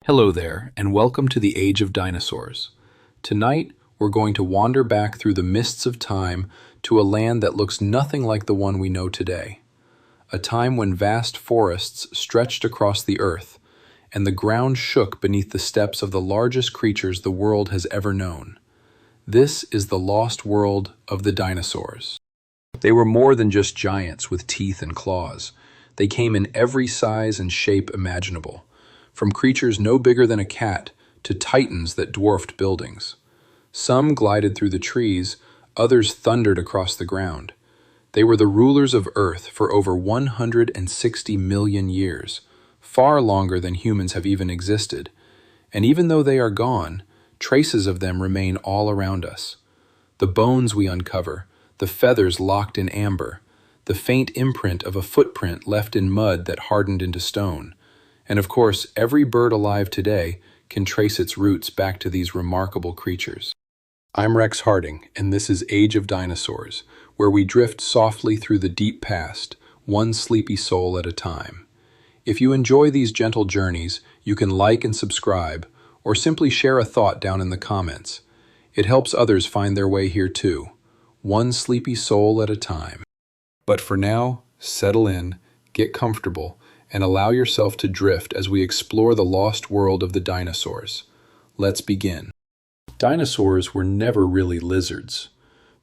Hello there, and welcome to the Age of Dinosaurs. Tonight, we're going to wander back through the mists of time to a land that looks nothing like the one we know today. A time when vast forests stretched across the earth, and the ground shook beneath the steps of the largest creatures the world has ever known. This is the lost world of the dinosaurs. They were more than just giants with teeth and claws. They came in every size and shape imaginable, from creatures no bigger than a cat to titans that dwarfed buildings. Some glided through the trees, others thundered across the ground. They were the rulers of Earth for over 160 million years, far longer than humans have even existed. And even though they are gone, traces of them remain all around us. The bones we uncover, the feathers locked in amber, the faint imprint of a footprint left in mud that hardened into stone. And of course, every bird alive today can trace its roots back to these remarkable creatures. I'm Rex Harding, and this is Age of Dinosaurs, where we drift softly through the deep past, one sleepy soul at a time. If you enjoy these gentle journeys, you can like and subscribe, or simply share a thought down in the comments. It helps others find their way here too, one sleepy soul at a time. But for now, settle in, get comfortable, and allow yourself to drift as we explore the lost world of the dinosaurs. Let's begin. Dinosaurs were never really lizards.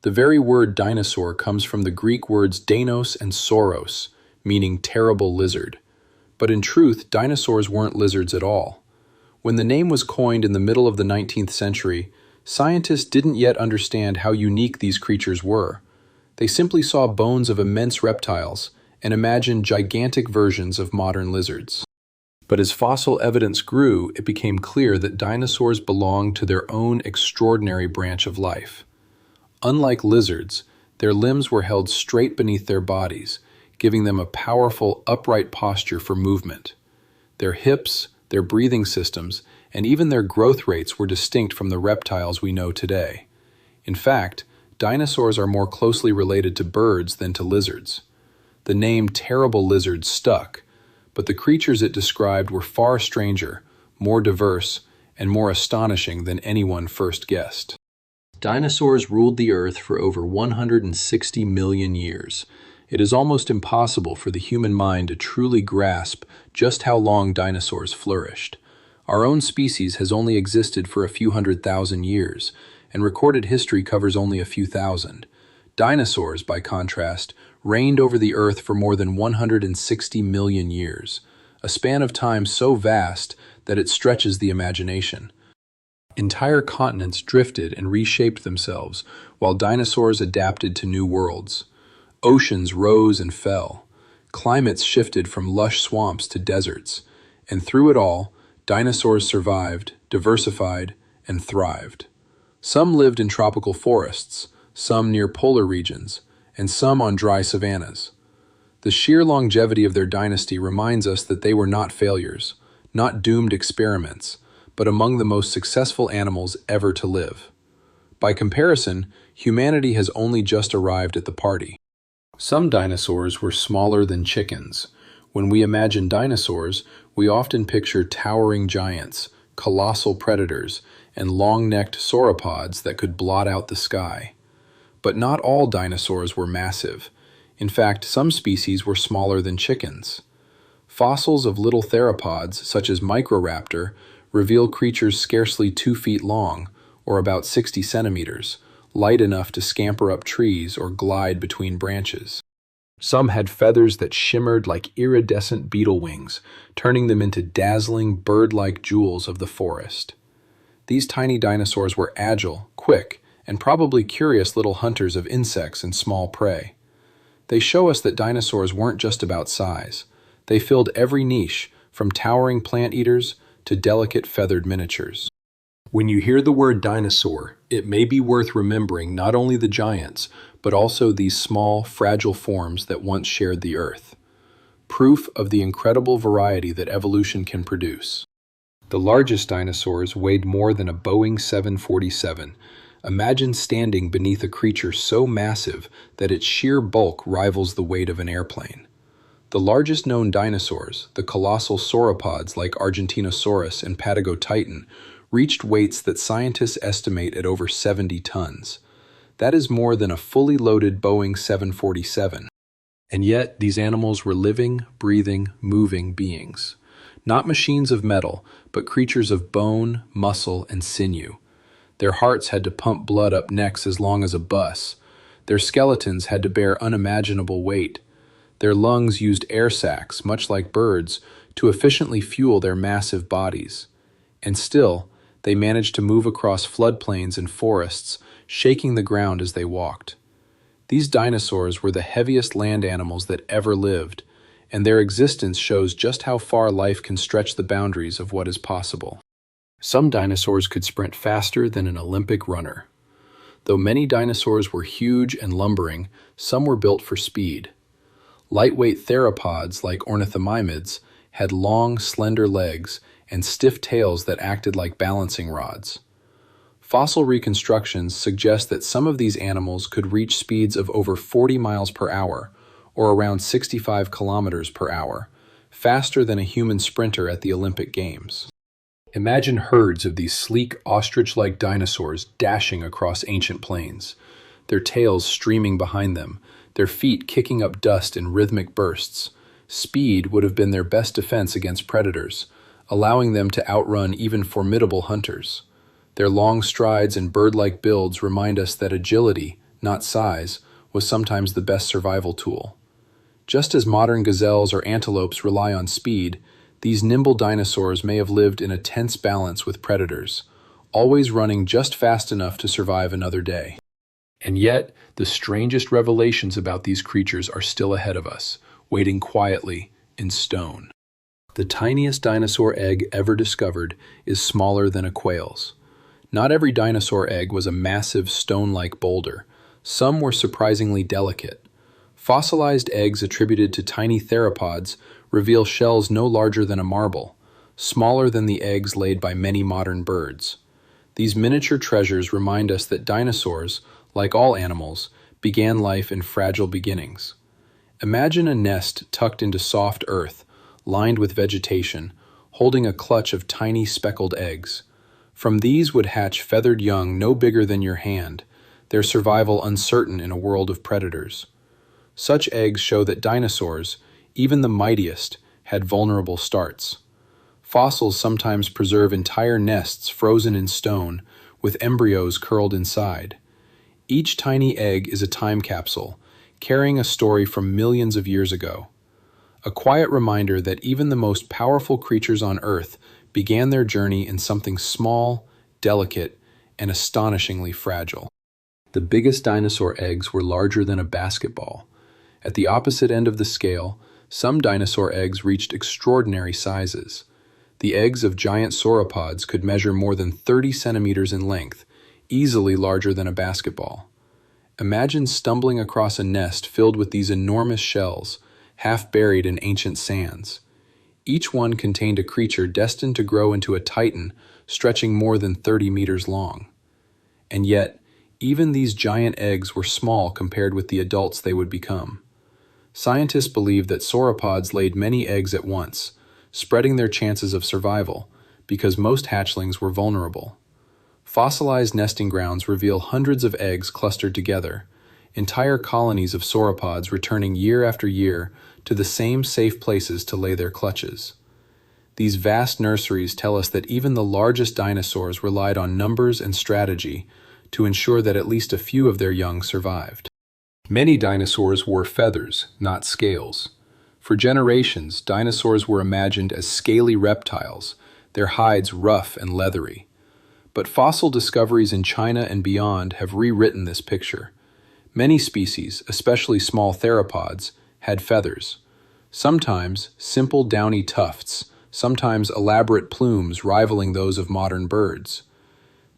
The very word dinosaur comes from the Greek words deinos and sauros, meaning terrible lizard. But in truth, dinosaurs weren't lizards at all. When the name was coined in the middle of the 19th century, scientists didn't yet understand how unique these creatures were. They simply saw bones of immense reptiles and imagined gigantic versions of modern lizards. But as fossil evidence grew, it became clear that dinosaurs belonged to their own extraordinary branch of life. Unlike lizards, their limbs were held straight beneath their bodies, giving them a powerful, upright posture for movement. Their hips, their breathing systems, and even their growth rates were distinct from the reptiles we know today. In fact, dinosaurs are more closely related to birds than to lizards. The name terrible lizard stuck, but the creatures it described were far stranger, more diverse, and more astonishing than anyone first guessed. Dinosaurs ruled the Earth for over 160 million years. It is almost impossible for the human mind to truly grasp just how long dinosaurs flourished. Our own species has only existed for a few 100,000 years, and recorded history covers only a few thousand. Dinosaurs, by contrast, reigned over the Earth for more than 160 million years, a span of time so vast that it stretches the imagination. Entire continents drifted and reshaped themselves, while dinosaurs adapted to new worlds. Oceans rose and fell. Climates shifted from lush swamps to deserts. And through it all, dinosaurs survived, diversified, and thrived. Some lived in tropical forests, some near polar regions, and some on dry savannas. The sheer longevity of their dynasty reminds us that they were not failures, not doomed experiments, but among the most successful animals ever to live. By comparison, humanity has only just arrived at the party. Some dinosaurs were smaller than chickens. When we imagine dinosaurs, we often picture towering giants, colossal predators, and long-necked sauropods that could blot out the sky. But not all dinosaurs were massive. In fact, some species were smaller than chickens. Fossils of little theropods, such as Microraptor, reveal creatures scarcely 2 feet long, or about 60 centimeters, light enough to scamper up trees or glide between branches. Some had feathers that shimmered like iridescent beetle wings, turning them into dazzling bird-like jewels of the forest. These tiny dinosaurs were agile, quick, and probably curious little hunters of insects and small prey. They show us that dinosaurs weren't just about size. They filled every niche, from towering plant eaters to delicate feathered miniatures. When you hear the word dinosaur, it may be worth remembering not only the giants, but also these small, fragile forms that once shared the earth. Proof of the incredible variety that evolution can produce. The largest dinosaurs weighed more than a Boeing 747. Imagine standing beneath a creature so massive that its sheer bulk rivals the weight of an airplane. The The largest known dinosaurs, the colossal sauropods like Argentinosaurus and Patagotitan, reached weights that scientists estimate at over 70 tons. That is more than a fully loaded Boeing 747. And yet, these animals were living, breathing, moving beings. Not machines of metal, but creatures of bone, muscle, and sinew. Their hearts had to pump blood up necks as long as a bus. Their skeletons had to bear unimaginable weight. Their lungs used air sacs, much like birds, to efficiently fuel their massive bodies. And still, they managed to move across floodplains and forests, shaking the ground as they walked. These dinosaurs were the heaviest land animals that ever lived, and their existence shows just how far life can stretch the boundaries of what is possible. Some dinosaurs could sprint faster than an Olympic runner. Though many dinosaurs were huge and lumbering, some were built for speed. Lightweight theropods like ornithomimids had long, slender legs and stiff tails that acted like balancing rods. Fossil reconstructions suggest that some of these animals could reach speeds of over 40 miles per hour, or around 65 kilometers per hour, faster than a human sprinter at the Olympic Games. Imagine herds of these sleek, ostrich-like dinosaurs dashing across ancient plains, their tails streaming behind them, their feet kicking up dust in rhythmic bursts. Speed would have been their best defense against predators, allowing them to outrun even formidable hunters. Their long strides and bird-like builds remind us that agility, not size, was sometimes the best survival tool. Just as modern gazelles or antelopes rely on speed, these nimble dinosaurs may have lived in a tense balance with predators, always running just fast enough to survive another day. And yet, the strangest revelations about these creatures are still ahead of us, waiting quietly in stone. The tiniest dinosaur egg ever discovered is smaller than a quail's. Not every dinosaur egg was a massive stone-like boulder. Some were surprisingly delicate. Fossilized eggs attributed to tiny theropods reveal shells no larger than a marble, smaller than the eggs laid by many modern birds. These miniature treasures remind us that dinosaurs, like all animals, began life in fragile beginnings. Imagine a nest tucked into soft earth, lined with vegetation, holding a clutch of tiny speckled eggs. From these would hatch feathered young no bigger than your hand, their survival uncertain in a world of predators. Such eggs show that dinosaurs, even the mightiest, had vulnerable starts. Fossils sometimes preserve entire nests frozen in stone, with embryos curled inside. Each tiny egg is a time capsule, carrying a story from millions of years ago. A quiet reminder that even the most powerful creatures on Earth began their journey in something small, delicate, and astonishingly fragile. The biggest dinosaur eggs were larger than a basketball. At the opposite end of the scale, some dinosaur eggs reached extraordinary sizes. The eggs of giant sauropods could measure more than 30 centimeters in length, easily larger than a basketball. Imagine stumbling across a nest filled with these enormous shells, half buried in ancient sands. Each one contained a creature destined to grow into a titan stretching more than 30 meters long. And yet, even these giant eggs were small compared with the adults they would become. Scientists believe that sauropods laid many eggs at once, spreading their chances of survival, because most hatchlings were vulnerable. Fossilized nesting grounds reveal hundreds of eggs clustered together, entire colonies of sauropods returning year after year to the same safe places to lay their clutches. These vast nurseries tell us that even the largest dinosaurs relied on numbers and strategy to ensure that at least a few of their young survived. Many dinosaurs wore feathers, not scales. For generations, dinosaurs were imagined as scaly reptiles, their hides rough and leathery. But fossil discoveries in China and beyond have rewritten this picture. Many species, especially small theropods, had feathers. Sometimes simple downy tufts, sometimes elaborate plumes rivaling those of modern birds.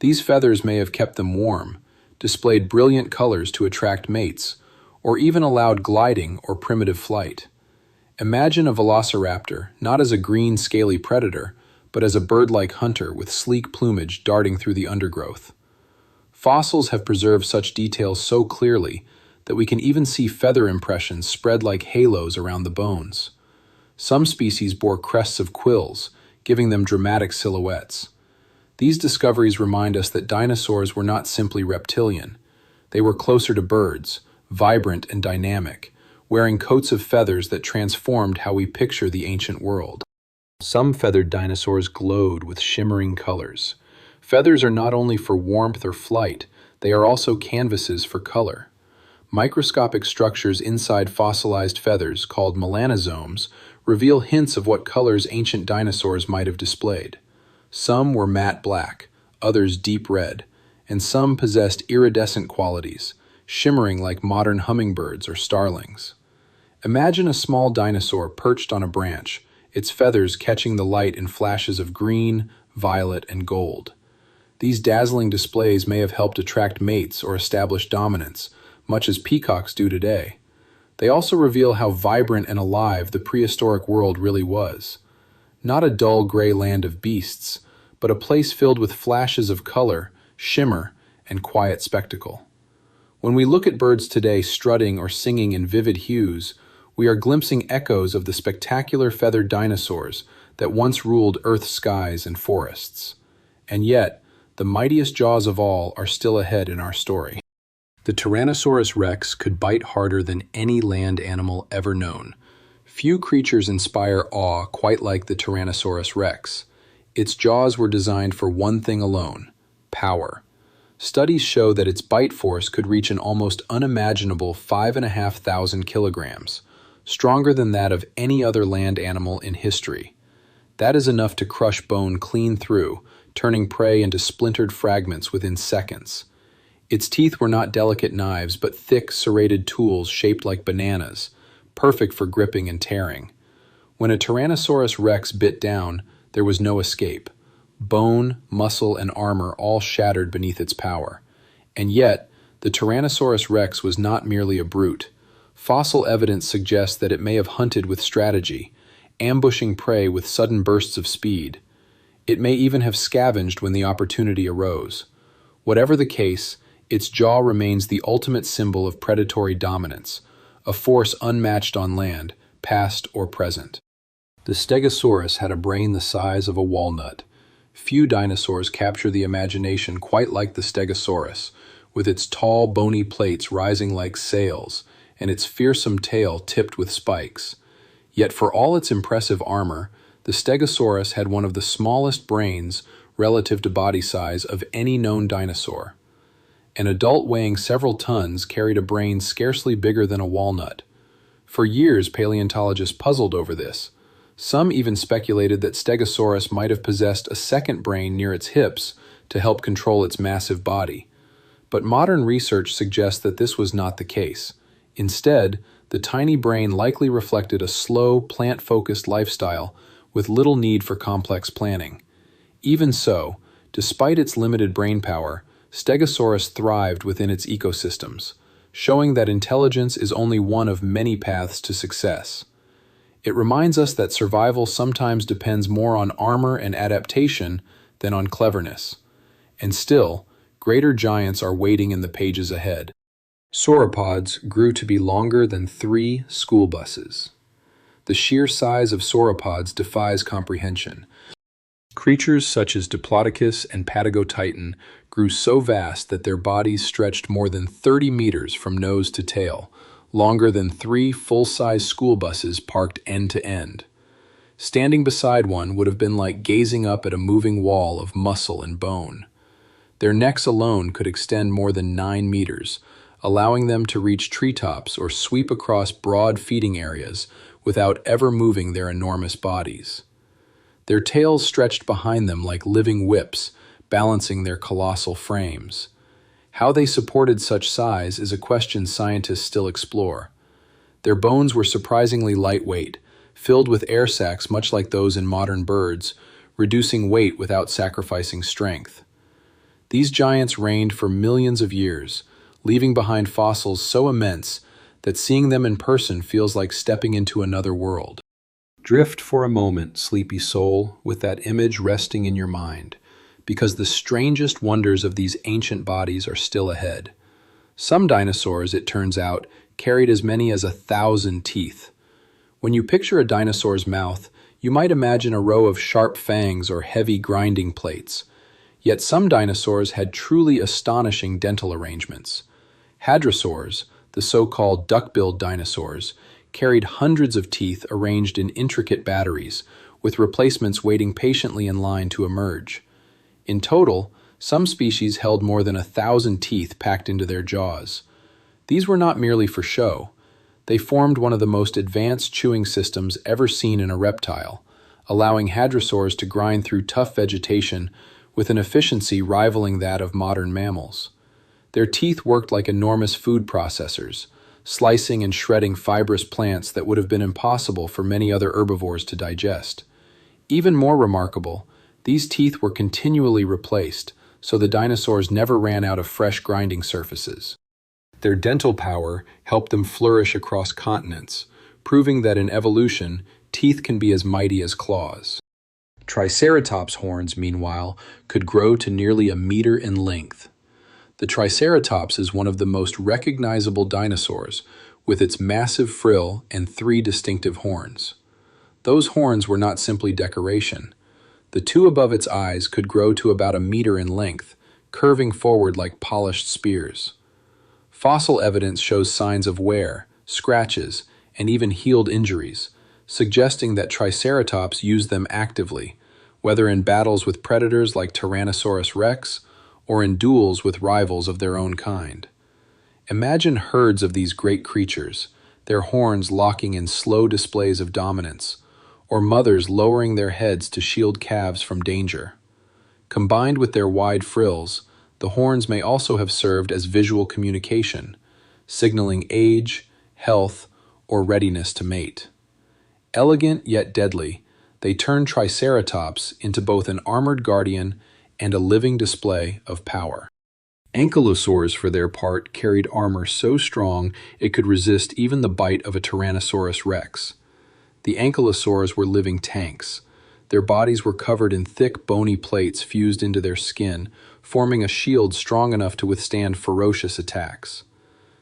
These feathers may have kept them warm, displayed brilliant colors to attract mates, or even allowed gliding or primitive flight. Imagine a velociraptor not as a green, scaly predator, but as a bird-like hunter with sleek plumage darting through the undergrowth. Fossils have preserved such details so clearly that we can even see feather impressions spread like halos around the bones. Some species bore crests of quills, giving them dramatic silhouettes. These discoveries remind us that dinosaurs were not simply reptilian. They were closer to birds, vibrant and dynamic, wearing coats of feathers that transformed how we picture the ancient world. Some feathered dinosaurs glowed with shimmering colors. Feathers are not only for warmth or flight, they are also canvases for color. Microscopic structures inside fossilized feathers, called melanosomes, reveal hints of what colors ancient dinosaurs might have displayed. Some were matte black, others deep red, and some possessed iridescent qualities, shimmering like modern hummingbirds or starlings. Imagine a small dinosaur perched on a branch, its feathers catching the light in flashes of green, violet, and gold. These dazzling displays may have helped attract mates or establish dominance, much as peacocks do today. They also reveal how vibrant and alive the prehistoric world really was. Not a dull gray land of beasts, but a place filled with flashes of color, shimmer, and quiet spectacle. When we look at birds today strutting or singing in vivid hues, we are glimpsing echoes of the spectacular feathered dinosaurs that once ruled Earth's skies and forests. And yet, the mightiest jaws of all are still ahead in our story. The Tyrannosaurus rex could bite harder than any land animal ever known. Few creatures inspire awe quite like the Tyrannosaurus rex. Its jaws were designed for one thing alone: power. Studies show that its bite force could reach an almost unimaginable 5,500 kilograms, stronger than that of any other land animal in history. That is enough to crush bone clean through, turning prey into splintered fragments within seconds. Its teeth were not delicate knives, but thick, serrated tools shaped like bananas, perfect for gripping and tearing. When a Tyrannosaurus rex bit down, there was no escape. Bone, muscle, and armor all shattered beneath its power. And yet, the Tyrannosaurus rex was not merely a brute. Fossil evidence suggests that it may have hunted with strategy, ambushing prey with sudden bursts of speed. It may even have scavenged when the opportunity arose. Whatever the case, its jaw remains the ultimate symbol of predatory dominance, a force unmatched on land, past or present. The Stegosaurus had a brain the size of a walnut. Few dinosaurs capture the imagination quite like the Stegosaurus, with its tall, bony plates rising like sails and its fearsome tail tipped with spikes. Yet for all its impressive armor, the Stegosaurus had one of the smallest brains relative to body size of any known dinosaur. An adult weighing several tons carried a brain scarcely bigger than a walnut. For years, paleontologists puzzled over this. Some even speculated that Stegosaurus might have possessed a second brain near its hips to help control its massive body. But modern research suggests that this was not the case. Instead, the tiny brain likely reflected a slow, plant-focused lifestyle with little need for complex planning. Even so, despite its limited brain power, Stegosaurus thrived within its ecosystems, showing that intelligence is only one of many paths to success. It reminds us that survival sometimes depends more on armor and adaptation than on cleverness. And still, greater giants are waiting in the pages ahead. Sauropods grew to be longer than 3 school buses. The sheer size of sauropods defies comprehension. Creatures such as Diplodocus and Patagotitan grew so vast that their bodies stretched more than 30 meters from nose to tail, longer than 3 full-size school buses parked end to end. Standing beside one would have been like gazing up at a moving wall of muscle and bone. Their necks alone could extend more than 9 meters, allowing them to reach treetops or sweep across broad feeding areas without ever moving their enormous bodies. Their tails stretched behind them like living whips, balancing their colossal frames. How they supported such size is a question scientists still explore. Their bones were surprisingly lightweight, filled with air sacs much like those in modern birds, reducing weight without sacrificing strength. These giants reigned for millions of years, leaving behind fossils so immense that seeing them in person feels like stepping into another world. Drift for a moment, sleepy soul, with that image resting in your mind, because the strangest wonders of these ancient bodies are still ahead. Some dinosaurs, it turns out, carried as many as 1,000 teeth. When you picture a dinosaur's mouth, you might imagine a row of sharp fangs or heavy grinding plates. Yet some dinosaurs had truly astonishing dental arrangements. Hadrosaurs, the so-called duck-billed dinosaurs, carried hundreds of teeth arranged in intricate batteries, with replacements waiting patiently in line to emerge. In total, some species held more than 1,000 teeth packed into their jaws. These were not merely for show. They formed one of the most advanced chewing systems ever seen in a reptile, allowing hadrosaurs to grind through tough vegetation with an efficiency rivaling that of modern mammals. Their teeth worked like enormous food processors, slicing and shredding fibrous plants that would have been impossible for many other herbivores to digest. Even more remarkable, these teeth were continually replaced, so the dinosaurs never ran out of fresh grinding surfaces. Their dental power helped them flourish across continents, proving that in evolution, teeth can be as mighty as claws. Triceratops horns, meanwhile, could grow to nearly a meter in length. The Triceratops is one of the most recognizable dinosaurs, with its massive frill and 3 distinctive horns. Those horns were not simply decoration. The 2 above its eyes could grow to about a meter in length, curving forward like polished spears. Fossil evidence shows signs of wear, scratches, and even healed injuries, suggesting that Triceratops used them actively, whether in battles with predators like Tyrannosaurus rex or in duels with rivals of their own kind. Imagine herds of these great creatures, their horns locking in slow displays of dominance, or mothers lowering their heads to shield calves from danger. Combined with their wide frills, the horns may also have served as visual communication, signaling age, health, or readiness to mate. Elegant yet deadly, they turned Triceratops into both an armored guardian and a living display of power. Ankylosaurs, for their part, carried armor so strong it could resist even the bite of a Tyrannosaurus rex. The ankylosaurs were living tanks. Their bodies were covered in thick, bony plates fused into their skin, forming a shield strong enough to withstand ferocious attacks.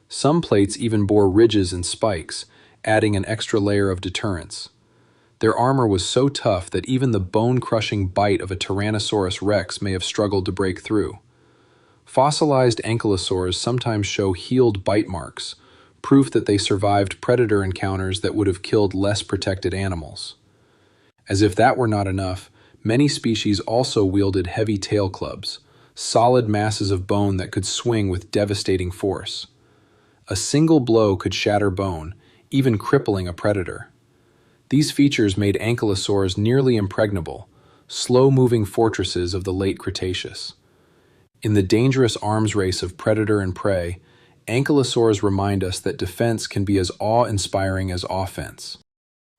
Some plates even bore ridges and spikes, adding an extra layer of deterrence. Their armor was so tough that even the bone-crushing bite of a Tyrannosaurus rex may have struggled to break through. Fossilized ankylosaurs sometimes show healed bite marks, proof that they survived predator encounters that would have killed less protected animals. As if that were not enough, many species also wielded heavy tail clubs, solid masses of bone that could swing with devastating force. A single blow could shatter bone, even crippling a predator. These features made ankylosaurs nearly impregnable, slow-moving fortresses of the late Cretaceous. In the dangerous arms race of predator and prey, ankylosaurs remind us that defense can be as awe-inspiring as offense.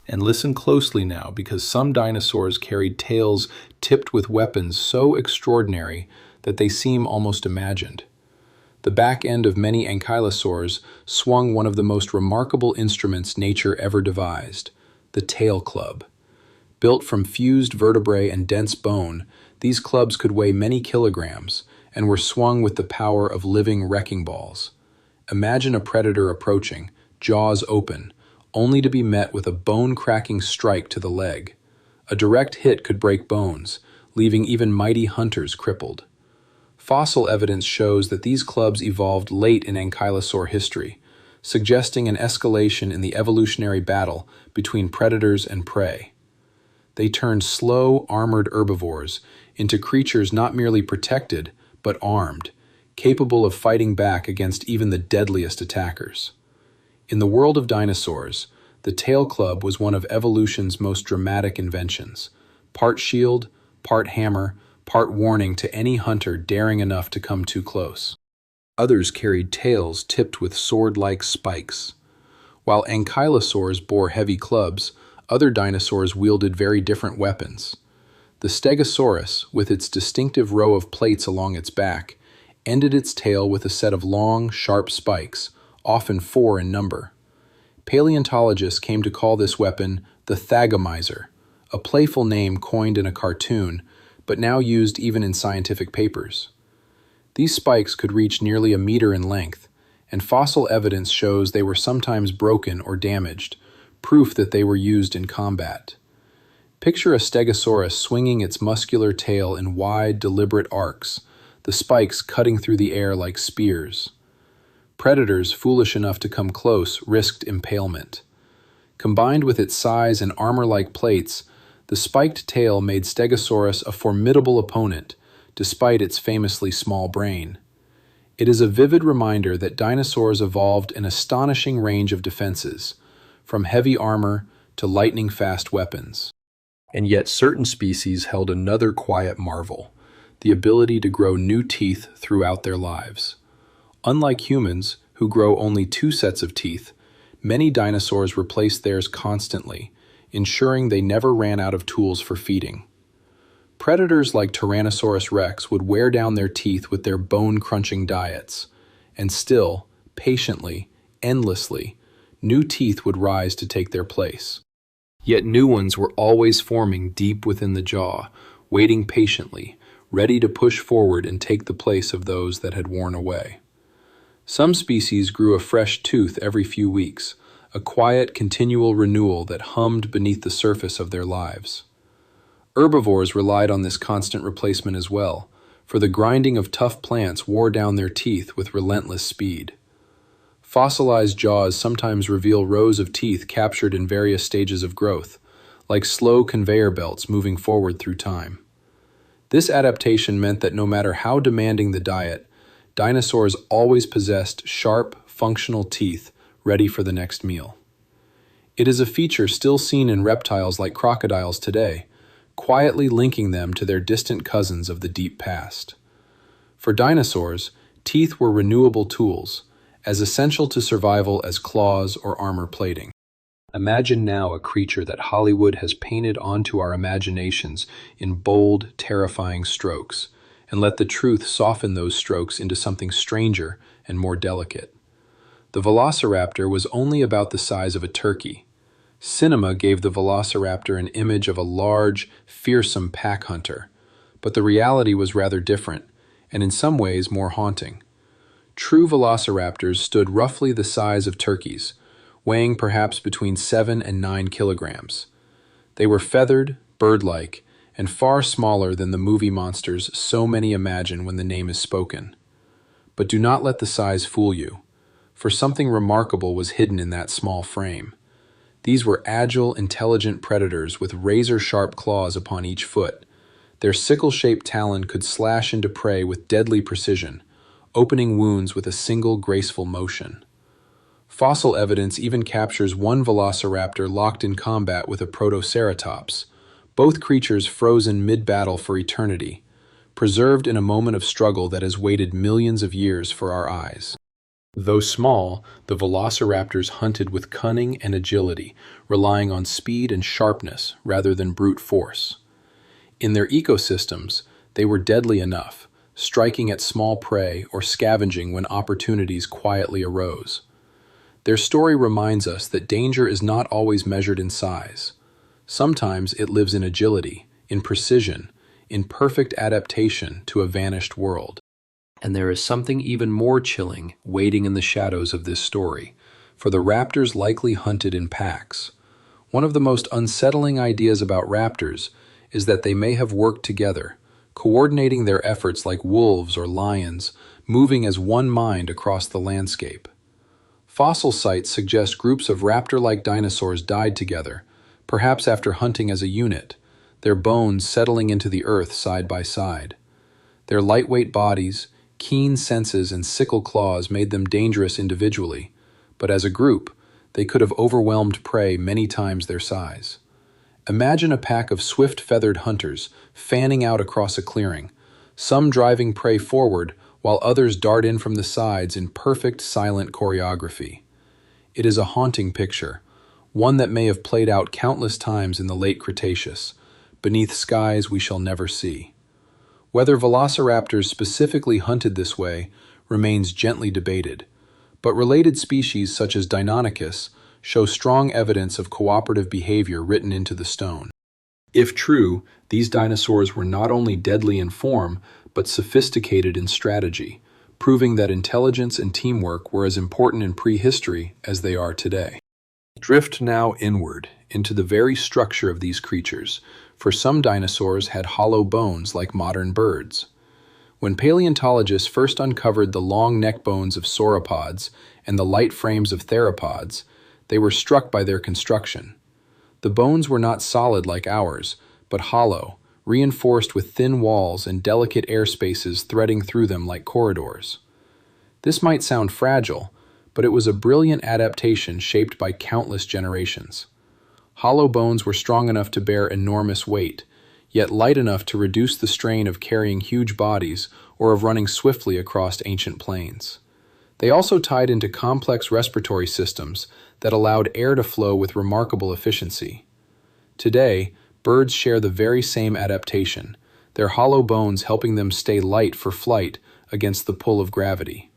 And listen closely now, because some dinosaurs carried tails tipped with weapons so extraordinary that they seem almost imagined. The back end of many ankylosaurs swung one of the most remarkable instruments nature ever devised, the tail club. Built from fused vertebrae and dense bone, these clubs could weigh many kilograms and were swung with the power of living wrecking balls. Imagine a predator approaching, jaws open, only to be met with a bone-cracking strike to the leg. A direct hit could break bones, leaving even mighty hunters crippled. Fossil evidence shows that these clubs evolved late in ankylosaur history, suggesting an escalation in the evolutionary battle between predators and prey. They turned slow, armored herbivores into creatures not merely protected, but armed, capable of fighting back against even the deadliest attackers. In the world of dinosaurs, the tail club was one of evolution's most dramatic inventions, part shield, part hammer, part warning to any hunter daring enough to come too close. Others carried tails tipped with sword-like spikes. While ankylosaurs bore heavy clubs, other dinosaurs wielded very different weapons. The Stegosaurus, with its distinctive row of plates along its back, ended its tail with a set of long, sharp spikes, often 4 in number. Paleontologists came to call this weapon the thagomizer, a playful name coined in a cartoon, but now used even in scientific papers. These spikes could reach nearly a meter in length, and fossil evidence shows they were sometimes broken or damaged, proof that they were used in combat. Picture a stegosaurus swinging its muscular tail in wide, deliberate arcs, the spikes cutting through the air like spears. Predators foolish enough to come close risked impalement. Combined with its size and armor-like plates, the spiked tail made Stegosaurus a formidable opponent, despite its famously small brain. It is a vivid reminder that dinosaurs evolved an astonishing range of defenses, from heavy armor to lightning-fast weapons. And yet certain species held another quiet marvel, the ability to grow new teeth throughout their lives. Unlike humans, who grow only 2 sets of teeth, many dinosaurs replaced theirs constantly, ensuring they never ran out of tools for feeding. Predators like Tyrannosaurus rex would wear down their teeth with their bone-crunching diets, and still, patiently, endlessly, new teeth would rise to take their place. Yet new ones were always forming deep within the jaw, waiting patiently, ready to push forward and take the place of those that had worn away. Some species grew a fresh tooth every few weeks, a quiet, continual renewal that hummed beneath the surface of their lives. Herbivores relied on this constant replacement as well, for the grinding of tough plants wore down their teeth with relentless speed. Fossilized jaws sometimes reveal rows of teeth captured in various stages of growth, like slow conveyor belts moving forward through time. This adaptation meant that no matter how demanding the diet, dinosaurs always possessed sharp, functional teeth ready for the next meal. It is a feature still seen in reptiles like crocodiles today, quietly linking them to their distant cousins of the deep past. For dinosaurs, teeth were renewable tools, as essential to survival as claws or armor plating. Imagine now a creature that Hollywood has painted onto our imaginations in bold, terrifying strokes, and let the truth soften those strokes into something stranger and more delicate. The velociraptor was only about the size of a turkey. Cinema gave the velociraptor an image of a large, fearsome pack hunter, but the reality was rather different, and in some ways more haunting. True velociraptors stood roughly the size of turkeys, weighing perhaps between 7 and 9 kilograms. They were feathered, bird-like, and far smaller than the movie monsters so many imagine when the name is spoken. But do not let the size fool you, for something remarkable was hidden in that small frame. These were agile, intelligent predators with razor-sharp claws upon each foot. Their sickle-shaped talon could slash into prey with deadly precision, opening wounds with a single graceful motion. Fossil evidence even captures one velociraptor locked in combat with a protoceratops, both creatures frozen mid-battle for eternity, preserved in a moment of struggle that has waited millions of years for our eyes. Though small, the velociraptors hunted with cunning and agility, relying on speed and sharpness rather than brute force. In their ecosystems, they were deadly enough, striking at small prey or scavenging when opportunities quietly arose. Their story reminds us that danger is not always measured in size. Sometimes it lives in agility, in precision, in perfect adaptation to a vanished world. And there is something even more chilling waiting in the shadows of this story, for the raptors likely hunted in packs. One of the most unsettling ideas about raptors is that they may have worked together, coordinating their efforts like wolves or lions, moving as one mind across the landscape. Fossil sites suggest groups of raptor-like dinosaurs died together, perhaps after hunting as a unit, their bones settling into the earth side by side. Their lightweight bodies, keen senses, and sickle claws made them dangerous individually, but as a group, they could have overwhelmed prey many times their size. Imagine a pack of swift-feathered hunters fanning out across a clearing, some driving prey forward while others dart in from the sides in perfect silent choreography. It is a haunting picture, one that may have played out countless times in the late Cretaceous, beneath skies we shall never see. Whether velociraptors specifically hunted this way remains gently debated, but related species such as Deinonychus show strong evidence of cooperative behavior written into the stone. If true, these dinosaurs were not only deadly in form, but sophisticated in strategy, proving that intelligence and teamwork were as important in prehistory as they are today. Drift now inward into the very structure of these creatures, for some dinosaurs had hollow bones like modern birds. When paleontologists first uncovered the long neck bones of sauropods and the light frames of theropods, they were struck by their construction. The bones were not solid like ours, but hollow, reinforced with thin walls and delicate air spaces threading through them like corridors. This might sound fragile, but it was a brilliant adaptation shaped by countless generations. Hollow bones were strong enough to bear enormous weight, yet light enough to reduce the strain of carrying huge bodies or of running swiftly across ancient plains. They also tied into complex respiratory systems that allowed air to flow with remarkable efficiency. Today, birds share the very same adaptation, their hollow bones helping them stay light for flight against the pull of gravity.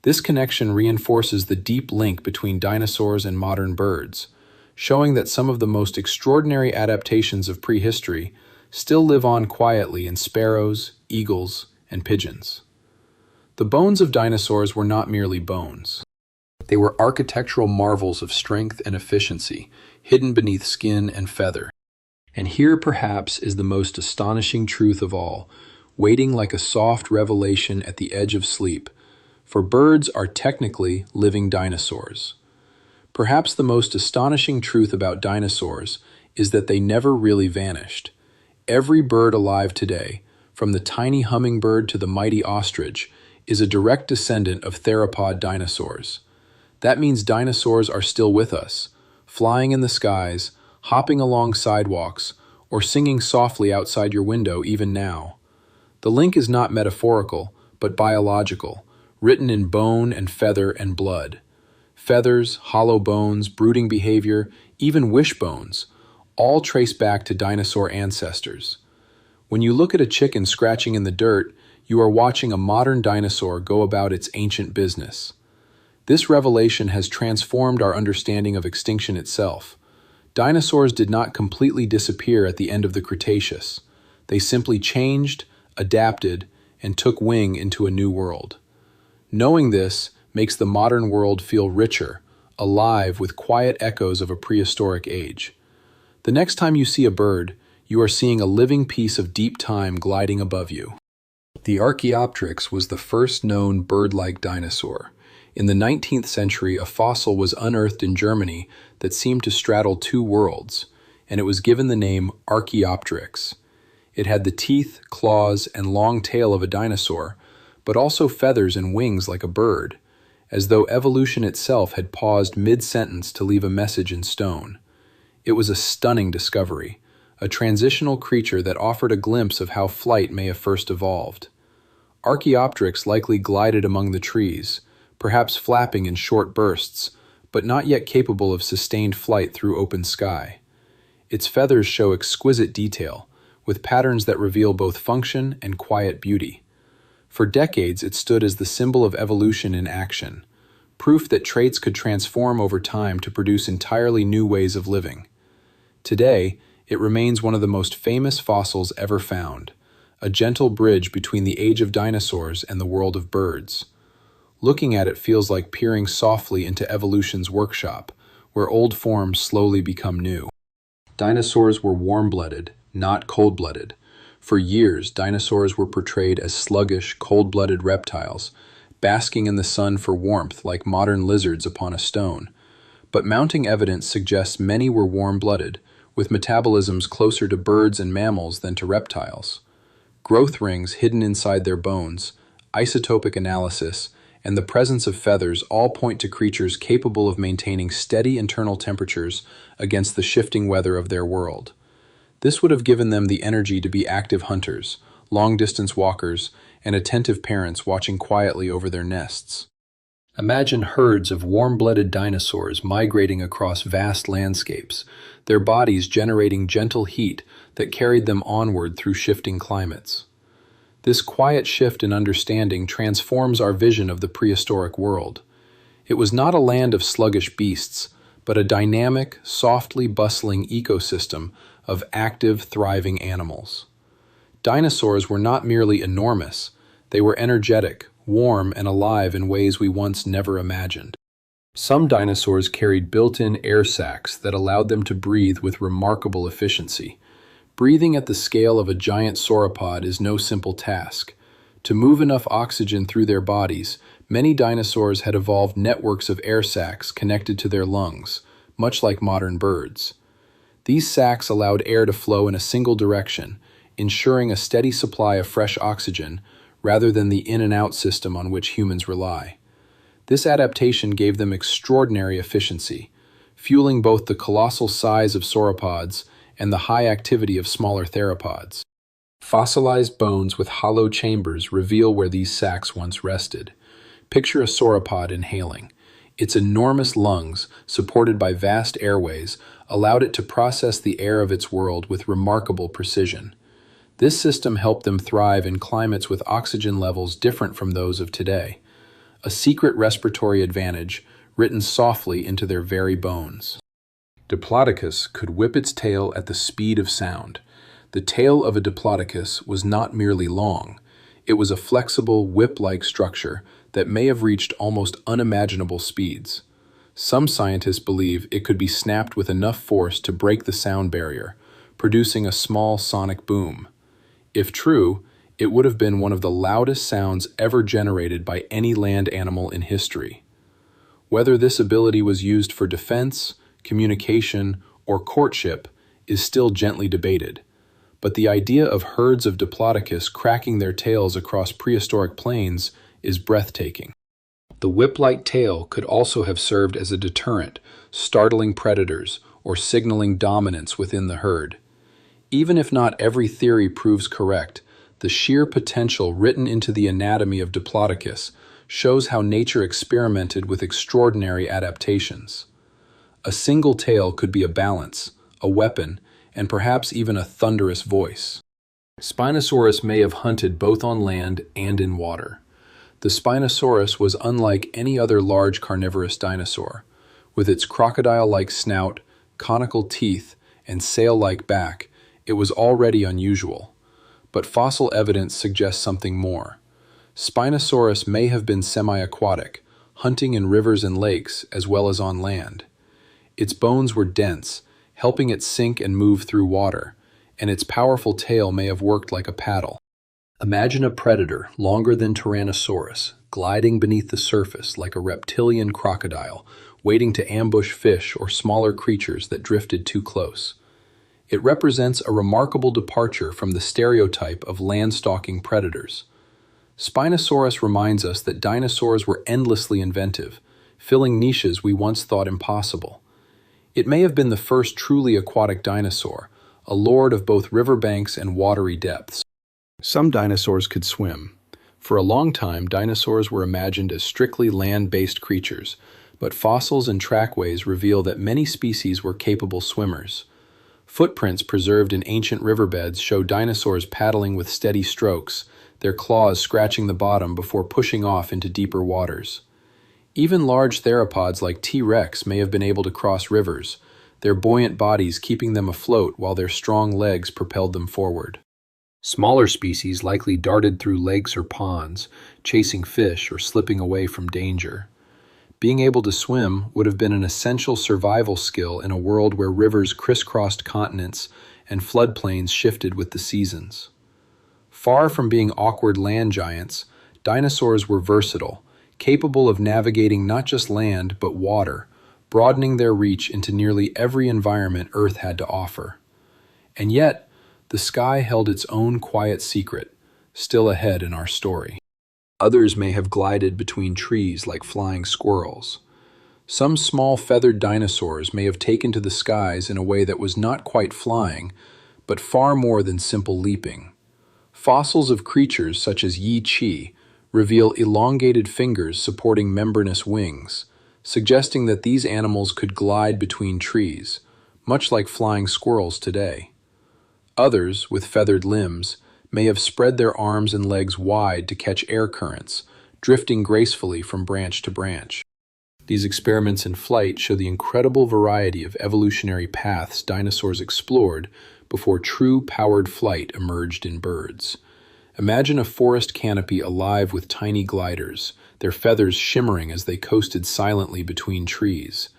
This connection reinforces the deep link between dinosaurs and modern birds, showing that some of the most extraordinary adaptations of prehistory still live on quietly in sparrows, eagles, and pigeons. The bones of dinosaurs were not merely bones. They were architectural marvels of strength and efficiency, hidden beneath skin and feather. And here perhaps is the most astonishing truth of all, waiting like a soft revelation at the edge of sleep, for birds are technically living dinosaurs. Perhaps the most astonishing truth about dinosaurs is that they never really vanished. Every bird alive today, from the tiny hummingbird to the mighty ostrich, is a direct descendant of theropod dinosaurs. That means dinosaurs are still with us, flying in the skies, hopping along sidewalks, or singing softly outside your window even now. The link is not metaphorical, but biological, written in bone and feather and blood. Feathers, hollow bones, brooding behavior, even wishbones, all trace back to dinosaur ancestors. When you look at a chicken scratching in the dirt, you are watching a modern dinosaur go about its ancient business. This revelation has transformed our understanding of extinction itself. Dinosaurs did not completely disappear at the end of the Cretaceous. They simply changed, adapted, and took wing into a new world. Knowing this makes the modern world feel richer, alive with quiet echoes of a prehistoric age. The next time you see a bird, you are seeing a living piece of deep time gliding above you. The Archaeopteryx was the first known bird-like dinosaur. In the 19th century, a fossil was unearthed in Germany that seemed to straddle two worlds, and it was given the name Archaeopteryx. It had the teeth, claws, and long tail of a dinosaur, but also feathers and wings like a bird, as though evolution itself had paused mid-sentence to leave a message in stone. It was a stunning discovery, a transitional creature that offered a glimpse of how flight may have first evolved. Archaeopteryx likely glided among the trees, perhaps flapping in short bursts, but not yet capable of sustained flight through open sky. Its feathers show exquisite detail, with patterns that reveal both function and quiet beauty. For decades, it stood as the symbol of evolution in action, proof that traits could transform over time to produce entirely new ways of living. Today, it remains one of the most famous fossils ever found, a gentle bridge between the age of dinosaurs and the world of birds. Looking at it feels like peering softly into evolution's workshop, where old forms slowly become new. Dinosaurs were warm-blooded, not cold-blooded. For years, dinosaurs were portrayed as sluggish, cold-blooded reptiles, basking in the sun for warmth like modern lizards upon a stone. But mounting evidence suggests many were warm-blooded, with metabolisms closer to birds and mammals than to reptiles. Growth rings hidden inside their bones, isotopic analysis, and the presence of feathers all point to creatures capable of maintaining steady internal temperatures against the shifting weather of their world. This would have given them the energy to be active hunters, long-distance walkers, and attentive parents watching quietly over their nests. Imagine herds of warm-blooded dinosaurs migrating across vast landscapes, their bodies generating gentle heat that carried them onward through shifting climates. This quiet shift in understanding transforms our vision of the prehistoric world. It was not a land of sluggish beasts, but a dynamic, softly bustling ecosystem of active, thriving animals. Dinosaurs were not merely enormous, they were energetic, warm, and alive in ways we once never imagined. Some dinosaurs carried built-in air sacs that allowed them to breathe with remarkable efficiency. Breathing at the scale of a giant sauropod is no simple task. To move enough oxygen through their bodies, many dinosaurs had evolved networks of air sacs connected to their lungs, much like modern birds. These sacs allowed air to flow in a single direction, ensuring a steady supply of fresh oxygen rather than the in-and-out system on which humans rely. This adaptation gave them extraordinary efficiency, fueling both the colossal size of sauropods and the high activity of smaller theropods. Fossilized bones with hollow chambers reveal where these sacs once rested. Picture a sauropod inhaling. Its enormous lungs, supported by vast airways, allowed it to process the air of its world with remarkable precision. This system helped them thrive in climates with oxygen levels different from those of today, a secret respiratory advantage written softly into their very bones. Diplodocus could whip its tail at the speed of sound. The tail of a Diplodocus was not merely long. It was a flexible, whip-like structure that may have reached almost unimaginable speeds. Some scientists believe it could be snapped with enough force to break the sound barrier, producing a small sonic boom. If true, it would have been one of the loudest sounds ever generated by any land animal in history. Whether this ability was used for defense, communication, or courtship is still gently debated, but the idea of herds of Diplodocus cracking their tails across prehistoric plains is breathtaking. The whip-like tail could also have served as a deterrent, startling predators or signaling dominance within the herd. Even if not every theory proves correct, the sheer potential written into the anatomy of Diplodocus shows how nature experimented with extraordinary adaptations. A single tail could be a balance, a weapon, and perhaps even a thunderous voice. Spinosaurus may have hunted both on land and in water. The Spinosaurus was unlike any other large carnivorous dinosaur. With its crocodile-like snout, conical teeth, and sail-like back, it was already unusual. But fossil evidence suggests something more. Spinosaurus may have been semi-aquatic, hunting in rivers and lakes as well as on land. Its bones were dense, helping it sink and move through water, and its powerful tail may have worked like a paddle. Imagine a predator longer than Tyrannosaurus, gliding beneath the surface like a reptilian crocodile, waiting to ambush fish or smaller creatures that drifted too close. It represents a remarkable departure from the stereotype of land-stalking predators. Spinosaurus reminds us that dinosaurs were endlessly inventive, filling niches we once thought impossible. It may have been the first truly aquatic dinosaur, a lord of both riverbanks and watery depths. Some dinosaurs could swim. For a long time, dinosaurs were imagined as strictly land-based creatures, but fossils and trackways reveal that many species were capable swimmers. Footprints preserved in ancient riverbeds show dinosaurs paddling with steady strokes, their claws scratching the bottom before pushing off into deeper waters. Even large theropods like T-Rex may have been able to cross rivers, their buoyant bodies keeping them afloat while their strong legs propelled them forward. Smaller species likely darted through lakes or ponds, chasing fish or slipping away from danger. Being able to swim would have been an essential survival skill in a world where rivers crisscrossed continents and floodplains shifted with the seasons. Far from being awkward land giants, dinosaurs were versatile, capable of navigating not just land but water, broadening their reach into nearly every environment Earth had to offer. And yet, the sky held its own quiet secret, still ahead in our story. Others may have glided between trees like flying squirrels. Some small feathered dinosaurs may have taken to the skies in a way that was not quite flying, but far more than simple leaping. Fossils of creatures such as Yi-Chi reveal elongated fingers supporting membranous wings, suggesting that these animals could glide between trees, much like flying squirrels today. Others, with feathered limbs, may have spread their arms and legs wide to catch air currents, drifting gracefully from branch to branch. These experiments in flight show the incredible variety of evolutionary paths dinosaurs explored before true powered flight emerged in birds. Imagine a forest canopy alive with tiny gliders, their feathers shimmering as they coasted silently between trees.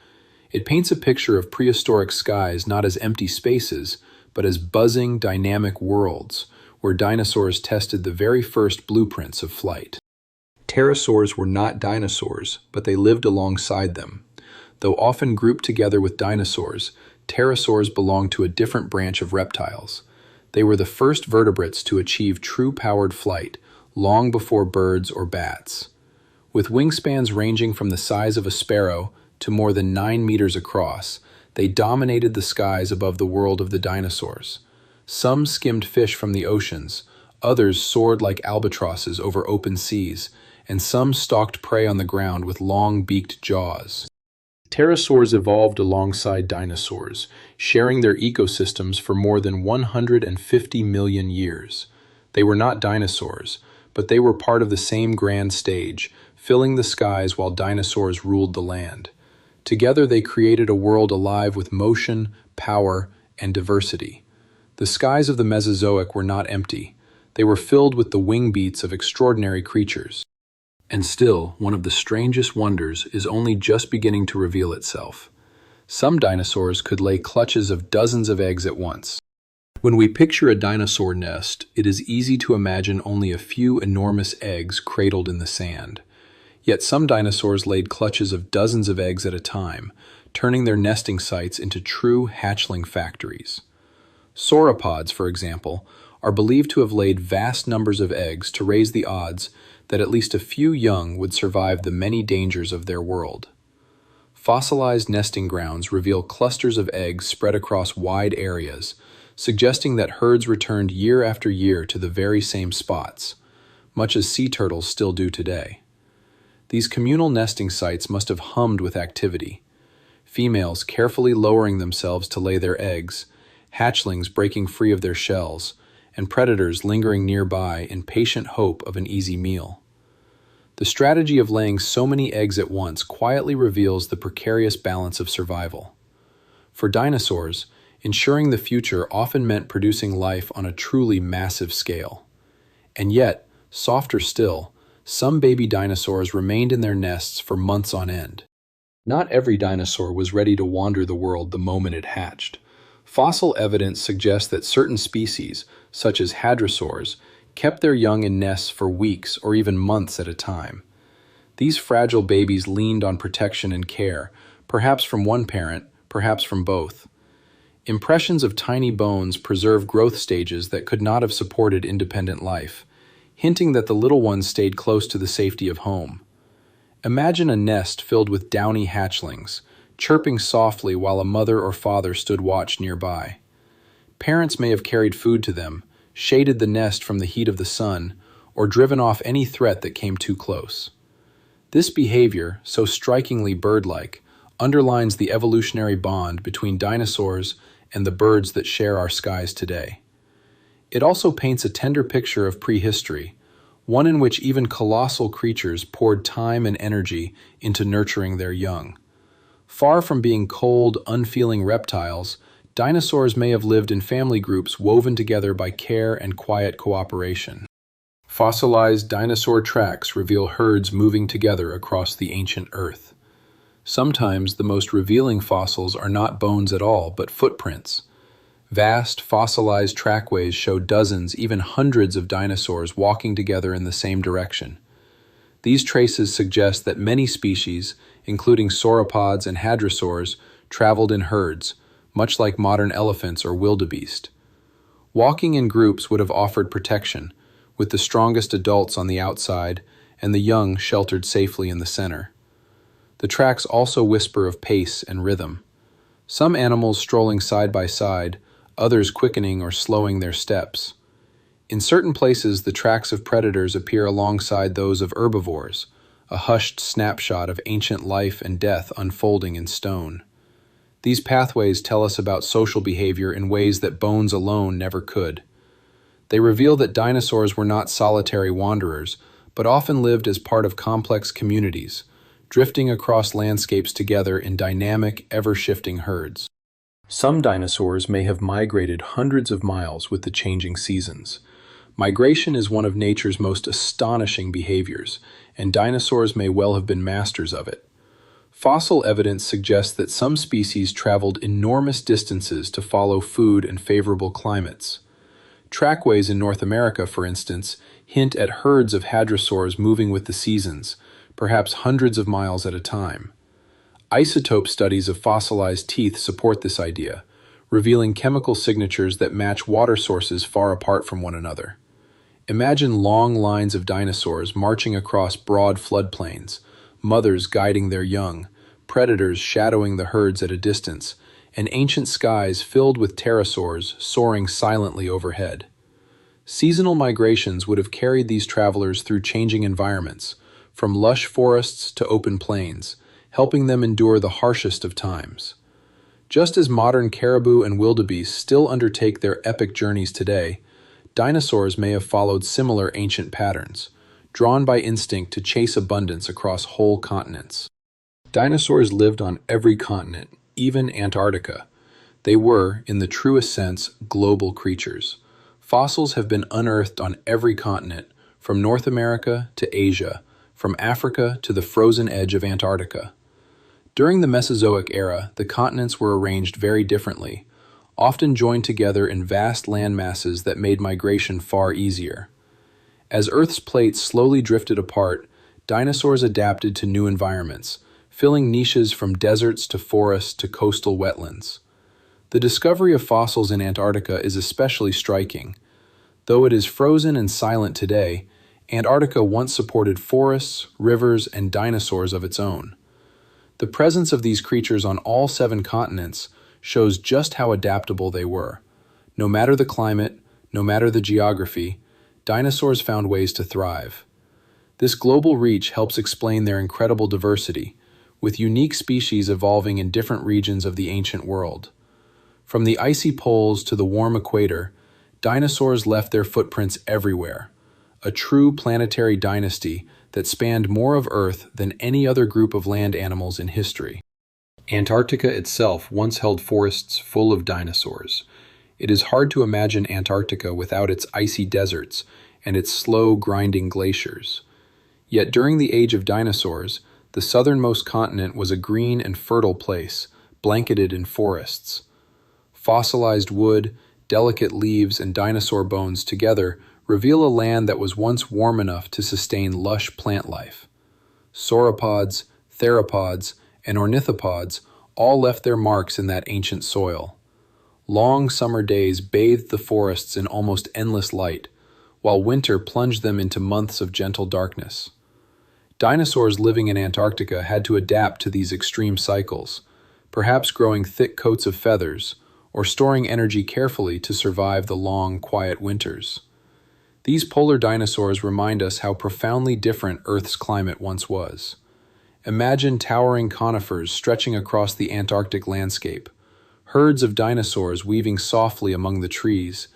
It paints a picture of prehistoric skies not as empty spaces, but as buzzing, dynamic worlds, where dinosaurs tested the very first blueprints of flight. Pterosaurs were not dinosaurs, but they lived alongside them. Though often grouped together with dinosaurs, pterosaurs belonged to a different branch of reptiles. They were the first vertebrates to achieve true powered flight, long before birds or bats. With wingspans ranging from the size of a sparrow to more than 9 meters across, they dominated the skies above the world of the dinosaurs. Some skimmed fish from the oceans, others soared like albatrosses over open seas, and some stalked prey on the ground with long beaked jaws. Pterosaurs evolved alongside dinosaurs, sharing their ecosystems for more than 150 million years. They were not dinosaurs, but they were part of the same grand stage, filling the skies while dinosaurs ruled the land. Together they created a world alive with motion, power, and diversity. The skies of the Mesozoic were not empty. They were filled with the wing beats of extraordinary creatures. And still, one of the strangest wonders is only just beginning to reveal itself. Some dinosaurs could lay clutches of dozens of eggs at once. When we picture a dinosaur nest, it is easy to imagine only a few enormous eggs cradled in the sand. Yet some dinosaurs laid clutches of dozens of eggs at a time, turning their nesting sites into true hatchling factories. Sauropods, for example, are believed to have laid vast numbers of eggs to raise the odds that at least a few young would survive the many dangers of their world. Fossilized nesting grounds reveal clusters of eggs spread across wide areas, suggesting that herds returned year after year to the very same spots, much as sea turtles still do today. These communal nesting sites must have hummed with activity, females carefully lowering themselves to lay their eggs, hatchlings breaking free of their shells, and predators lingering nearby in patient hope of an easy meal. The strategy of laying so many eggs at once quietly reveals the precarious balance of survival. For dinosaurs, ensuring the future often meant producing life on a truly massive scale. And yet, softer still, some baby dinosaurs remained in their nests for months on end. Not every dinosaur was ready to wander the world the moment it hatched. Fossil evidence suggests that certain species, such as hadrosaurs, kept their young in nests for weeks or even months at a time. These fragile babies leaned on protection and care, perhaps from one parent, perhaps from both. Impressions of tiny bones preserve growth stages that could not have supported independent life, hinting that the little ones stayed close to the safety of home. Imagine a nest filled with downy hatchlings, chirping softly while a mother or father stood watch nearby. Parents may have carried food to them, shaded the nest from the heat of the sun, or driven off any threat that came too close. This behavior, so strikingly bird-like, underlines the evolutionary bond between dinosaurs and the birds that share our skies today. It also paints a tender picture of prehistory, one in which even colossal creatures poured time and energy into nurturing their young. Far from being cold, unfeeling reptiles, dinosaurs may have lived in family groups woven together by care and quiet cooperation. Fossilized dinosaur tracks reveal herds moving together across the ancient Earth. Sometimes the most revealing fossils are not bones at all, but footprints. Vast, fossilized trackways show dozens, even hundreds of dinosaurs walking together in the same direction. These traces suggest that many species, including sauropods and hadrosaurs, traveled in herds, much like modern elephants or wildebeest. Walking in groups would have offered protection, with the strongest adults on the outside and the young sheltered safely in the center. The tracks also whisper of pace and rhythm. Some animals strolling side by side, others quickening or slowing their steps. In certain places, the tracks of predators appear alongside those of herbivores, a hushed snapshot of ancient life and death unfolding in stone. These pathways tell us about social behavior in ways that bones alone never could. They reveal that dinosaurs were not solitary wanderers, but often lived as part of complex communities, drifting across landscapes together in dynamic, ever-shifting herds. Some dinosaurs may have migrated hundreds of miles with the changing seasons, Migration is one of nature's most astonishing behaviors, and dinosaurs may well have been masters of it. Fossil evidence suggests that some species traveled enormous distances to follow food and favorable climates. Trackways in North America, for instance, hint at herds of hadrosaurs moving with the seasons, perhaps hundreds of miles at a time. Isotope studies of fossilized teeth support this idea, revealing chemical signatures that match water sources far apart from one another. Imagine long lines of dinosaurs marching across broad floodplains, mothers guiding their young, predators shadowing the herds at a distance, and ancient skies filled with pterosaurs soaring silently overhead. Seasonal migrations would have carried these travelers through changing environments, from lush forests to open plains, helping them endure the harshest of times. Just as modern caribou and wildebeest still undertake their epic journeys today, dinosaurs may have followed similar ancient patterns, drawn by instinct to chase abundance across whole continents. Dinosaurs lived on every continent, even Antarctica. They were, in the truest sense, global creatures. Fossils have been unearthed on every continent, from North America to Asia, from Africa to the frozen edge of Antarctica. During the Mesozoic era, the continents were arranged very differently, often joined together in vast land masses that made migration far easier. As Earth's plates slowly drifted apart, dinosaurs adapted to new environments, filling niches from deserts to forests to coastal wetlands. The discovery of fossils in Antarctica is especially striking. Though it is frozen and silent today, Antarctica once supported forests, rivers, and dinosaurs of its own. The presence of these creatures on all 7 continents shows just how adaptable they were. No matter the climate, no matter the geography, dinosaurs found ways to thrive. This global reach helps explain their incredible diversity, with unique species evolving in different regions of the ancient world. From the icy poles to the warm equator, dinosaurs left their footprints everywhere, a true planetary dynasty that spanned more of Earth than any other group of land animals in history. Antarctica itself once held forests full of dinosaurs. It is hard to imagine Antarctica without its icy deserts and its slow, grinding glaciers. Yet during the age of dinosaurs, the southernmost continent was a green and fertile place, blanketed in forests. Fossilized wood, delicate leaves, and dinosaur bones together reveal a land that was once warm enough to sustain lush plant life. Sauropods, theropods, and ornithopods all left their marks in that ancient soil. Long summer days bathed the forests in almost endless light, while winter plunged them into months of gentle darkness. Dinosaurs living in Antarctica had to adapt to these extreme cycles, perhaps growing thick coats of feathers or storing energy carefully to survive the long, quiet winters. These polar dinosaurs remind us how profoundly different Earth's climate once was. Imagine towering conifers stretching across the Antarctic landscape, herds of dinosaurs weaving softly among the trees,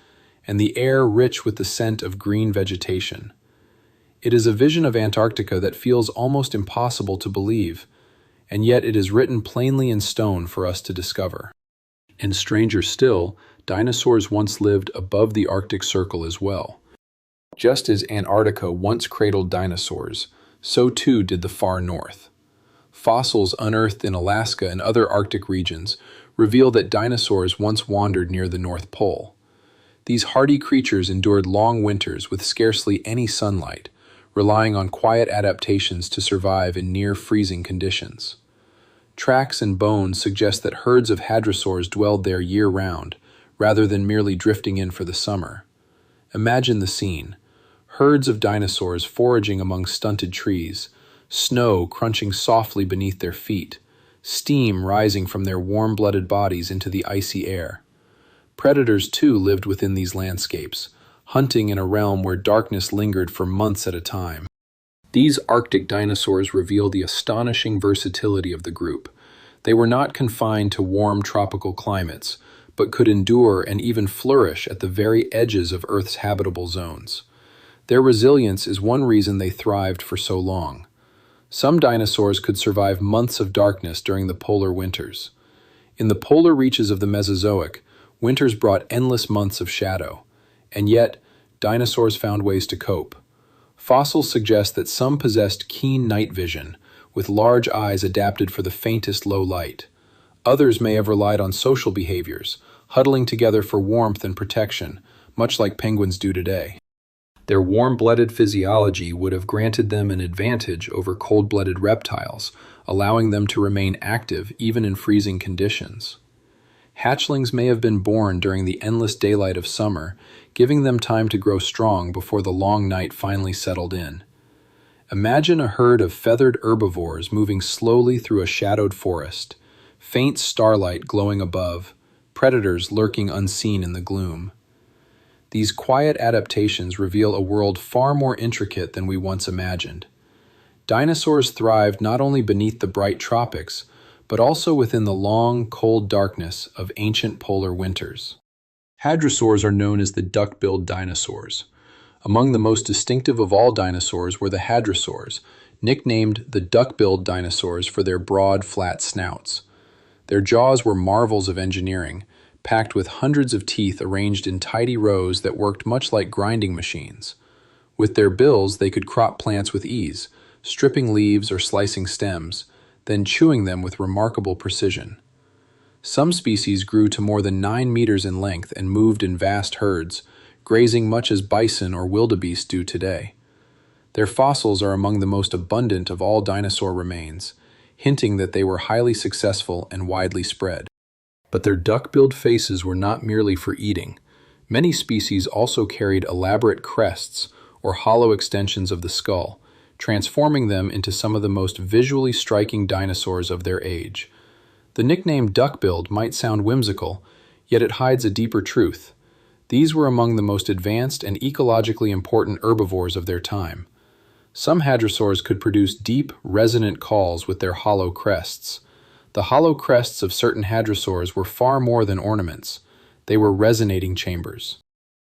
and the air rich with the scent of green vegetation. It is a vision of Antarctica that feels almost impossible to believe, and yet it is written plainly in stone for us to discover. And stranger still, dinosaurs once lived above the Arctic Circle as well. Just as Antarctica once cradled dinosaurs, so too did the far north. Fossils unearthed in Alaska and other Arctic regions reveal that dinosaurs once wandered near the North Pole. These hardy creatures endured long winters with scarcely any sunlight, relying on quiet adaptations to survive in near-freezing conditions. Tracks and bones suggest that herds of hadrosaurs dwelled there year-round, rather than merely drifting in for the summer. Imagine the scene. Herds of dinosaurs foraging among stunted trees, snow crunching softly beneath their feet, steam rising from their warm-blooded bodies into the icy air. Predators, too, lived within these landscapes, hunting in a realm where darkness lingered for months at a time. These Arctic dinosaurs reveal the astonishing versatility of the group. They were not confined to warm tropical climates, but could endure and even flourish at the very edges of Earth's habitable zones. Their resilience is one reason they thrived for so long. Some dinosaurs could survive months of darkness during the polar winters. In the polar reaches of the Mesozoic, winters brought endless months of shadow. And yet, dinosaurs found ways to cope. Fossils suggest that some possessed keen night vision, with large eyes adapted for the faintest low light. Others may have relied on social behaviors, huddling together for warmth and protection, much like penguins do today. Their warm-blooded physiology would have granted them an advantage over cold-blooded reptiles, allowing them to remain active even in freezing conditions. Hatchlings may have been born during the endless daylight of summer, giving them time to grow strong before the long night finally settled in. Imagine a herd of feathered herbivores moving slowly through a shadowed forest, faint starlight glowing above, predators lurking unseen in the gloom. These quiet adaptations reveal a world far more intricate than we once imagined. Dinosaurs thrived not only beneath the bright tropics, but also within the long, cold darkness of ancient polar winters. Hadrosaurs are known as the duck-billed dinosaurs. Among the most distinctive of all dinosaurs were the hadrosaurs, nicknamed the duck-billed dinosaurs for their broad, flat snouts. Their jaws were marvels of engineering, packed with hundreds of teeth arranged in tidy rows that worked much like grinding machines. With their bills, they could crop plants with ease, stripping leaves or slicing stems, then chewing them with remarkable precision. Some species grew to more than 9 meters in length and moved in vast herds, grazing much as bison or wildebeest do today. Their fossils are among the most abundant of all dinosaur remains, hinting that they were highly successful and widely spread. But their duck-billed faces were not merely for eating. Many species also carried elaborate crests or hollow extensions of the skull, transforming them into some of the most visually striking dinosaurs of their age. The nickname duck-billed might sound whimsical, yet it hides a deeper truth. These were among the most advanced and ecologically important herbivores of their time. Some hadrosaurs could produce deep, resonant calls with their hollow crests. The hollow crests of certain hadrosaurs were far more than ornaments. They were resonating chambers.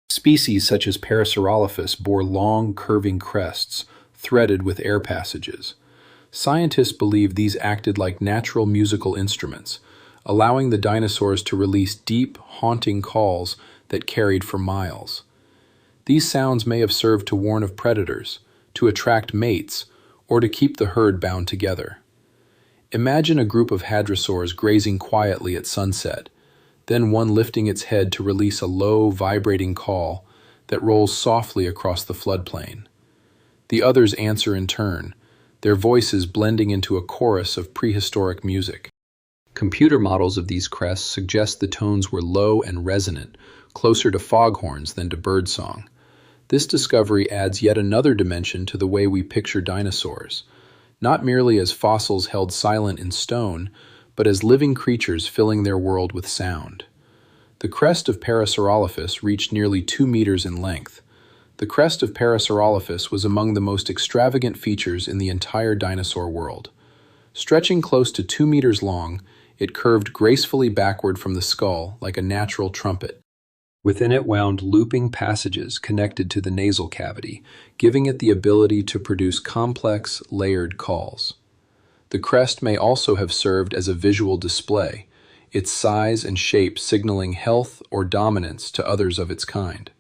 Species such as Parasaurolophus bore long, curving crests, threaded with air passages. Scientists believe these acted like natural musical instruments, allowing the dinosaurs to release deep, haunting calls that carried for miles. These sounds may have served to warn of predators, to attract mates, or to keep the herd bound together. Imagine a group of hadrosaurs grazing quietly at sunset, then one lifting its head to release a low, vibrating call that rolls softly across the floodplain. The others answer in turn, their voices blending into a chorus of prehistoric music. Computer models of these crests suggest the tones were low and resonant, closer to foghorns than to birdsong. This discovery adds yet another dimension to the way we picture dinosaurs, not merely as fossils held silent in stone, but as living creatures filling their world with sound. The crest of Parasaurolophus reached nearly 2 meters in length. The crest of Parasaurolophus was among the most extravagant features in the entire dinosaur world. Stretching close to 2 meters long, it curved gracefully backward from the skull like a natural trumpet. Within it wound looping passages connected to the nasal cavity, giving it the ability to produce complex, layered calls. The crest may also have served as a visual display, its size and shape signaling health or dominance to others of its kind.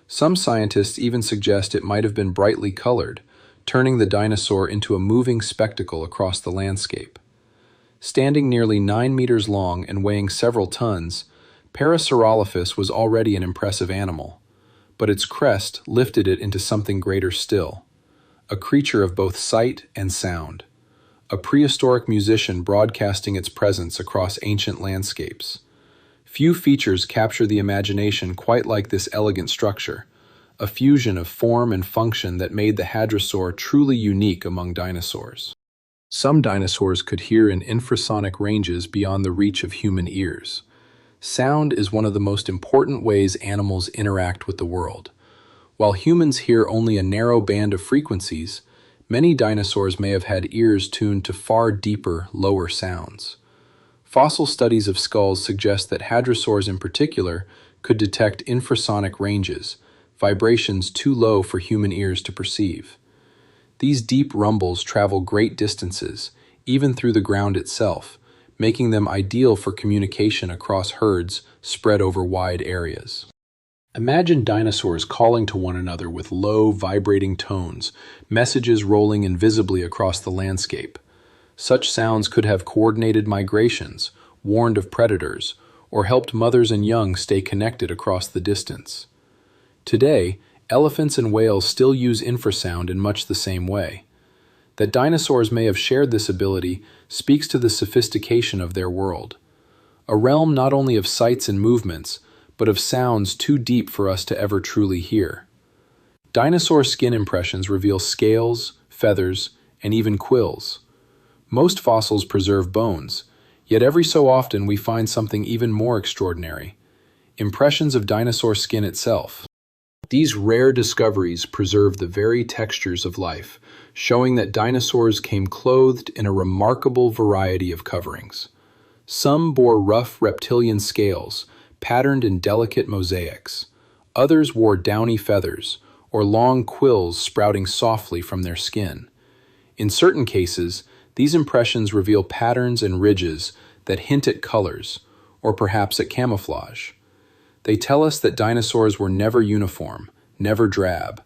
Some scientists even suggest it might have been brightly colored, turning the dinosaur into a moving spectacle across the landscape. Standing nearly 9 meters long and weighing several tons, Parasaurolophus was already an impressive animal, but its crest lifted it into something greater still, a creature of both sight and sound, a prehistoric musician broadcasting its presence across ancient landscapes. Few features capture the imagination quite like this elegant structure, a fusion of form and function that made the hadrosaur truly unique among dinosaurs. Some dinosaurs could hear in infrasonic ranges beyond the reach of human ears. Sound is one of the most important ways animals interact with the world. While humans hear only a narrow band of frequencies, many dinosaurs may have had ears tuned to far deeper, lower sounds. Fossil studies of skulls suggest that hadrosaurs in particular could detect infrasonic ranges, vibrations too low for human ears to perceive. These deep rumbles travel great distances, even through the ground itself, making them ideal for communication across herds spread over wide areas. Imagine dinosaurs calling to one another with low, vibrating tones, messages rolling invisibly across the landscape. Such sounds could have coordinated migrations, warned of predators, or helped mothers and young stay connected across the distance. Today, elephants and whales still use infrasound in much the same way. That dinosaurs may have shared this ability speaks to the sophistication of their world, a realm not only of sights and movements, but of sounds too deep for us to ever truly hear. Dinosaur skin impressions reveal scales, feathers, and even quills. Most fossils preserve bones, yet every so often we find something even more extraordinary: impressions of dinosaur skin itself. These rare discoveries preserve the very textures of life, showing that dinosaurs came clothed in a remarkable variety of coverings. Some bore rough reptilian scales, patterned in delicate mosaics. Others wore downy feathers, or long quills sprouting softly from their skin. In certain cases, these impressions reveal patterns and ridges that hint at colors, or perhaps at camouflage. They tell us that dinosaurs were never uniform, never drab.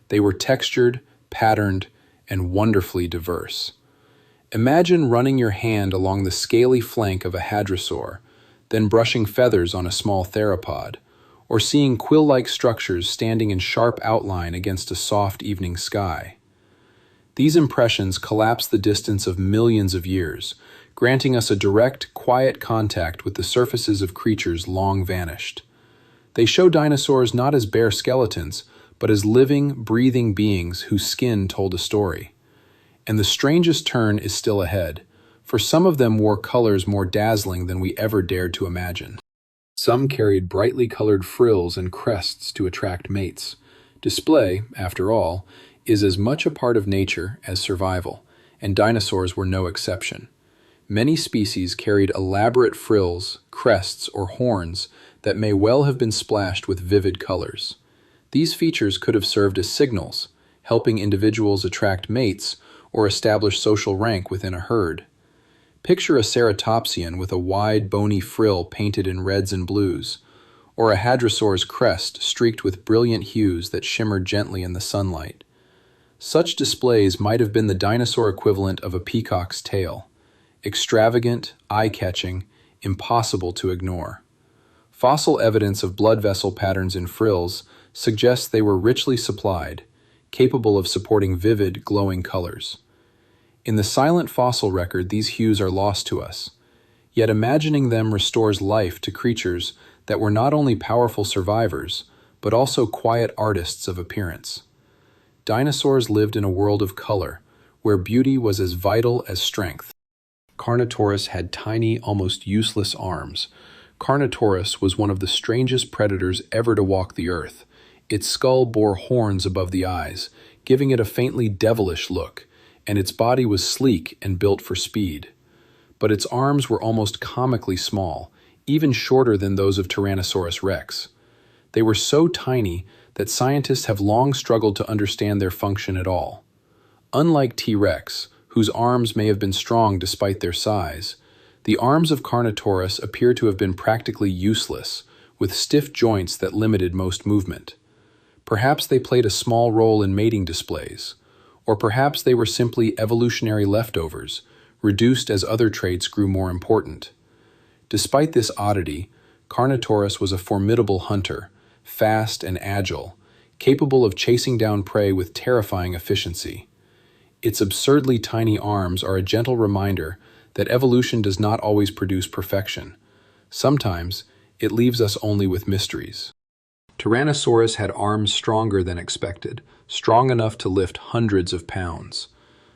They were textured, patterned, and wonderfully diverse. Imagine running your hand along the scaly flank of a hadrosaur, then brushing feathers on a small theropod, or seeing quill-like structures standing in sharp outline against a soft evening sky. These impressions collapse the distance of millions of years, granting us a direct, quiet contact with the surfaces of creatures long vanished. They show dinosaurs not as bare skeletons, but as living, breathing beings whose skin told a story. And the strangest turn is still ahead, for some of them wore colors more dazzling than we ever dared to imagine. Some carried brightly colored frills and crests to attract mates. Display, after all, is as much a part of nature as survival, and dinosaurs were no exception. Many species carried elaborate frills, crests, or horns that may well have been splashed with vivid colors. These features could have served as signals, helping individuals attract mates or establish social rank within a herd. Picture a ceratopsian with a wide, bony frill painted in reds and blues, or a hadrosaur's crest streaked with brilliant hues that shimmered gently in the sunlight. Such displays might have been the dinosaur equivalent of a peacock's tail: extravagant, eye-catching, impossible to ignore. Fossil evidence of blood vessel patterns in frills suggests they were richly supplied, capable of supporting vivid, glowing colors. In the silent fossil record, these hues are lost to us, yet imagining them restores life to creatures that were not only powerful survivors, but also quiet artists of appearance. Dinosaurs lived in a world of color, where beauty was as vital as strength. Carnotaurus had tiny, almost useless arms. Carnotaurus was one of the strangest predators ever to walk the earth. Its skull bore horns above the eyes, giving it a faintly devilish look, and its body was sleek and built for speed. But its arms were almost comically small, even shorter than those of Tyrannosaurus rex. They were so tiny that scientists have long struggled to understand their function at all. Unlike T. rex, whose arms may have been strong despite their size, the arms of Carnotaurus appear to have been practically useless, with stiff joints that limited most movement. Perhaps they played a small role in mating displays, or perhaps they were simply evolutionary leftovers, reduced as other traits grew more important. Despite this oddity, Carnotaurus was a formidable hunter, fast and agile, capable of chasing down prey with terrifying efficiency. Its absurdly tiny arms are a gentle reminder that evolution does not always produce perfection. Sometimes, it leaves us only with mysteries. Tyrannosaurus had arms stronger than expected, strong enough to lift hundreds of pounds.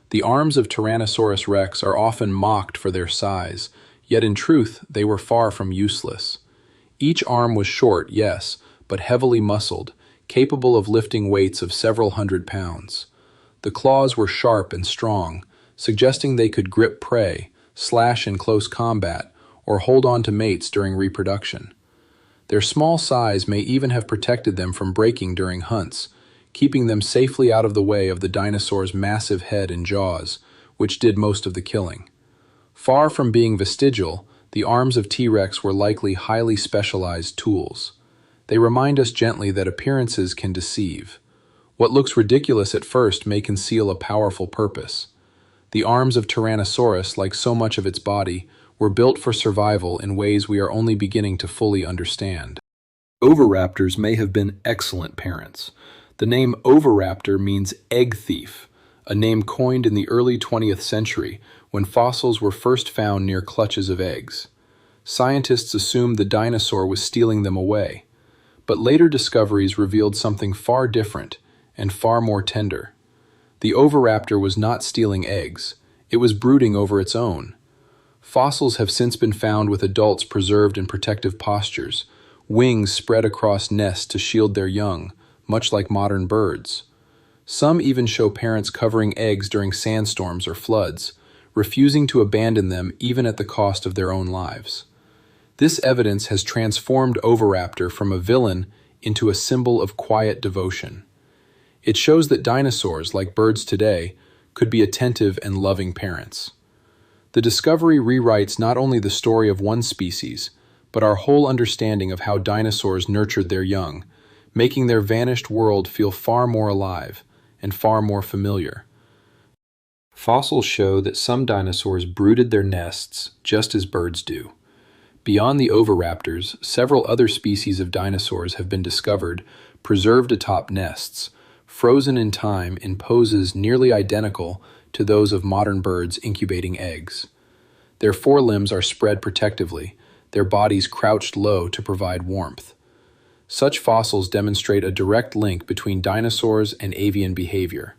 The arms of Tyrannosaurus rex are often mocked for their size, yet in truth they were far from useless. Each arm was short, yes, but heavily muscled, capable of lifting weights of several hundred pounds. The claws were sharp and strong, suggesting they could grip prey, slash in close combat, or hold on to mates during reproduction. Their small size may even have protected them from breaking during hunts, keeping them safely out of the way of the dinosaur's massive head and jaws, which did most of the killing. Far from being vestigial, the arms of T. rex were likely highly specialized tools. They remind us gently that appearances can deceive. What looks ridiculous at first may conceal a powerful purpose. The arms of Tyrannosaurus, like so much of its body, were built for survival in ways we are only beginning to fully understand. Oviraptors may have been excellent parents. The name oviraptor means egg thief, a name coined in the early 20th century when fossils were first found near clutches of eggs. Scientists assumed the dinosaur was stealing them away, but later discoveries revealed something far different and far more tender. The oviraptor was not stealing eggs, it was brooding over its own. Fossils have since been found with adults preserved in protective postures, wings spread across nests to shield their young, much like modern birds. Some even show parents covering eggs during sandstorms or floods, refusing to abandon them even at the cost of their own lives. This evidence has transformed Oviraptor from a villain into a symbol of quiet devotion. It shows that dinosaurs, like birds today, could be attentive and loving parents. The discovery rewrites not only the story of one species, but our whole understanding of how dinosaurs nurtured their young, making their vanished world feel far more alive and far more familiar. Fossils show that some dinosaurs brooded their nests just as birds do. Beyond the oviraptors, several other species of dinosaurs have been discovered, preserved atop nests, frozen in time in poses nearly identical to those of modern birds incubating eggs. Their forelimbs are spread protectively, their bodies crouched low to provide warmth. Such fossils demonstrate a direct link between dinosaurs and avian behavior.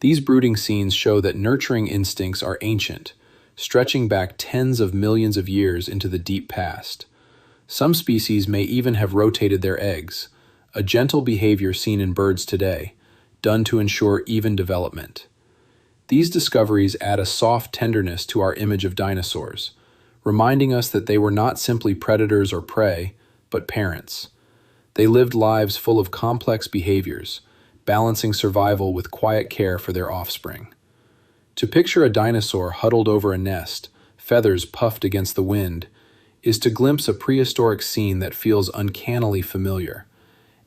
These brooding scenes show that nurturing instincts are ancient, stretching back tens of millions of years into the deep past. Some species may even have rotated their eggs, a gentle behavior seen in birds today, done to ensure even development. These discoveries add a soft tenderness to our image of dinosaurs, reminding us that they were not simply predators or prey, but parents. They lived lives full of complex behaviors, balancing survival with quiet care for their offspring. To picture a dinosaur huddled over a nest, feathers puffed against the wind, is to glimpse a prehistoric scene that feels uncannily familiar,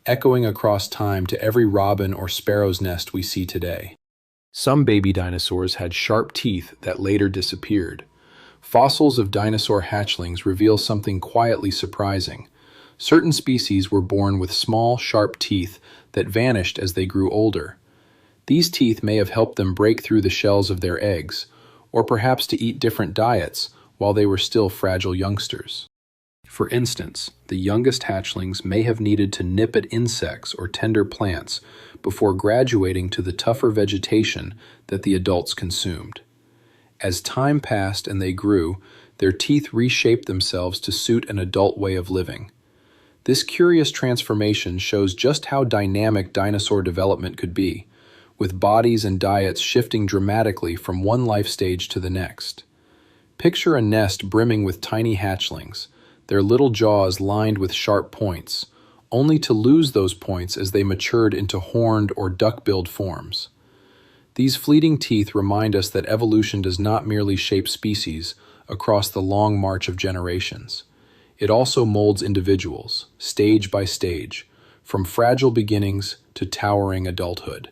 echoing across time to every robin or sparrow's nest we see today. Some baby dinosaurs had sharp teeth that later disappeared. Fossils of dinosaur hatchlings reveal something quietly surprising. Certain species were born with small, sharp teeth that vanished as they grew older. These teeth may have helped them break through the shells of their eggs, or perhaps to eat different diets while they were still fragile youngsters. For instance, the youngest hatchlings may have needed to nip at insects or tender plants before graduating to the tougher vegetation that the adults consumed. As time passed and they grew, their teeth reshaped themselves to suit an adult way of living. This curious transformation shows just how dynamic dinosaur development could be, with bodies and diets shifting dramatically from one life stage to the next. Picture a nest brimming with tiny hatchlings, their little jaws lined with sharp points, only to lose those points as they matured into horned or duck-billed forms. These fleeting teeth remind us that evolution does not merely shape species across the long march of generations. It also molds individuals, stage by stage, from fragile beginnings to towering adulthood.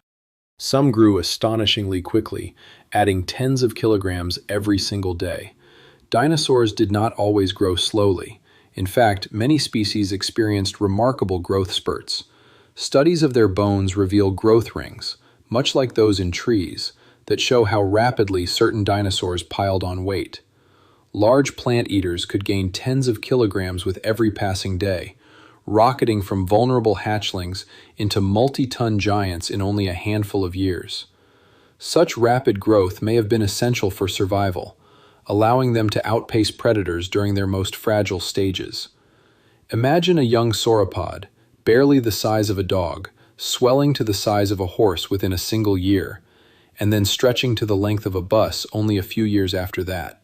Some grew astonishingly quickly, adding tens of kilograms every single day. Dinosaurs did not always grow slowly. In fact, many species experienced remarkable growth spurts. Studies of their bones reveal growth rings, much like those in trees, that show how rapidly certain dinosaurs piled on weight. Large plant eaters could gain tens of kilograms with every passing day, rocketing from vulnerable hatchlings into multi-ton giants in only a handful of years. Such rapid growth may have been essential for survival, allowing them to outpace predators during their most fragile stages. Imagine a young sauropod, barely the size of a dog, swelling to the size of a horse within a single year, and then stretching to the length of a bus only a few years after that.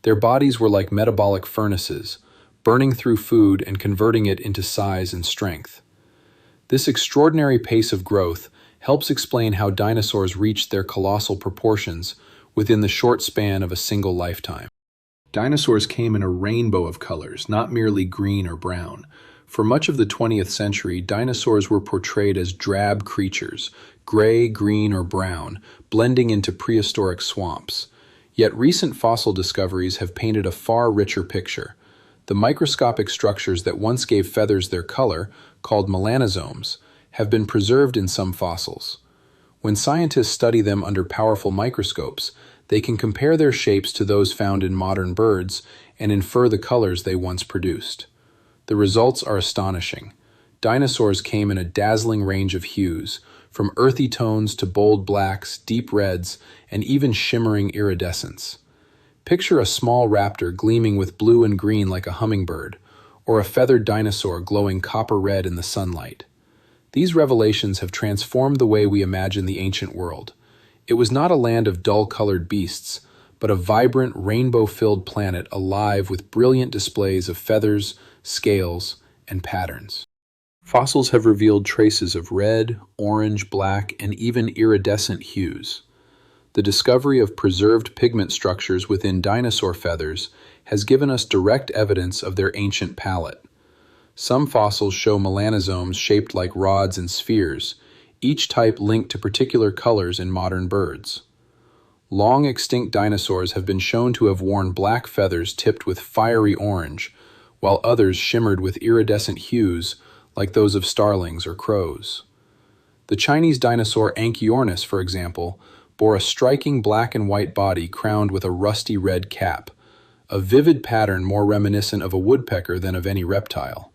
Their bodies were like metabolic furnaces, burning through food and converting it into size and strength. This extraordinary pace of growth helps explain how dinosaurs reached their colossal proportions within the short span of a single lifetime. Dinosaurs came in a rainbow of colors, not merely green or brown. For much of the 20th century, dinosaurs were portrayed as drab creatures, gray, green, or brown, blending into prehistoric swamps. Yet recent fossil discoveries have painted a far richer picture. The microscopic structures that once gave feathers their color, called melanosomes, have been preserved in some fossils. When scientists study them under powerful microscopes, they can compare their shapes to those found in modern birds and infer the colors they once produced. The results are astonishing. Dinosaurs came in a dazzling range of hues, from earthy tones to bold blacks, deep reds, and even shimmering iridescence. Picture a small raptor gleaming with blue and green like a hummingbird, or a feathered dinosaur glowing copper red in the sunlight. These revelations have transformed the way we imagine the ancient world. It was not a land of dull-colored beasts, but a vibrant, rainbow-filled planet alive with brilliant displays of feathers, scales, and patterns. Fossils have revealed traces of red, orange, black, and even iridescent hues. The discovery of preserved pigment structures within dinosaur feathers has given us direct evidence of their ancient palette. Some fossils show melanosomes shaped like rods and spheres, each type linked to particular colors in modern birds. Long-extinct dinosaurs have been shown to have worn black feathers tipped with fiery orange, while others shimmered with iridescent hues like those of starlings or crows. The Chinese dinosaur Anchiornis, for example, bore a striking black and white body crowned with a rusty red cap, a vivid pattern more reminiscent of a woodpecker than of any reptile.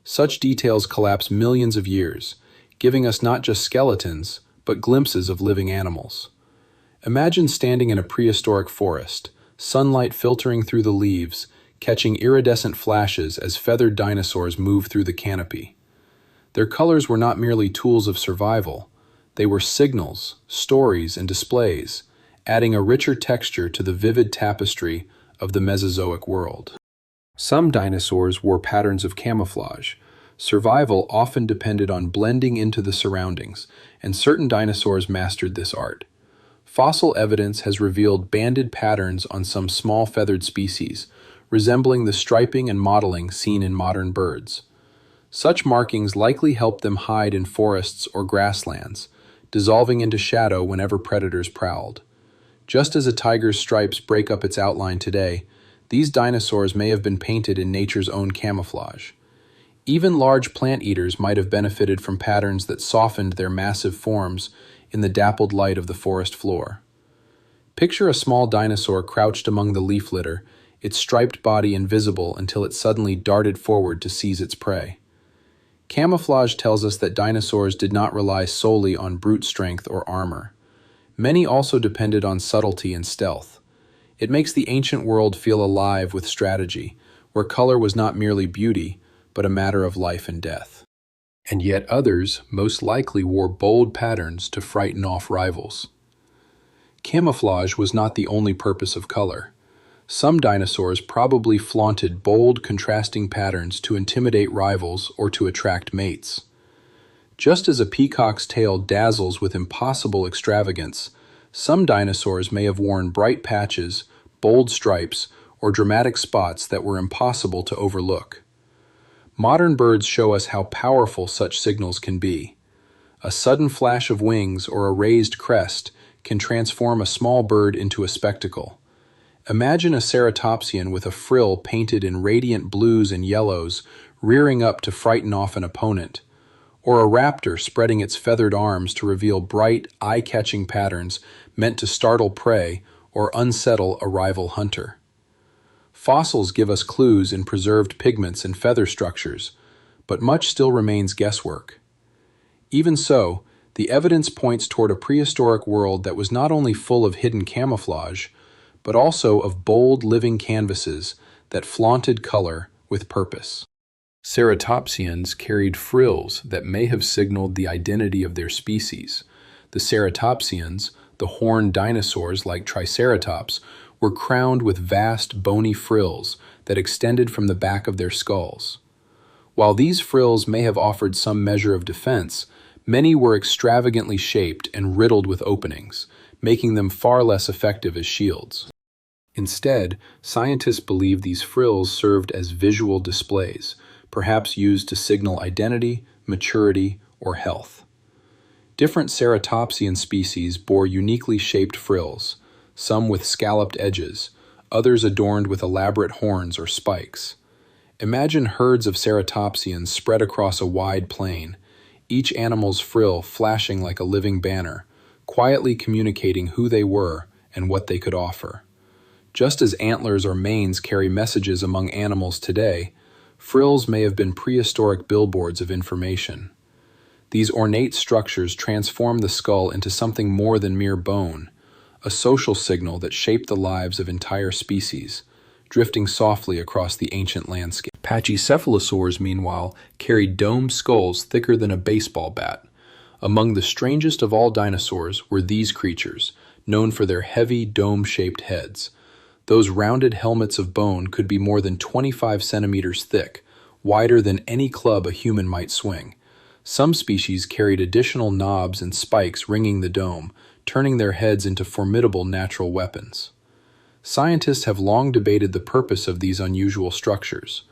Such details collapse millions of years, giving us not just skeletons, but glimpses of living animals. Imagine standing in a prehistoric forest, sunlight filtering through the leaves, catching iridescent flashes as feathered dinosaurs move through the canopy. Their colors were not merely tools of survival, they were signals, stories, and displays, adding a richer texture to the vivid tapestry of the Mesozoic world. Some dinosaurs wore patterns of camouflage. Survival often depended on blending into the surroundings, and certain dinosaurs mastered this art. Fossil evidence has revealed banded patterns on some small feathered species, resembling the striping and mottling seen in modern birds. Such markings likely helped them hide in forests or grasslands, dissolving into shadow whenever predators prowled. Just as a tiger's stripes break up its outline today, these dinosaurs may have been painted in nature's own camouflage. Even large plant eaters might have benefited from patterns that softened their massive forms in the dappled light of the forest floor. Picture a small dinosaur crouched among the leaf litter, its striped body invisible until it suddenly darted forward to seize its prey. Camouflage tells us that dinosaurs did not rely solely on brute strength or armor. Many also depended on subtlety and stealth. It makes the ancient world feel alive with strategy, where color was not merely beauty, but a matter of life and death. And yet others most likely wore bold patterns to frighten off rivals. Camouflage was not the only purpose of color. Some dinosaurs probably flaunted bold, contrasting patterns to intimidate rivals or to attract mates. Just as a peacock's tail dazzles with impossible extravagance, some dinosaurs may have worn bright patches, bold stripes, or dramatic spots that were impossible to overlook. Modern birds show us how powerful such signals can be. A sudden flash of wings or a raised crest can transform a small bird into a spectacle. Imagine a ceratopsian with a frill painted in radiant blues and yellows rearing up to frighten off an opponent, or a raptor spreading its feathered arms to reveal bright, eye-catching patterns meant to startle prey or unsettle a rival hunter. Fossils give us clues in preserved pigments and feather structures, but much still remains guesswork. Even so, the evidence points toward a prehistoric world that was not only full of hidden camouflage, but also of bold living canvases that flaunted color with purpose. Ceratopsians carried frills that may have signaled the identity of their species. The ceratopsians, the horned dinosaurs like Triceratops, were crowned with vast bony frills that extended from the back of their skulls. While these frills may have offered some measure of defense, many were extravagantly shaped and riddled with openings, making them far less effective as shields. Instead, scientists believe these frills served as visual displays, perhaps used to signal identity, maturity, or health. Different ceratopsian species bore uniquely shaped frills, some with scalloped edges, others adorned with elaborate horns or spikes. Imagine herds of ceratopsians spread across a wide plain, each animal's frill flashing like a living banner, quietly communicating who they were and what they could offer. Just as antlers or manes carry messages among animals today, frills may have been prehistoric billboards of information. These ornate structures transform the skull into something more than mere bone, a social signal that shaped the lives of entire species, drifting softly across the ancient landscape. Pachycephalosaurs, meanwhile, carried domed skulls thicker than a baseball bat. Among the strangest of all dinosaurs were these creatures, known for their heavy, dome-shaped heads. Those rounded helmets of bone could be more than 25 centimeters thick, wider than any club a human might swing. Some species carried additional knobs and spikes ringing the dome, turning their heads into formidable natural weapons. Scientists have long debated the purpose of these unusual structures.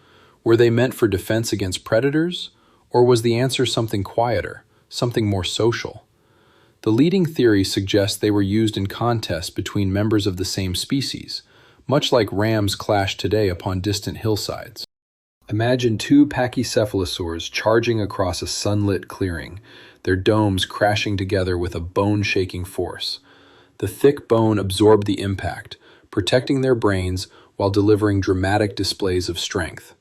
Were they meant for defense against predators, or was the answer something quieter, something more social? The leading theory suggests they were used in contests between members of the same species, much like rams clash today upon distant hillsides. Imagine two pachycephalosaurs charging across a sunlit clearing, their domes crashing together with a bone-shaking force. The thick bone absorbed the impact, protecting their brains while delivering dramatic displays of strength.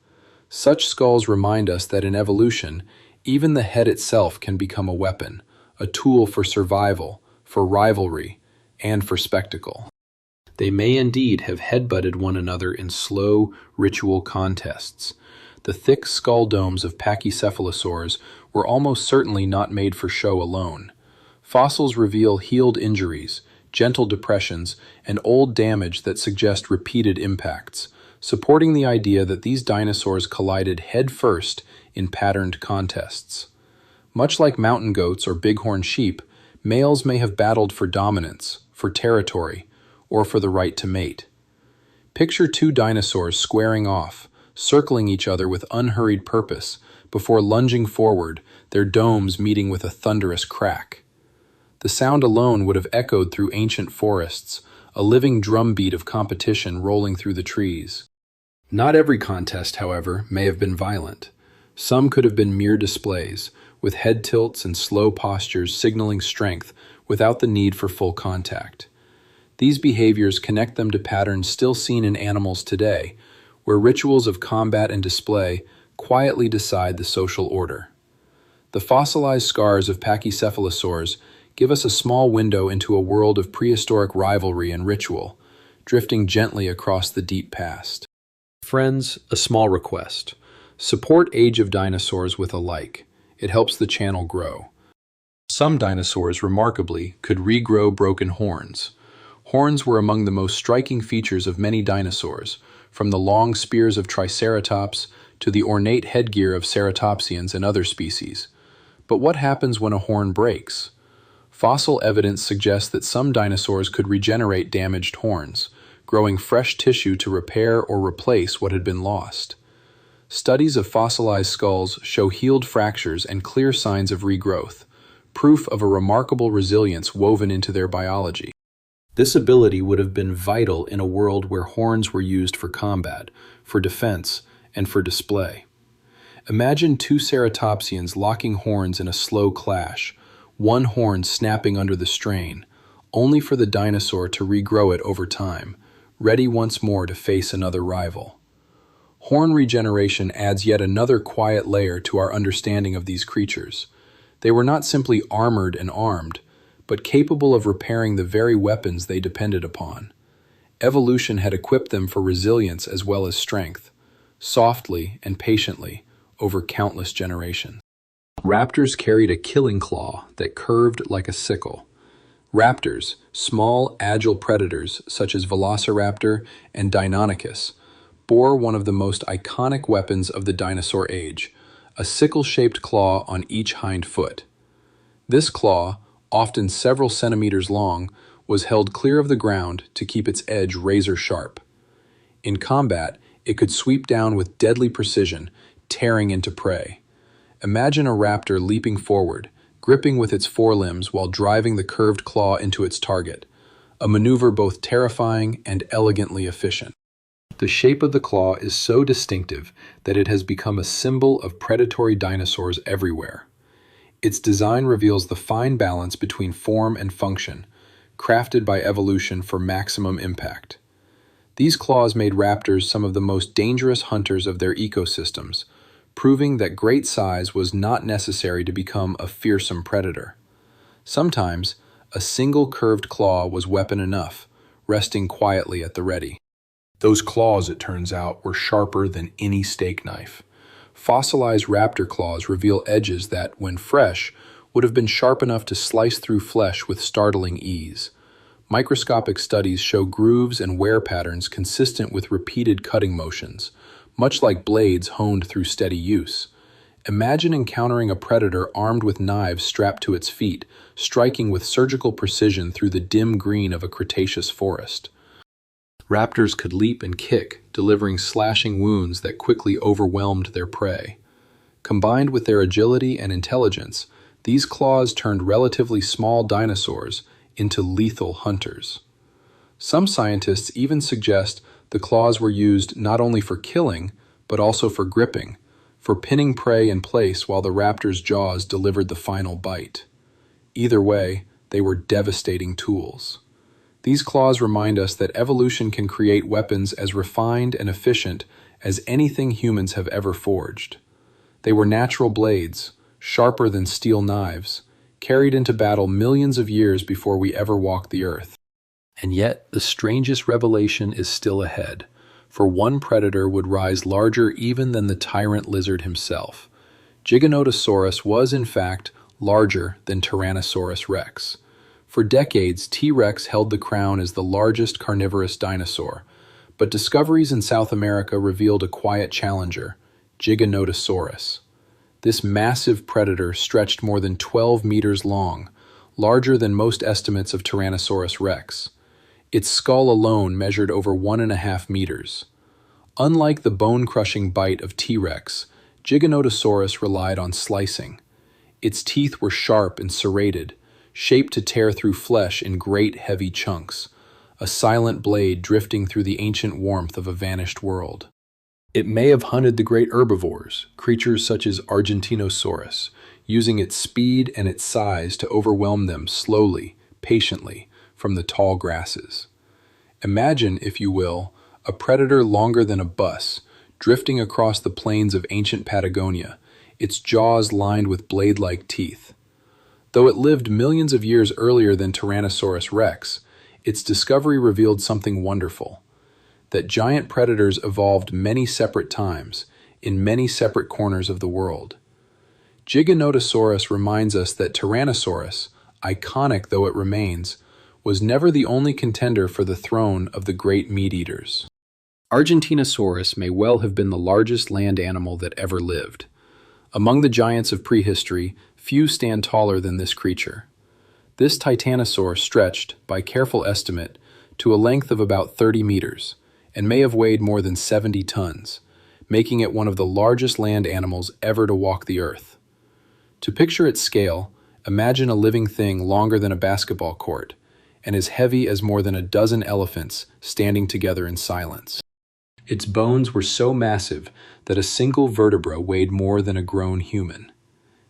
Such skulls remind us that in evolution, even the head itself can become a weapon, a tool for survival, for rivalry, and for spectacle. They may indeed have headbutted one another in slow, ritual contests. The thick skull domes of pachycephalosaurs were almost certainly not made for show alone. Fossils reveal healed injuries, gentle depressions, and old damage that suggest repeated impacts, supporting the idea that these dinosaurs collided head-first in patterned contests. Much like mountain goats or bighorn sheep, males may have battled for dominance, for territory, or for the right to mate. Picture two dinosaurs squaring off, circling each other with unhurried purpose, before lunging forward, their domes meeting with a thunderous crack. The sound alone would have echoed through ancient forests, a living drumbeat of competition rolling through the trees. Not every contest, however, may have been violent. Some could have been mere displays, with head tilts and slow postures signaling strength without the need for full contact. These behaviors connect them to patterns still seen in animals today, where rituals of combat and display quietly decide the social order. The fossilized scars of pachycephalosaurs give us a small window into a world of prehistoric rivalry and ritual, drifting gently across the deep past. Friends, a small request. Support Age of Dinosaurs with a like. It helps the channel grow. Some dinosaurs, remarkably, could regrow broken horns. Horns were among the most striking features of many dinosaurs, from the long spears of Triceratops to the ornate headgear of ceratopsians and other species. But what happens when a horn breaks? Fossil evidence suggests that some dinosaurs could regenerate damaged horns, growing fresh tissue to repair or replace what had been lost. Studies of fossilized skulls show healed fractures and clear signs of regrowth, proof of a remarkable resilience woven into their biology. This ability would have been vital in a world where horns were used for combat, for defense, and for display. Imagine two ceratopsians locking horns in a slow clash, one horn snapping under the strain, only for the dinosaur to regrow it over time, ready once more to face another rival. Horn regeneration adds yet another quiet layer to our understanding of these creatures. They were not simply armored and armed, but capable of repairing the very weapons they depended upon. Evolution had equipped them for resilience as well as strength, softly and patiently, over countless generations. Raptors carried a killing claw that curved like a sickle. Raptors, small, agile predators such as Velociraptor and Deinonychus, bore one of the most iconic weapons of the dinosaur age, a sickle-shaped claw on each hind foot. This claw, often several centimeters long, was held clear of the ground to keep its edge razor-sharp. In combat, it could sweep down with deadly precision, tearing into prey. Imagine a raptor leaping forward, gripping with its forelimbs while driving the curved claw into its target, a maneuver both terrifying and elegantly efficient. The shape of the claw is so distinctive that it has become a symbol of predatory dinosaurs everywhere. Its design reveals the fine balance between form and function, crafted by evolution for maximum impact. These claws made raptors some of the most dangerous hunters of their ecosystems, proving that great size was not necessary to become a fearsome predator. Sometimes, a single curved claw was weapon enough, resting quietly at the ready. Those claws, it turns out, were sharper than any steak knife. Fossilized raptor claws reveal edges that, when fresh, would have been sharp enough to slice through flesh with startling ease. Microscopic studies show grooves and wear patterns consistent with repeated cutting motions, much like blades honed through steady use. Imagine encountering a predator armed with knives strapped to its feet, striking with surgical precision through the dim green of a Cretaceous forest. Raptors could leap and kick, delivering slashing wounds that quickly overwhelmed their prey. Combined with their agility and intelligence, these claws turned relatively small dinosaurs into lethal hunters. Some scientists even suggest the claws were used not only for killing, but also for gripping, for pinning prey in place while the raptor's jaws delivered the final bite. Either way, they were devastating tools. These claws remind us that evolution can create weapons as refined and efficient as anything humans have ever forged. They were natural blades, sharper than steel knives, carried into battle millions of years before we ever walked the earth. And yet, the strangest revelation is still ahead, for one predator would rise larger even than the tyrant lizard himself. Giganotosaurus was, in fact, larger than Tyrannosaurus rex. For decades, T-Rex held the crown as the largest carnivorous dinosaur, but discoveries in South America revealed a quiet challenger, Giganotosaurus. This massive predator stretched more than 12 meters long, larger than most estimates of Tyrannosaurus rex. Its skull alone measured over 1.5 meters. Unlike the bone-crushing bite of T-Rex, Giganotosaurus relied on slicing. Its teeth were sharp and serrated, shaped to tear through flesh in great heavy chunks, a silent blade drifting through the ancient warmth of a vanished world. It may have hunted the great herbivores, creatures such as Argentinosaurus, using its speed and its size to overwhelm them slowly, patiently, from the tall grasses. Imagine, if you will, a predator longer than a bus, drifting across the plains of ancient Patagonia, its jaws lined with blade-like teeth. Though it lived millions of years earlier than Tyrannosaurus rex, its discovery revealed something wonderful: that giant predators evolved many separate times, in many separate corners of the world. Giganotosaurus reminds us that Tyrannosaurus, iconic though it remains, was never the only contender for the throne of the great meat-eaters. Argentinosaurus may well have been the largest land animal that ever lived. Among the giants of prehistory, few stand taller than this creature. This titanosaur stretched, by careful estimate, to a length of about 30 meters, and may have weighed more than 70 tons, making it one of the largest land animals ever to walk the earth. To picture its scale, imagine a living thing longer than a basketball court, and as heavy as more than a dozen elephants standing together in silence. Its bones were so massive that a single vertebra weighed more than a grown human.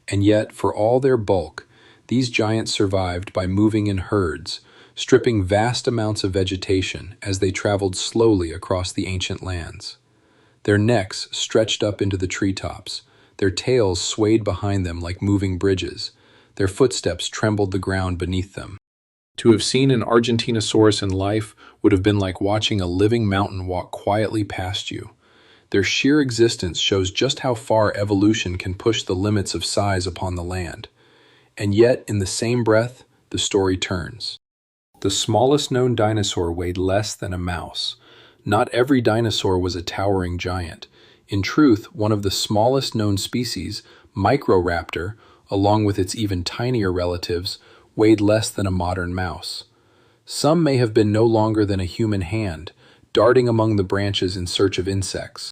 And yet, for all their bulk, these giants survived by moving in herds, stripping vast amounts of vegetation as they traveled slowly across the ancient lands. Their necks stretched up into the treetops, their tails swayed behind them like moving bridges, their footsteps trembled the ground beneath them. To have seen an Argentinosaurus in life would have been like watching a living mountain walk quietly past you. Their sheer existence shows just how far evolution can push the limits of size upon the land. And yet, in the same breath, the story turns. The smallest known dinosaur weighed less than a mouse. Not every dinosaur was a towering giant. In truth, one of the smallest known species, Microraptor, along with its even tinier relatives, weighed less than a modern mouse. Some may have been no longer than a human hand, darting among the branches in search of insects.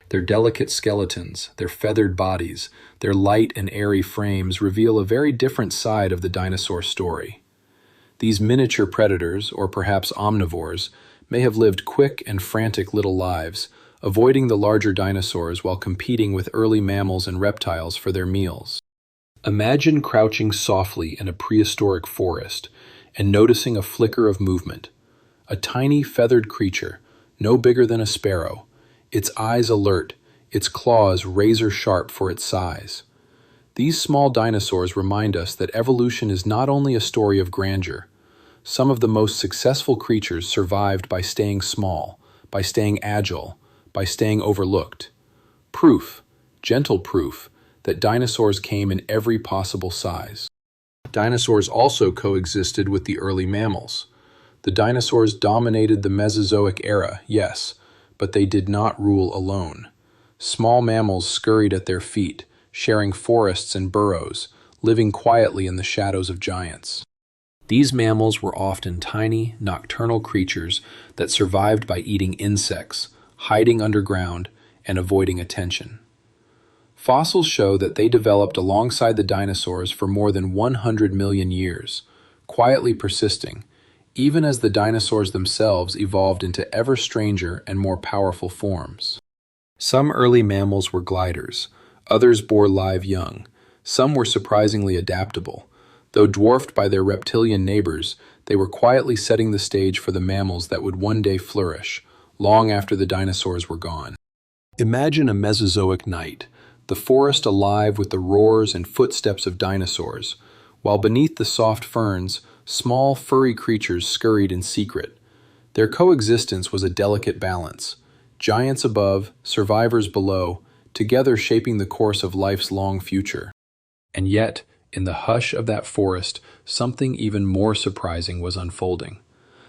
Their delicate skeletons, their feathered bodies, their light and airy frames reveal a very different side of the dinosaur story. These miniature predators, or perhaps omnivores, may have lived quick and frantic little lives, avoiding the larger dinosaurs while competing with early mammals and reptiles for their meals. Imagine crouching softly in a prehistoric forest and noticing a flicker of movement. A tiny feathered creature, no bigger than a sparrow, its eyes alert, its claws razor sharp for its size. These small dinosaurs remind us that evolution is not only a story of grandeur. Some of the most successful creatures survived by staying small, by staying agile, by staying overlooked. Proof, gentle proof, that dinosaurs came in every possible size. Dinosaurs also coexisted with the early mammals. The dinosaurs dominated the Mesozoic era, yes, but they did not rule alone. Small mammals scurried at their feet, sharing forests and burrows, living quietly in the shadows of giants. These mammals were often tiny, nocturnal creatures that survived by eating insects, hiding underground, and avoiding attention. Fossils show that they developed alongside the dinosaurs for more than 100 million years, quietly persisting, even as the dinosaurs themselves evolved into ever stranger and more powerful forms. Some early mammals were gliders, others bore live young, some were surprisingly adaptable. Though dwarfed by their reptilian neighbors, they were quietly setting the stage for the mammals that would one day flourish, long after the dinosaurs were gone. Imagine a Mesozoic night, the forest alive with the roars and footsteps of dinosaurs, while beneath the soft ferns, small furry creatures scurried in secret. Their coexistence was a delicate balance, giants above, survivors below, together shaping the course of life's long future. And yet, in the hush of that forest, something even more surprising was unfolding.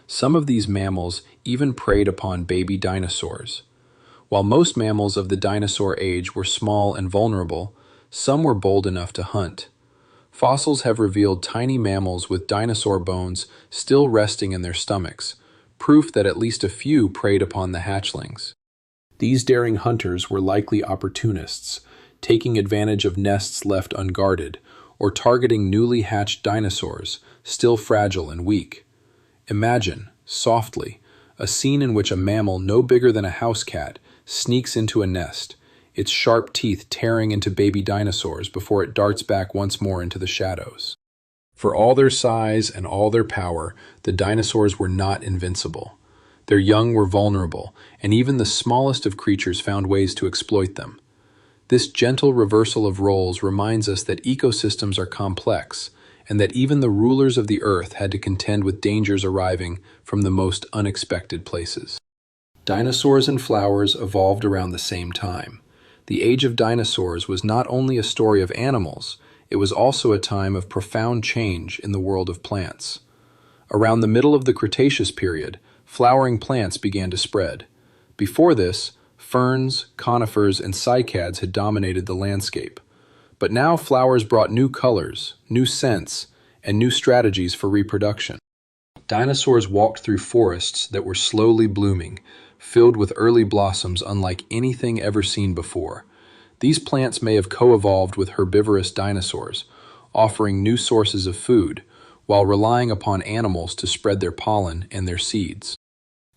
Some of these mammals even preyed upon baby dinosaurs. While most mammals of the dinosaur age were small and vulnerable, some were bold enough to hunt. Fossils have revealed tiny mammals with dinosaur bones still resting in their stomachs, proof that at least a few preyed upon the hatchlings. These daring hunters were likely opportunists, taking advantage of nests left unguarded, or targeting newly hatched dinosaurs, still fragile and weak. Imagine, softly, a scene in which a mammal no bigger than a house cat sneaks into a nest, its sharp teeth tearing into baby dinosaurs before it darts back once more into the shadows. For all their size and all their power, the dinosaurs were not invincible. Their young were vulnerable, and even the smallest of creatures found ways to exploit them. This gentle reversal of roles reminds us that ecosystems are complex, and that even the rulers of the earth had to contend with dangers arriving from the most unexpected places. Dinosaurs and flowers evolved around the same time. The age of dinosaurs was not only a story of animals, it was also a time of profound change in the world of plants. Around the middle of the Cretaceous period, flowering plants began to spread. Before this, ferns, conifers, and cycads had dominated the landscape. But now flowers brought new colors, new scents, and new strategies for reproduction. Dinosaurs walked through forests that were slowly blooming, filled with early blossoms unlike anything ever seen before. These plants may have co-evolved with herbivorous dinosaurs, offering new sources of food, while relying upon animals to spread their pollen and their seeds.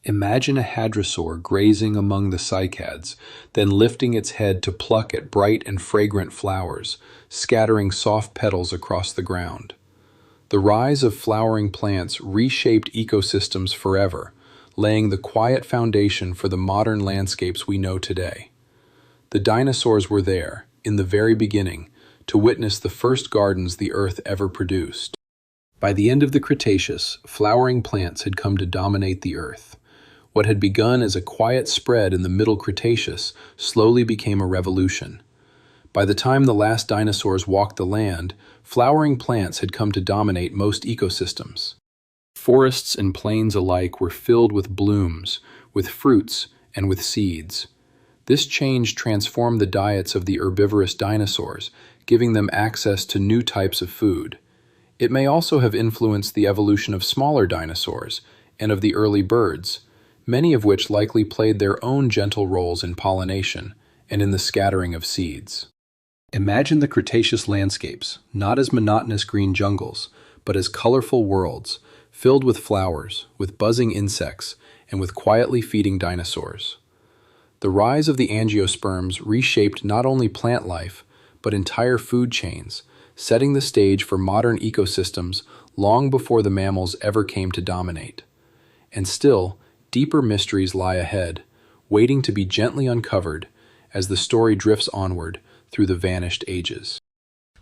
Imagine a hadrosaur grazing among the cycads, then lifting its head to pluck at bright and fragrant flowers, scattering soft petals across the ground. The rise of flowering plants reshaped ecosystems forever, laying the quiet foundation for the modern landscapes we know today. The dinosaurs were there, in the very beginning, to witness the first gardens the Earth ever produced. By the end of the Cretaceous, flowering plants had come to dominate the Earth. What had begun as a quiet spread in the Middle Cretaceous slowly became a revolution. By the time the last dinosaurs walked the land, flowering plants had come to dominate most ecosystems. Forests and plains alike were filled with blooms, with fruits, and with seeds. This change transformed the diets of the herbivorous dinosaurs, giving them access to new types of food. It may also have influenced the evolution of smaller dinosaurs and of the early birds, many of which likely played their own gentle roles in pollination, and in the scattering of seeds. Imagine the Cretaceous landscapes, not as monotonous green jungles, but as colorful worlds, filled with flowers, with buzzing insects, and with quietly feeding dinosaurs. The rise of the angiosperms reshaped not only plant life, but entire food chains, setting the stage for modern ecosystems long before the mammals ever came to dominate. And still, deeper mysteries lie ahead, waiting to be gently uncovered as the story drifts onward through the vanished ages.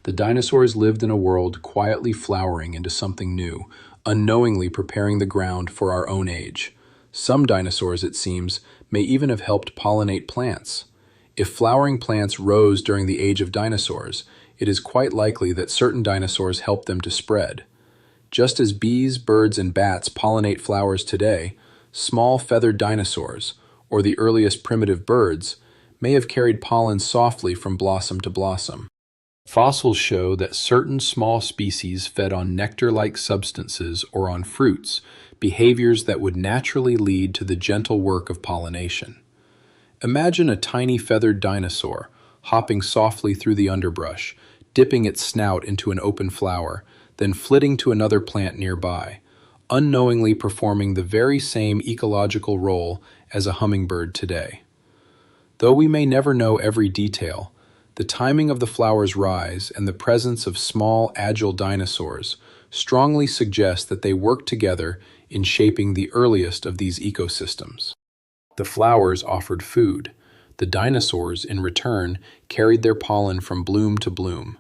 The dinosaurs lived in a world quietly flowering into something new, unknowingly preparing the ground for our own age. Some dinosaurs, it seems, may even have helped pollinate plants. If flowering plants rose during the age of dinosaurs, it is quite likely that certain dinosaurs helped them to spread. Just as bees, birds, and bats pollinate flowers today, small feathered dinosaurs, or the earliest primitive birds, may have carried pollen softly from blossom to blossom. Fossils show that certain small species fed on nectar-like substances or on fruits, behaviors that would naturally lead to the gentle work of pollination. Imagine a tiny feathered dinosaur hopping softly through the underbrush, dipping its snout into an open flower, then flitting to another plant nearby, unknowingly performing the very same ecological role as a hummingbird today. Though we may never know every detail, the timing of the flower's rise and the presence of small, agile dinosaurs strongly suggest that they worked together in shaping the earliest of these ecosystems. The flowers offered food. The dinosaurs, in return, carried their pollen from bloom to bloom.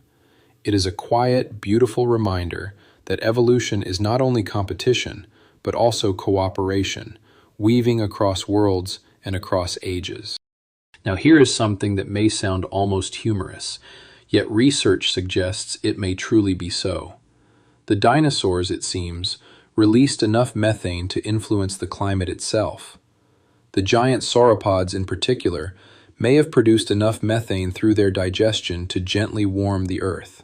It is a quiet, beautiful reminder that evolution is not only competition, but also cooperation, weaving across worlds and across ages. Now here is something that may sound almost humorous, yet research suggests it may truly be so. The dinosaurs, it seems, released enough methane to influence the climate itself. The giant sauropods in particular may have produced enough methane through their digestion to gently warm the earth.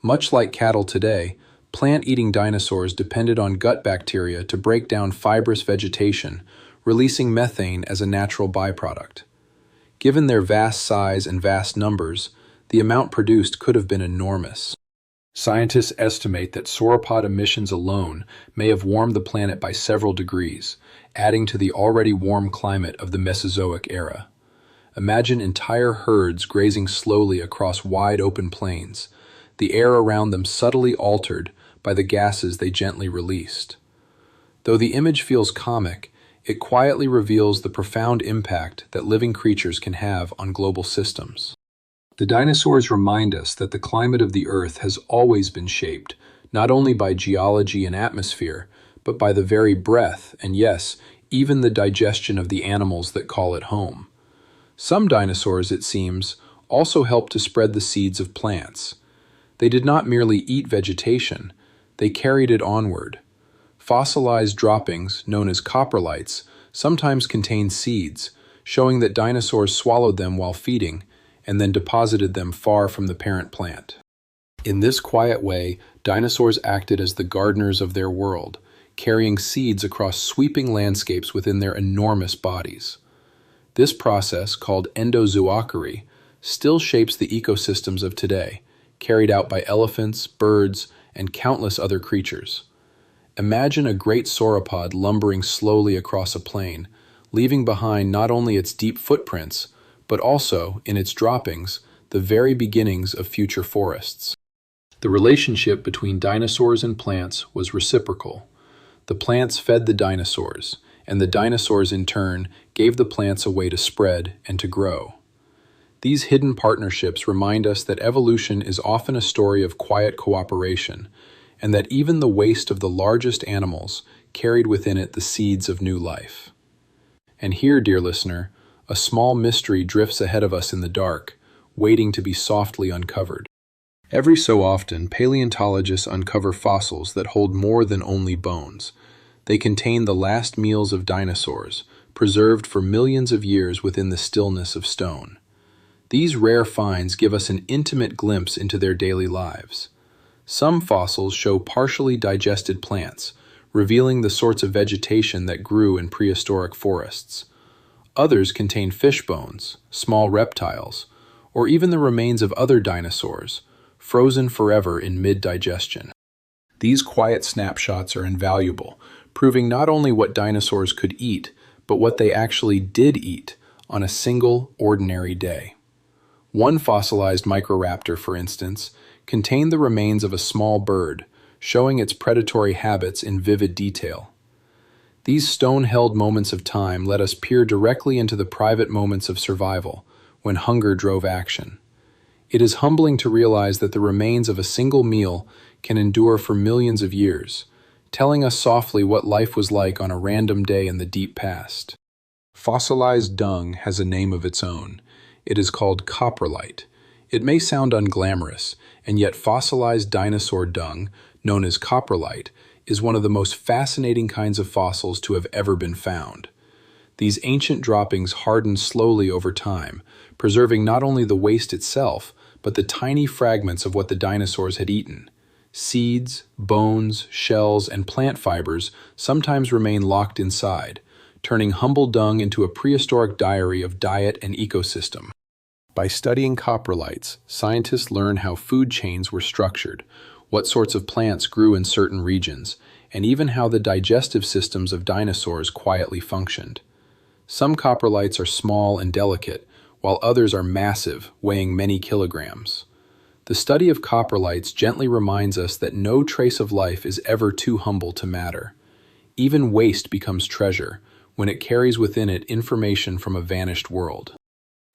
Much like cattle today, plant-eating dinosaurs depended on gut bacteria to break down fibrous vegetation, releasing methane as a natural byproduct. Given their vast size and vast numbers, the amount produced could have been enormous. Scientists estimate that sauropod emissions alone may have warmed the planet by several degrees, adding to the already warm climate of the Mesozoic era. Imagine entire herds grazing slowly across wide open plains, the air around them subtly altered by the gases they gently released. Though the image feels comic, it quietly reveals the profound impact that living creatures can have on global systems. The dinosaurs remind us that the climate of the Earth has always been shaped, not only by geology and atmosphere, but by the very breath and, yes, even the digestion of the animals that call it home. Some dinosaurs, it seems, also helped to spread the seeds of plants. They did not merely eat vegetation, they carried it onward. Fossilized droppings, known as coprolites, sometimes contain seeds, showing that dinosaurs swallowed them while feeding and then deposited them far from the parent plant. In this quiet way, dinosaurs acted as the gardeners of their world, carrying seeds across sweeping landscapes within their enormous bodies. This process, called endozoochory, still shapes the ecosystems of today, carried out by elephants, birds, and countless other creatures. Imagine a great sauropod lumbering slowly across a plain, leaving behind not only its deep footprints, but also, in its droppings, the very beginnings of future forests. The relationship between dinosaurs and plants was reciprocal. The plants fed the dinosaurs, and the dinosaurs in turn gave the plants a way to spread and to grow. These hidden partnerships remind us that evolution is often a story of quiet cooperation, and that even the waste of the largest animals carried within it the seeds of new life. And here, dear listener, a small mystery drifts ahead of us in the dark, waiting to be softly uncovered. Every so often, paleontologists uncover fossils that hold more than only bones. They contain the last meals of dinosaurs, preserved for millions of years within the stillness of stone. These rare finds give us an intimate glimpse into their daily lives. Some fossils show partially digested plants, revealing the sorts of vegetation that grew in prehistoric forests. Others contain fish bones, small reptiles, or even the remains of other dinosaurs, frozen forever in mid-digestion. These quiet snapshots are invaluable, proving not only what dinosaurs could eat, but what they actually did eat on a single, ordinary day. One fossilized microraptor, for instance, contained the remains of a small bird, showing its predatory habits in vivid detail. These stone-held moments of time let us peer directly into the private moments of survival, when hunger drove action. It is humbling to realize that the remains of a single meal can endure for millions of years, telling us softly what life was like on a random day in the deep past. Fossilized dung has a name of its own. It is called coprolite. It may sound unglamorous, and yet fossilized dinosaur dung, known as coprolite, is one of the most fascinating kinds of fossils to have ever been found. These ancient droppings harden slowly over time, preserving not only the waste itself, but the tiny fragments of what the dinosaurs had eaten. Seeds, bones, shells, and plant fibers sometimes remain locked inside, turning humble dung into a prehistoric diary of diet and ecosystem. By studying coprolites, scientists learn how food chains were structured, what sorts of plants grew in certain regions, and even how the digestive systems of dinosaurs quietly functioned. Some coprolites are small and delicate, while others are massive, weighing many kilograms. The study of coprolites gently reminds us that no trace of life is ever too humble to matter. Even waste becomes treasure when it carries within it information from a vanished world.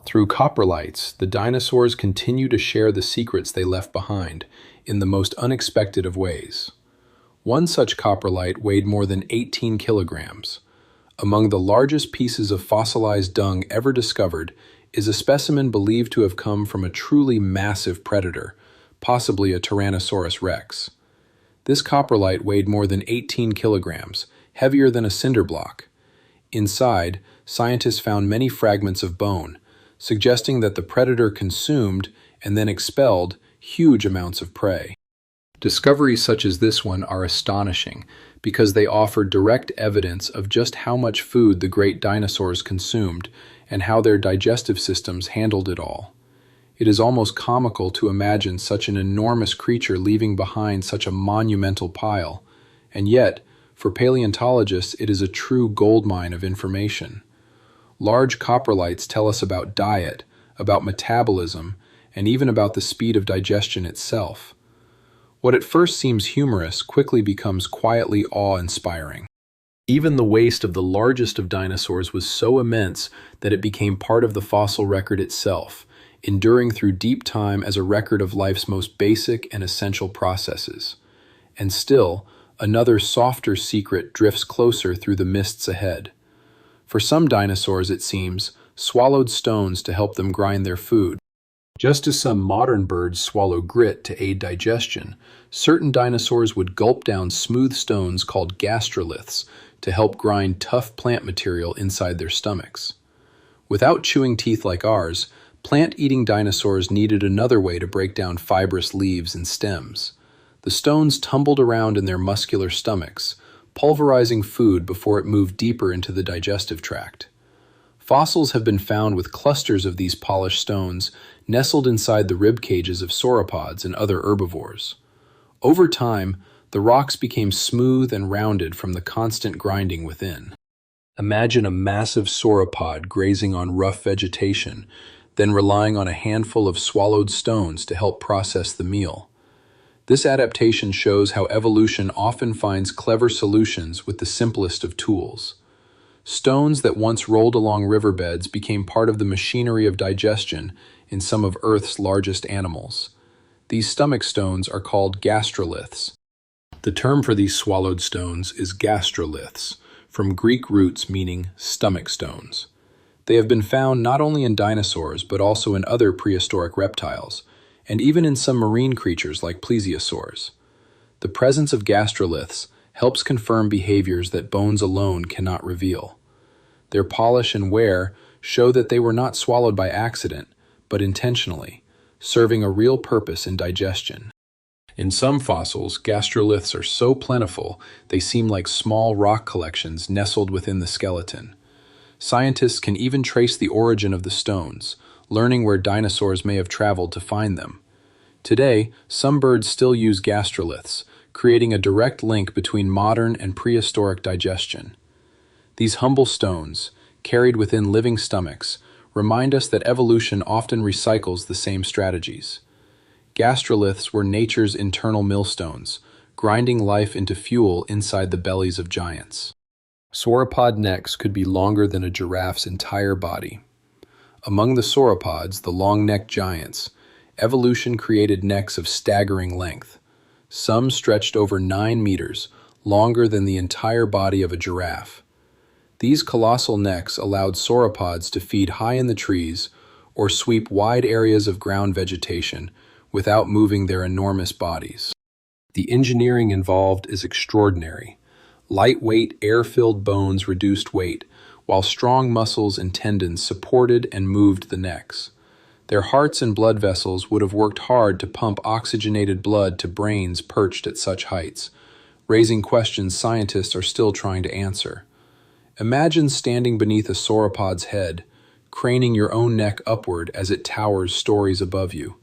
Through coprolites, the dinosaurs continue to share the secrets they left behind in the most unexpected of ways. One such coprolite weighed more than 18 kilograms. Among the largest pieces of fossilized dung ever discovered is a specimen believed to have come from a truly massive predator, possibly a Tyrannosaurus rex. This coprolite weighed more than 18 kilograms, heavier than a cinder block. Inside, scientists found many fragments of bone, suggesting that the predator consumed and then expelled huge amounts of prey. Discoveries such as this one are astonishing because they offer direct evidence of just how much food the great dinosaurs consumed and how their digestive systems handled it all. It is almost comical to imagine such an enormous creature leaving behind such a monumental pile, and yet, for paleontologists, it is a true goldmine of information. Large coprolites tell us about diet, about metabolism, and even about the speed of digestion itself. What at first seems humorous quickly becomes quietly awe-inspiring. Even the waste of the largest of dinosaurs was so immense that it became part of the fossil record itself, enduring through deep time as a record of life's most basic and essential processes. And still, another softer secret drifts closer through the mists ahead. For some dinosaurs, it seems, swallowed stones to help them grind their food. Just as some modern birds swallow grit to aid digestion, certain dinosaurs would gulp down smooth stones called gastroliths to help grind tough plant material inside their stomachs. Without chewing teeth like ours, plant-eating dinosaurs needed another way to break down fibrous leaves and stems. The stones tumbled around in their muscular stomachs, pulverizing food before it moved deeper into the digestive tract. Fossils have been found with clusters of these polished stones nestled inside the rib cages of sauropods and other herbivores. Over time, the rocks became smooth and rounded from the constant grinding within. Imagine a massive sauropod grazing on rough vegetation, then relying on a handful of swallowed stones to help process the meal. This adaptation shows how evolution often finds clever solutions with the simplest of tools. Stones that once rolled along riverbeds became part of the machinery of digestion in some of Earth's largest animals. These stomach stones are called gastroliths. The term for these swallowed stones is gastroliths, from Greek roots meaning stomach stones. They have been found not only in dinosaurs but also in other prehistoric reptiles, and even in some marine creatures like plesiosaurs. The presence of gastroliths helps confirm behaviors that bones alone cannot reveal. Their polish and wear show that they were not swallowed by accident, but intentionally, serving a real purpose in digestion. In some fossils, gastroliths are so plentiful they seem like small rock collections nestled within the skeleton. Scientists can even trace the origin of the stones, learning where dinosaurs may have traveled to find them. Today, some birds still use gastroliths, creating a direct link between modern and prehistoric digestion. These humble stones, carried within living stomachs, remind us that evolution often recycles the same strategies. Gastroliths were nature's internal millstones, grinding life into fuel inside the bellies of giants. Sauropod necks could be longer than a giraffe's entire body. Among the sauropods, the long-necked giants, evolution created necks of staggering length. Some stretched over 9 meters, longer than the entire body of a giraffe. These colossal necks allowed sauropods to feed high in the trees or sweep wide areas of ground vegetation without moving their enormous bodies. The engineering involved is extraordinary. Lightweight, air-filled bones reduced weight, while strong muscles and tendons supported and moved the necks. Their hearts and blood vessels would have worked hard to pump oxygenated blood to brains perched at such heights, raising questions scientists are still trying to answer. Imagine standing beneath a sauropod's head, craning your own neck upward as it towers stories above you,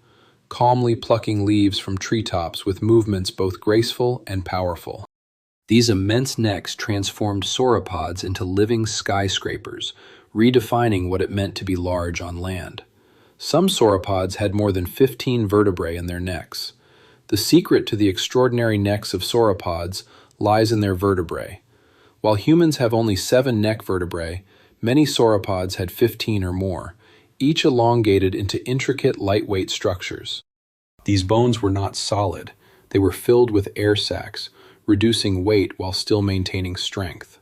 calmly plucking leaves from treetops with movements both graceful and powerful. These immense necks transformed sauropods into living skyscrapers, redefining what it meant to be large on land. Some sauropods had more than 15 vertebrae in their necks. The secret to the extraordinary necks of sauropods lies in their vertebrae. While humans have only 7 neck vertebrae, many sauropods had 15 or more, each elongated into intricate, lightweight structures. These bones were not solid. They were filled with air sacs, reducing weight while still maintaining strength.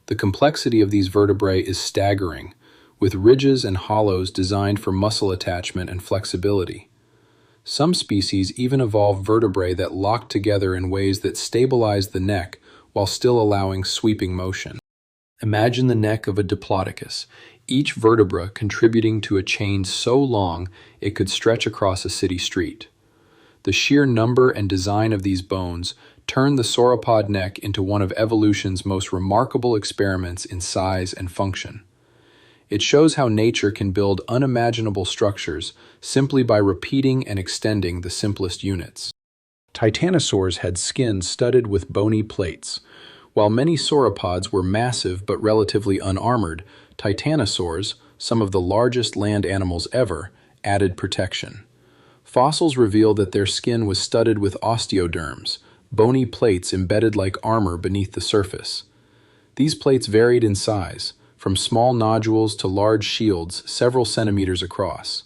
The complexity of these vertebrae is staggering, with ridges and hollows designed for muscle attachment and flexibility. Some species even evolve vertebrae that lock together in ways that stabilize the neck while still allowing sweeping motion. Imagine the neck of a diplodocus, each vertebra contributing to a chain so long it could stretch across a city street. The sheer number and design of these bones turned the sauropod neck into one of evolution's most remarkable experiments in size and function. It shows how nature can build unimaginable structures simply by repeating and extending the simplest units. Titanosaurs had skin studded with bony plates. While many sauropods were massive but relatively unarmored, titanosaurs, some of the largest land animals ever, added protection. Fossils reveal that their skin was studded with osteoderms, bony plates embedded like armor beneath the surface. These plates varied in size, from small nodules to large shields several centimeters across.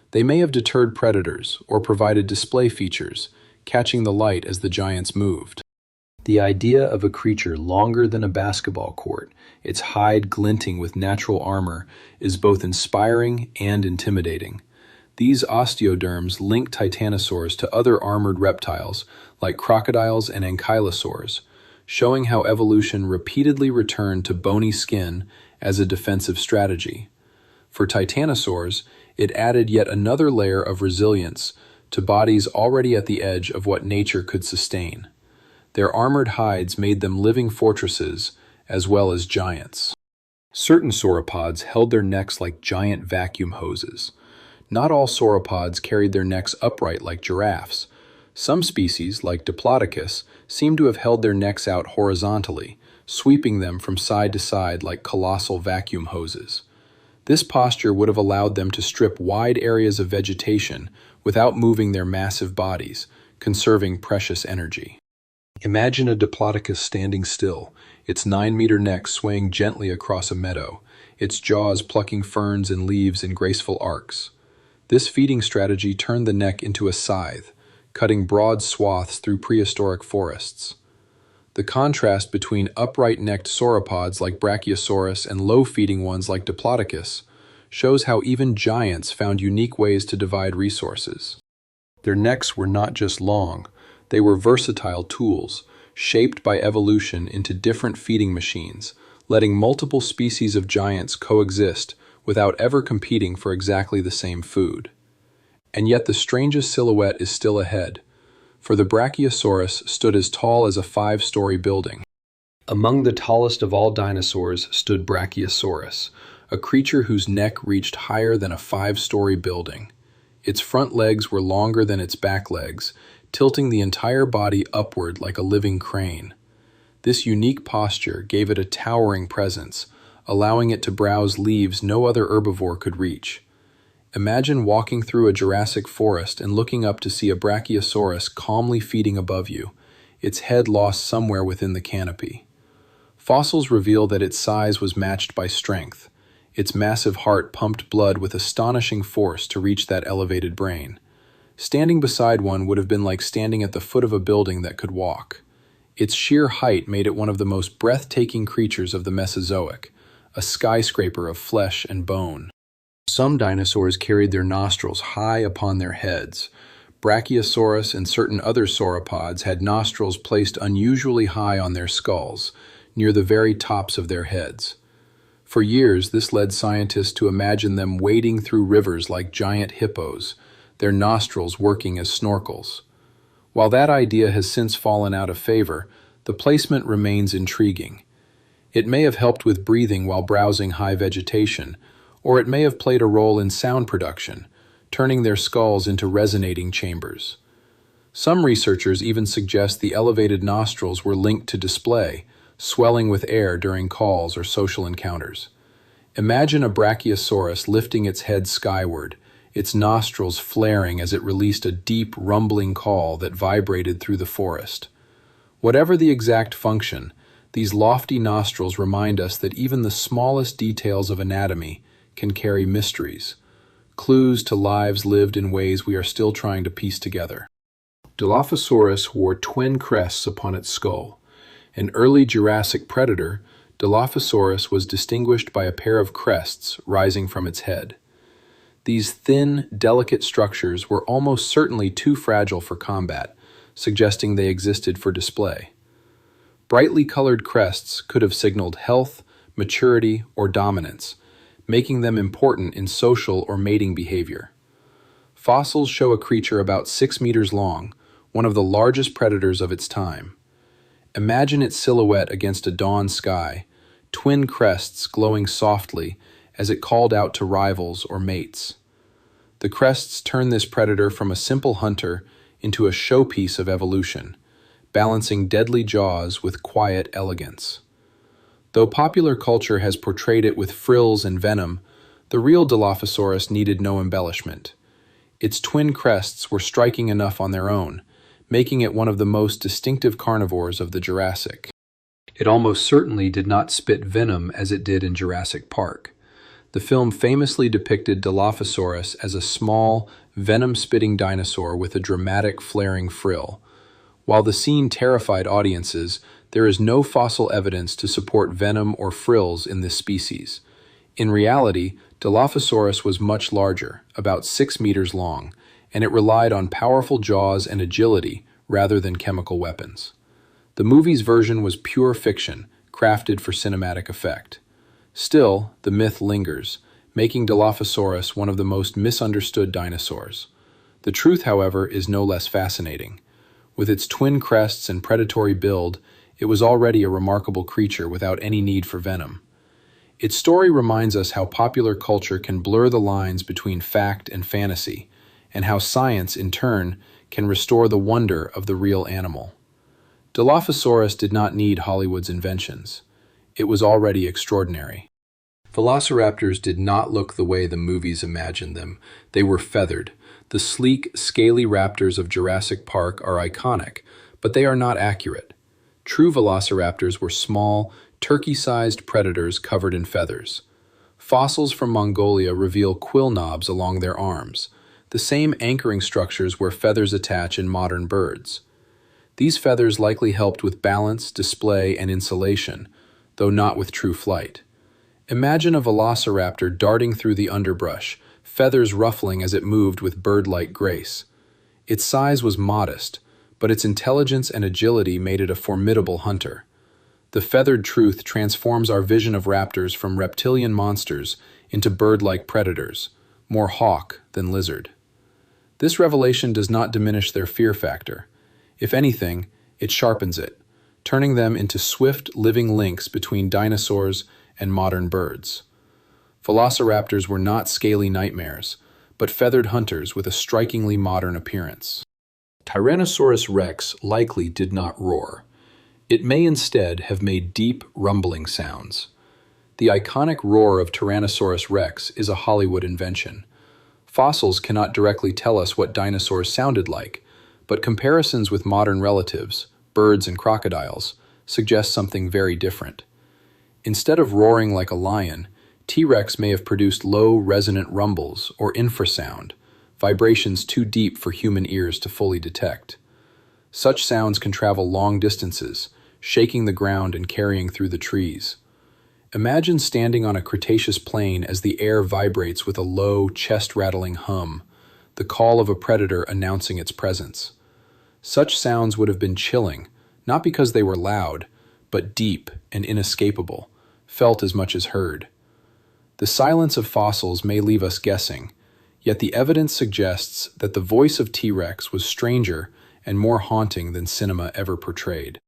They may have deterred predators or provided display features, catching the light as the giants moved. The idea of a creature longer than a basketball court, its hide glinting with natural armor, is both inspiring and intimidating. These osteoderms link titanosaurs to other armored reptiles like crocodiles and ankylosaurs, showing how evolution repeatedly returned to bony skin as a defensive strategy. For titanosaurs, it added yet another layer of resilience to bodies already at the edge of what nature could sustain. Their armored hides made them living fortresses as well as giants. Certain sauropods held their necks like giant vacuum hoses. Not all sauropods carried their necks upright like giraffes. Some species, like Diplodocus, seem to have held their necks out horizontally, sweeping them from side to side like colossal vacuum hoses. This posture would have allowed them to strip wide areas of vegetation without moving their massive bodies, conserving precious energy. Imagine a Diplodocus standing still, its 9-meter neck swaying gently across a meadow, its jaws plucking ferns and leaves in graceful arcs. This feeding strategy turned the neck into a scythe, cutting broad swaths through prehistoric forests. The contrast between upright-necked sauropods like Brachiosaurus and low-feeding ones like Diplodocus shows how even giants found unique ways to divide resources. Their necks were not just long, they were versatile tools, shaped by evolution into different feeding machines, letting multiple species of giants coexist without ever competing for exactly the same food. And yet the strangest silhouette is still ahead, for the Brachiosaurus stood as tall as a 5-story building. Among the tallest of all dinosaurs stood Brachiosaurus, a creature whose neck reached higher than a five-story building. Its front legs were longer than its back legs, tilting the entire body upward like a living crane. This unique posture gave it a towering presence, allowing it to browse leaves no other herbivore could reach. Imagine walking through a Jurassic forest and looking up to see a Brachiosaurus calmly feeding above you, its head lost somewhere within the canopy. Fossils reveal that its size was matched by strength. Its massive heart pumped blood with astonishing force to reach that elevated brain. Standing beside one would have been like standing at the foot of a building that could walk. Its sheer height made it one of the most breathtaking creatures of the Mesozoic, a skyscraper of flesh and bone. Some dinosaurs carried their nostrils high upon their heads. Brachiosaurus and certain other sauropods had nostrils placed unusually high on their skulls, near the very tops of their heads. For years, this led scientists to imagine them wading through rivers like giant hippos, their nostrils working as snorkels. While that idea has since fallen out of favor, the placement remains intriguing. It may have helped with breathing while browsing high vegetation, or it may have played a role in sound production, turning their skulls into resonating chambers. Some researchers even suggest the elevated nostrils were linked to display, swelling with air during calls or social encounters. Imagine a Brachiosaurus lifting its head skyward, its nostrils flaring as it released a deep, rumbling call that vibrated through the forest. Whatever the exact function, these lofty nostrils remind us that even the smallest details of anatomy can carry mysteries, clues to lives lived in ways we are still trying to piece together. Dilophosaurus wore twin crests upon its skull. An early Jurassic predator, Dilophosaurus was distinguished by a pair of crests rising from its head. These thin, delicate structures were almost certainly too fragile for combat, suggesting they existed for display. Brightly colored crests could have signaled health, maturity, or dominance, making them important in social or mating behavior. Fossils show a creature about 6 meters long, one of the largest predators of its time. Imagine its silhouette against a dawn sky, twin crests glowing softly as it called out to rivals or mates. The crests turn this predator from a simple hunter into a showpiece of evolution, balancing deadly jaws with quiet elegance. Though popular culture has portrayed it with frills and venom, the real Dilophosaurus needed no embellishment. Its twin crests were striking enough on their own, making it one of the most distinctive carnivores of the Jurassic. It almost certainly did not spit venom as it did in Jurassic Park. The film famously depicted Dilophosaurus as a small, venom-spitting dinosaur with a dramatic flaring frill. While the scene terrified audiences, there is no fossil evidence to support venom or frills in this species. In reality, Dilophosaurus was much larger, about 6 meters long, and it relied on powerful jaws and agility rather than chemical weapons. The movie's version was pure fiction, crafted for cinematic effect. Still, the myth lingers, making Dilophosaurus one of the most misunderstood dinosaurs. The truth, however, is no less fascinating. With its twin crests and predatory build, it was already a remarkable creature without any need for venom. Its story reminds us how popular culture can blur the lines between fact and fantasy, and how science, in turn, can restore the wonder of the real animal. Dilophosaurus did not need Hollywood's inventions. It was already extraordinary. Velociraptors did not look the way the movies imagined them. They were feathered. The sleek, scaly raptors of Jurassic Park are iconic, but they are not accurate. True velociraptors were small, turkey-sized predators covered in feathers. Fossils from Mongolia reveal quill knobs along their arms, the same anchoring structures where feathers attach in modern birds. These feathers likely helped with balance, display, and insulation, though not with true flight. Imagine a velociraptor darting through the underbrush, feathers ruffling as it moved with bird-like grace. Its size was modest, but its intelligence and agility made it a formidable hunter. The feathered truth transforms our vision of raptors from reptilian monsters into bird-like predators, more hawk than lizard. This revelation does not diminish their fear factor. If anything, it sharpens it. turning them into swift, living links between dinosaurs and modern birds. Velociraptors were not scaly nightmares, but feathered hunters with a strikingly modern appearance. Tyrannosaurus rex likely did not roar. It may instead have made deep, rumbling sounds. The iconic roar of Tyrannosaurus rex is a Hollywood invention. Fossils cannot directly tell us what dinosaurs sounded like, but comparisons with modern relatives, birds and crocodiles, suggest something very different. Instead of roaring like a lion, T-Rex may have produced low, resonant rumbles or infrasound, vibrations too deep for human ears to fully detect. Such sounds can travel long distances, shaking the ground and carrying through the trees. Imagine standing on a Cretaceous plain as the air vibrates with a low, chest-rattling hum, the call of a predator announcing its presence. Such sounds would have been chilling, not because they were loud, but deep and inescapable, felt as much as heard. The silence of fossils may leave us guessing, yet the evidence suggests that the voice of T-Rex was stranger and more haunting than cinema ever portrayed.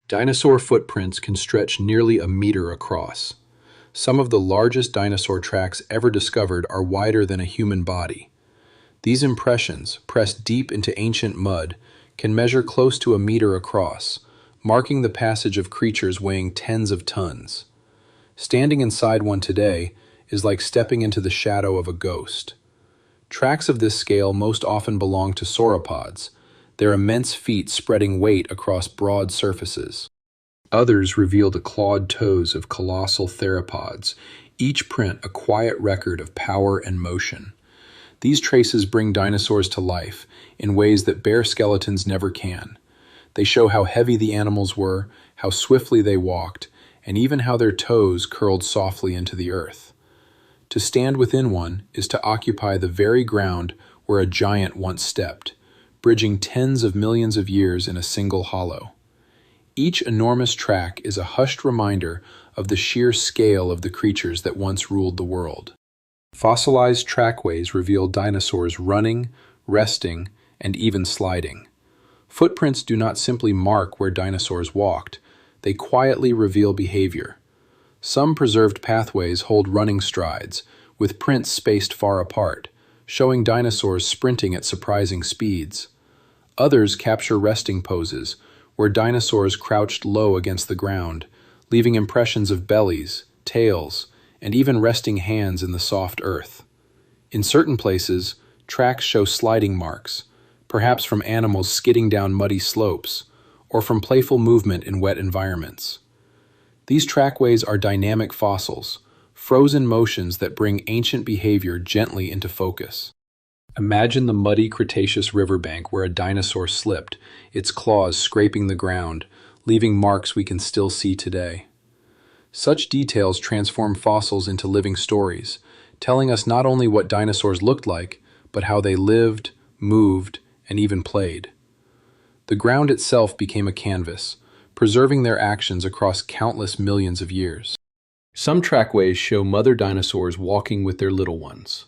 Dinosaur footprints can stretch nearly a meter across. Some of the largest dinosaur tracks ever discovered are wider than a human body. These impressions, pressed deep into ancient mud, can measure close to a meter across, marking the passage of creatures weighing tens of tons. Standing inside one today is like stepping into the shadow of a ghost. Tracks of this scale most often belong to sauropods, their immense feet spreading weight across broad surfaces. Others reveal the clawed toes of colossal theropods, each print a quiet record of power and motion. These traces bring dinosaurs to life in ways that bare skeletons never can. They show how heavy the animals were, how swiftly they walked, and even how their toes curled softly into the earth. To stand within one is to occupy the very ground where a giant once stepped, bridging tens of millions of years in a single hollow. Each enormous track is a hushed reminder of the sheer scale of the creatures that once ruled the world. Fossilized trackways reveal dinosaurs running, resting, and even sliding. Footprints do not simply mark where dinosaurs walked, they quietly reveal behavior. Some preserved pathways hold running strides, with prints spaced far apart, showing dinosaurs sprinting at surprising speeds. Others capture resting poses, where dinosaurs crouched low against the ground, leaving impressions of bellies, tails, and even resting hands in the soft earth. In certain places, tracks show sliding marks, perhaps from animals skidding down muddy slopes, or from playful movement in wet environments. These trackways are dynamic fossils, frozen motions that bring ancient behavior gently into focus. Imagine the muddy Cretaceous riverbank where a dinosaur slipped, its claws scraping the ground, leaving marks we can still see today. Such details transform fossils into living stories, telling us not only what dinosaurs looked like, but how they lived, moved, and even played. The ground itself became a canvas, preserving their actions across countless millions of years. Some trackways show mother dinosaurs walking with their little ones.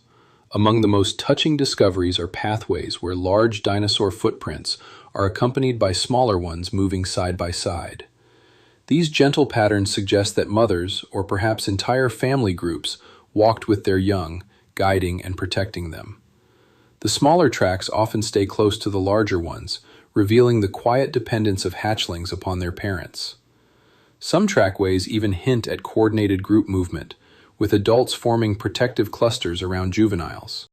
Among the most touching discoveries are pathways where large dinosaur footprints are accompanied by smaller ones moving side by side. These gentle patterns suggest that mothers, or perhaps entire family groups, walked with their young, guiding and protecting them. The smaller tracks often stay close to the larger ones, revealing the quiet dependence of hatchlings upon their parents. Some trackways even hint at coordinated group movement, with adults forming protective clusters around juveniles.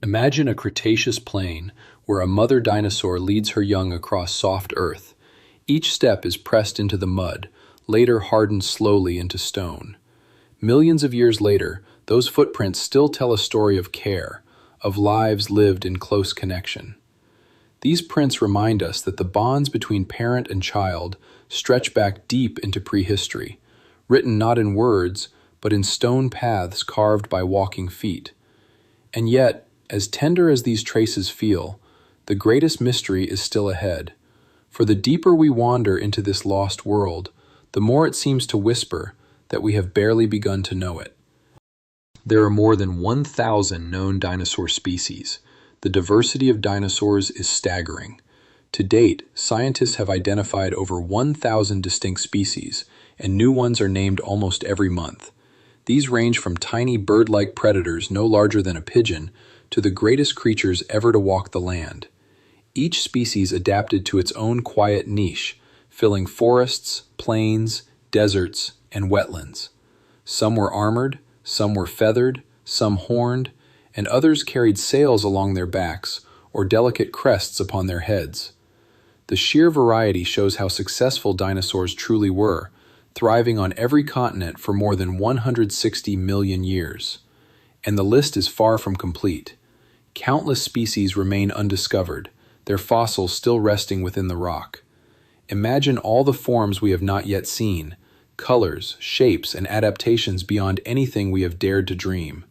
Imagine a Cretaceous plain where a mother dinosaur leads her young across soft earth. Each step is pressed into the mud, later hardened slowly into stone. Millions of years later, those footprints still tell a story of care, of lives lived in close connection. These prints remind us that the bonds between parent and child stretch back deep into prehistory, written not in words, but in stone paths carved by walking feet. And yet, as tender as these traces feel, the greatest mystery is still ahead. For the deeper we wander into this lost world, the more it seems to whisper that we have barely begun to know it. There are more than 1,000 known dinosaur species. The diversity of dinosaurs is staggering. To date, scientists have identified over 1,000 distinct species, and new ones are named almost every month. These range from tiny bird-like predators no larger than a pigeon to the greatest creatures ever to walk the land. Each species adapted to its own quiet niche, filling forests, plains, deserts, and wetlands. Some were armored, some were feathered, some horned, and others carried sails along their backs or delicate crests upon their heads. The sheer variety shows how successful dinosaurs truly were, thriving on every continent for more than 160 million years. And the list is far from complete. Countless species remain undiscovered, their fossils still resting within the rock. Imagine all the forms we have not yet seen, colors, shapes, and adaptations beyond anything we have dared to dream.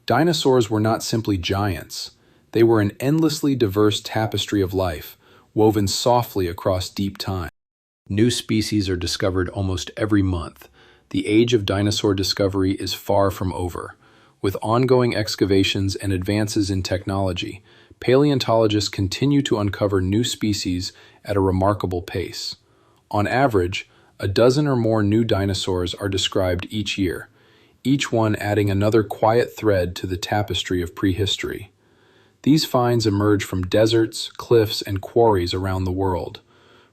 Dinosaurs were not simply giants. They were an endlessly diverse tapestry of life, woven softly across deep time. New species are discovered almost every month. The age of dinosaur discovery is far from over. With ongoing excavations and advances in technology, paleontologists continue to uncover new species at a remarkable pace. On average, a dozen or more new dinosaurs are described each year, each one adding another quiet thread to the tapestry of prehistory. These finds emerge from deserts, cliffs, and quarries around the world.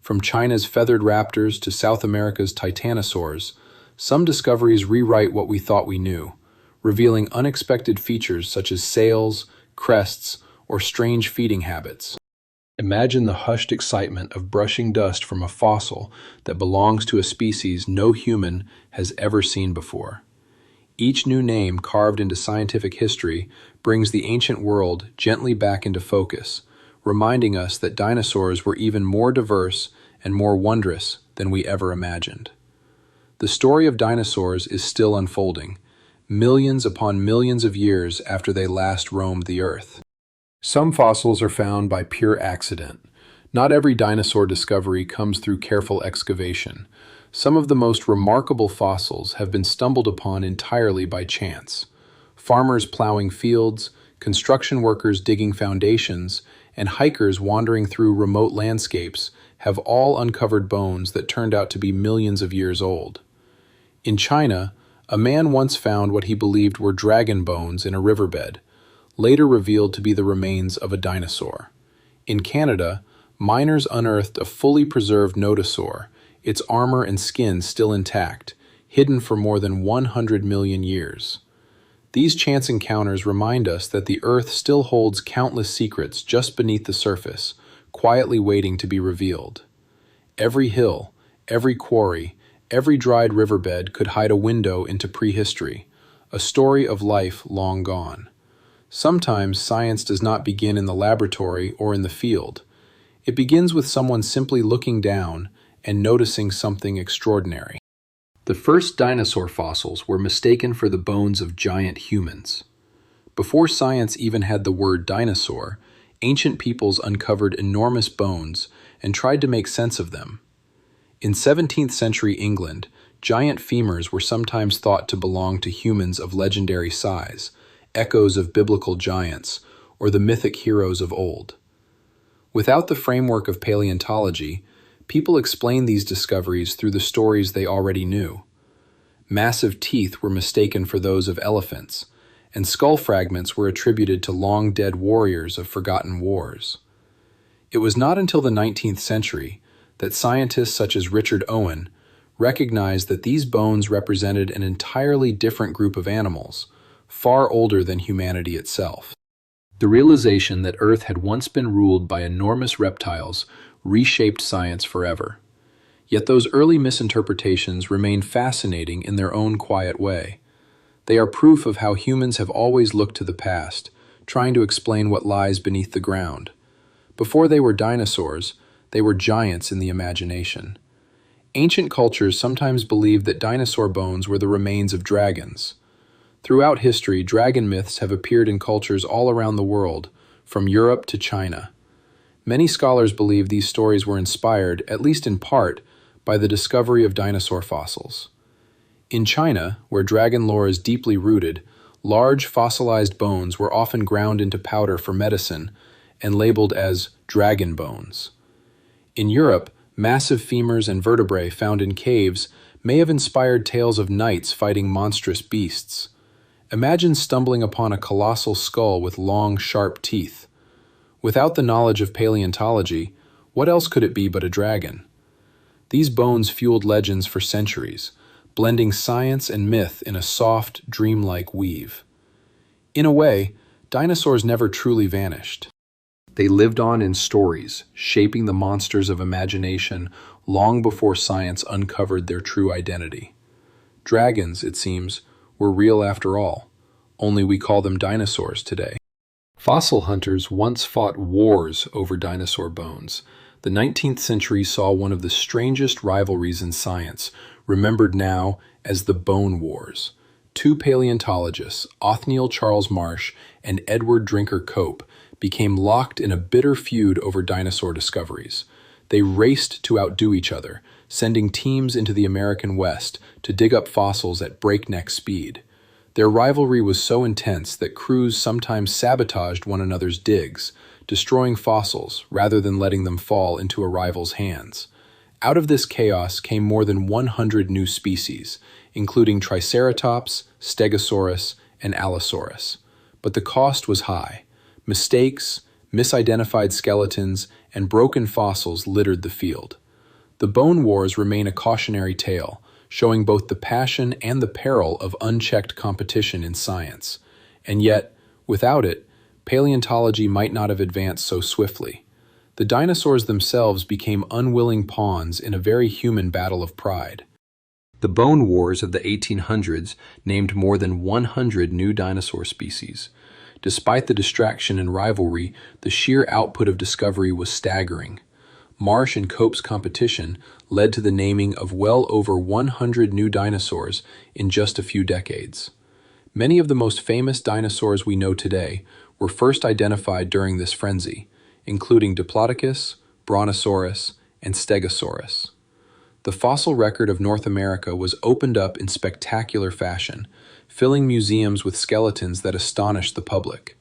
From China's feathered raptors to South America's titanosaurs, some discoveries rewrite what we thought we knew, revealing unexpected features such as sails, crests, or strange feeding habits. Imagine the hushed excitement of brushing dust from a fossil that belongs to a species no human has ever seen before. Each new name carved into scientific history brings the ancient world gently back into focus, reminding us that dinosaurs were even more diverse and more wondrous than we ever imagined. The story of dinosaurs is still unfolding, millions upon millions of years after they last roamed the earth. Some fossils are found by pure accident. Not every dinosaur discovery comes through careful excavation. Some of the most remarkable fossils have been stumbled upon entirely by chance. Farmers plowing fields, construction workers digging foundations, and hikers wandering through remote landscapes have all uncovered bones that turned out to be millions of years old. In China, a man once found what he believed were dragon bones in a riverbed, later revealed to be the remains of a dinosaur. In Canada, miners unearthed a fully preserved nodosaur, its armor and skin still intact, hidden for more than 100 million years. These chance encounters remind us that the Earth still holds countless secrets just beneath the surface, quietly waiting to be revealed. Every hill, every quarry, every dried riverbed could hide a window into prehistory, a story of life long gone. Sometimes science does not begin in the laboratory or in the field. It begins with someone simply looking down and noticing something extraordinary. The first dinosaur fossils were mistaken for the bones of giant humans. Before science even had the word dinosaur, ancient peoples uncovered enormous bones and tried to make sense of them. In 17th century England, giant femurs were sometimes thought to belong to humans of legendary size, echoes of biblical giants, or the mythic heroes of old. Without the framework of paleontology, people explained these discoveries through the stories they already knew. Massive teeth were mistaken for those of elephants, and skull fragments were attributed to long-dead warriors of forgotten wars. It was not until the 19th century that scientists such as Richard Owen recognized that these bones represented an entirely different group of animals, far older than humanity itself. The realization that Earth had once been ruled by enormous reptiles reshaped science forever. Yet those early misinterpretations remain fascinating in their own quiet way. They are proof of how humans have always looked to the past, trying to explain what lies beneath the ground. Before they were dinosaurs, they were giants in the imagination. Ancient cultures sometimes believed that dinosaur bones were the remains of dragons. Throughout history, dragon myths have appeared in cultures all around the world, from Europe to China. Many scholars believe these stories were inspired, at least in part, by the discovery of dinosaur fossils. In China, where dragon lore is deeply rooted, large fossilized bones were often ground into powder for medicine and labeled as dragon bones. In Europe, massive femurs and vertebrae found in caves may have inspired tales of knights fighting monstrous beasts. Imagine stumbling upon a colossal skull with long, sharp teeth. Without the knowledge of paleontology, what else could it be but a dragon? These bones fueled legends for centuries, blending science and myth in a soft, dreamlike weave. In a way, dinosaurs never truly vanished. They lived on in stories, shaping the monsters of imagination long before science uncovered their true identity. Dragons, it seems, were real after all, only we call them dinosaurs today. Fossil hunters once fought wars over dinosaur bones. The 19th century saw one of the strangest rivalries in science, remembered now as the Bone Wars. Two paleontologists, Othniel Charles Marsh and Edward Drinker Cope, became locked in a bitter feud over dinosaur discoveries. They raced to outdo each other, sending teams into the American West to dig up fossils at breakneck speed. Their rivalry was so intense that crews sometimes sabotaged one another's digs, destroying fossils rather than letting them fall into a rival's hands. Out of this chaos came more than 100 new species, including Triceratops, Stegosaurus, and Allosaurus. But the cost was high. Mistakes, misidentified skeletons, and broken fossils littered the field. The Bone Wars remain a cautionary tale, showing both the passion and the peril of unchecked competition in science. And yet, without it, paleontology might not have advanced so swiftly. The dinosaurs themselves became unwilling pawns in a very human battle of pride. The Bone Wars of the 1800s named more than 100 new dinosaur species. Despite the distraction and rivalry, the sheer output of discovery was staggering. Marsh and Cope's competition led to the naming of well over 100 new dinosaurs in just a few decades. Many of the most famous dinosaurs we know today were first identified during this frenzy, including Diplodocus, Brontosaurus, and Stegosaurus. The fossil record of North America was opened up in spectacular fashion, filling museums with skeletons that astonished the public.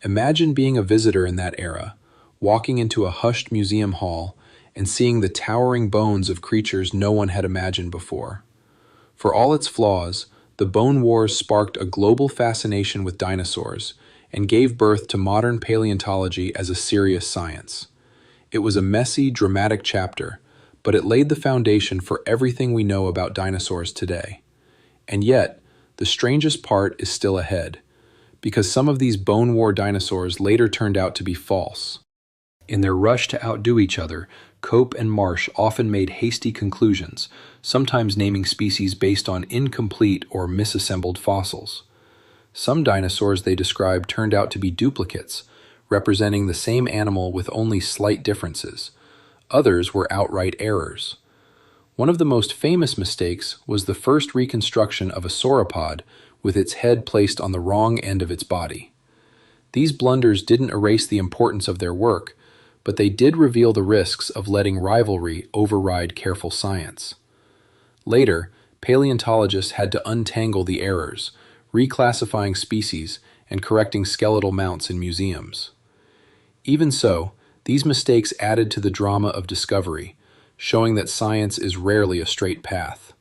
Imagine being a visitor in that era, walking into a hushed museum hall and seeing the towering bones of creatures no one had imagined before. For all its flaws, the Bone Wars sparked a global fascination with dinosaurs and gave birth to modern paleontology as a serious science. It was a messy, dramatic chapter, but it laid the foundation for everything we know about dinosaurs today. And yet, the strangest part is still ahead, because some of these Bone War dinosaurs later turned out to be false. In their rush to outdo each other, Cope and Marsh often made hasty conclusions, sometimes naming species based on incomplete or misassembled fossils. Some dinosaurs they described turned out to be duplicates, representing the same animal with only slight differences. Others were outright errors. One of the most famous mistakes was the first reconstruction of a sauropod with its head placed on the wrong end of its body. These blunders didn't erase the importance of their work, but they did reveal the risks of letting rivalry override careful science. Later, paleontologists had to untangle the errors, reclassifying species and correcting skeletal mounts in museums. Even so, these mistakes added to the drama of discovery, showing that science is rarely a straight path.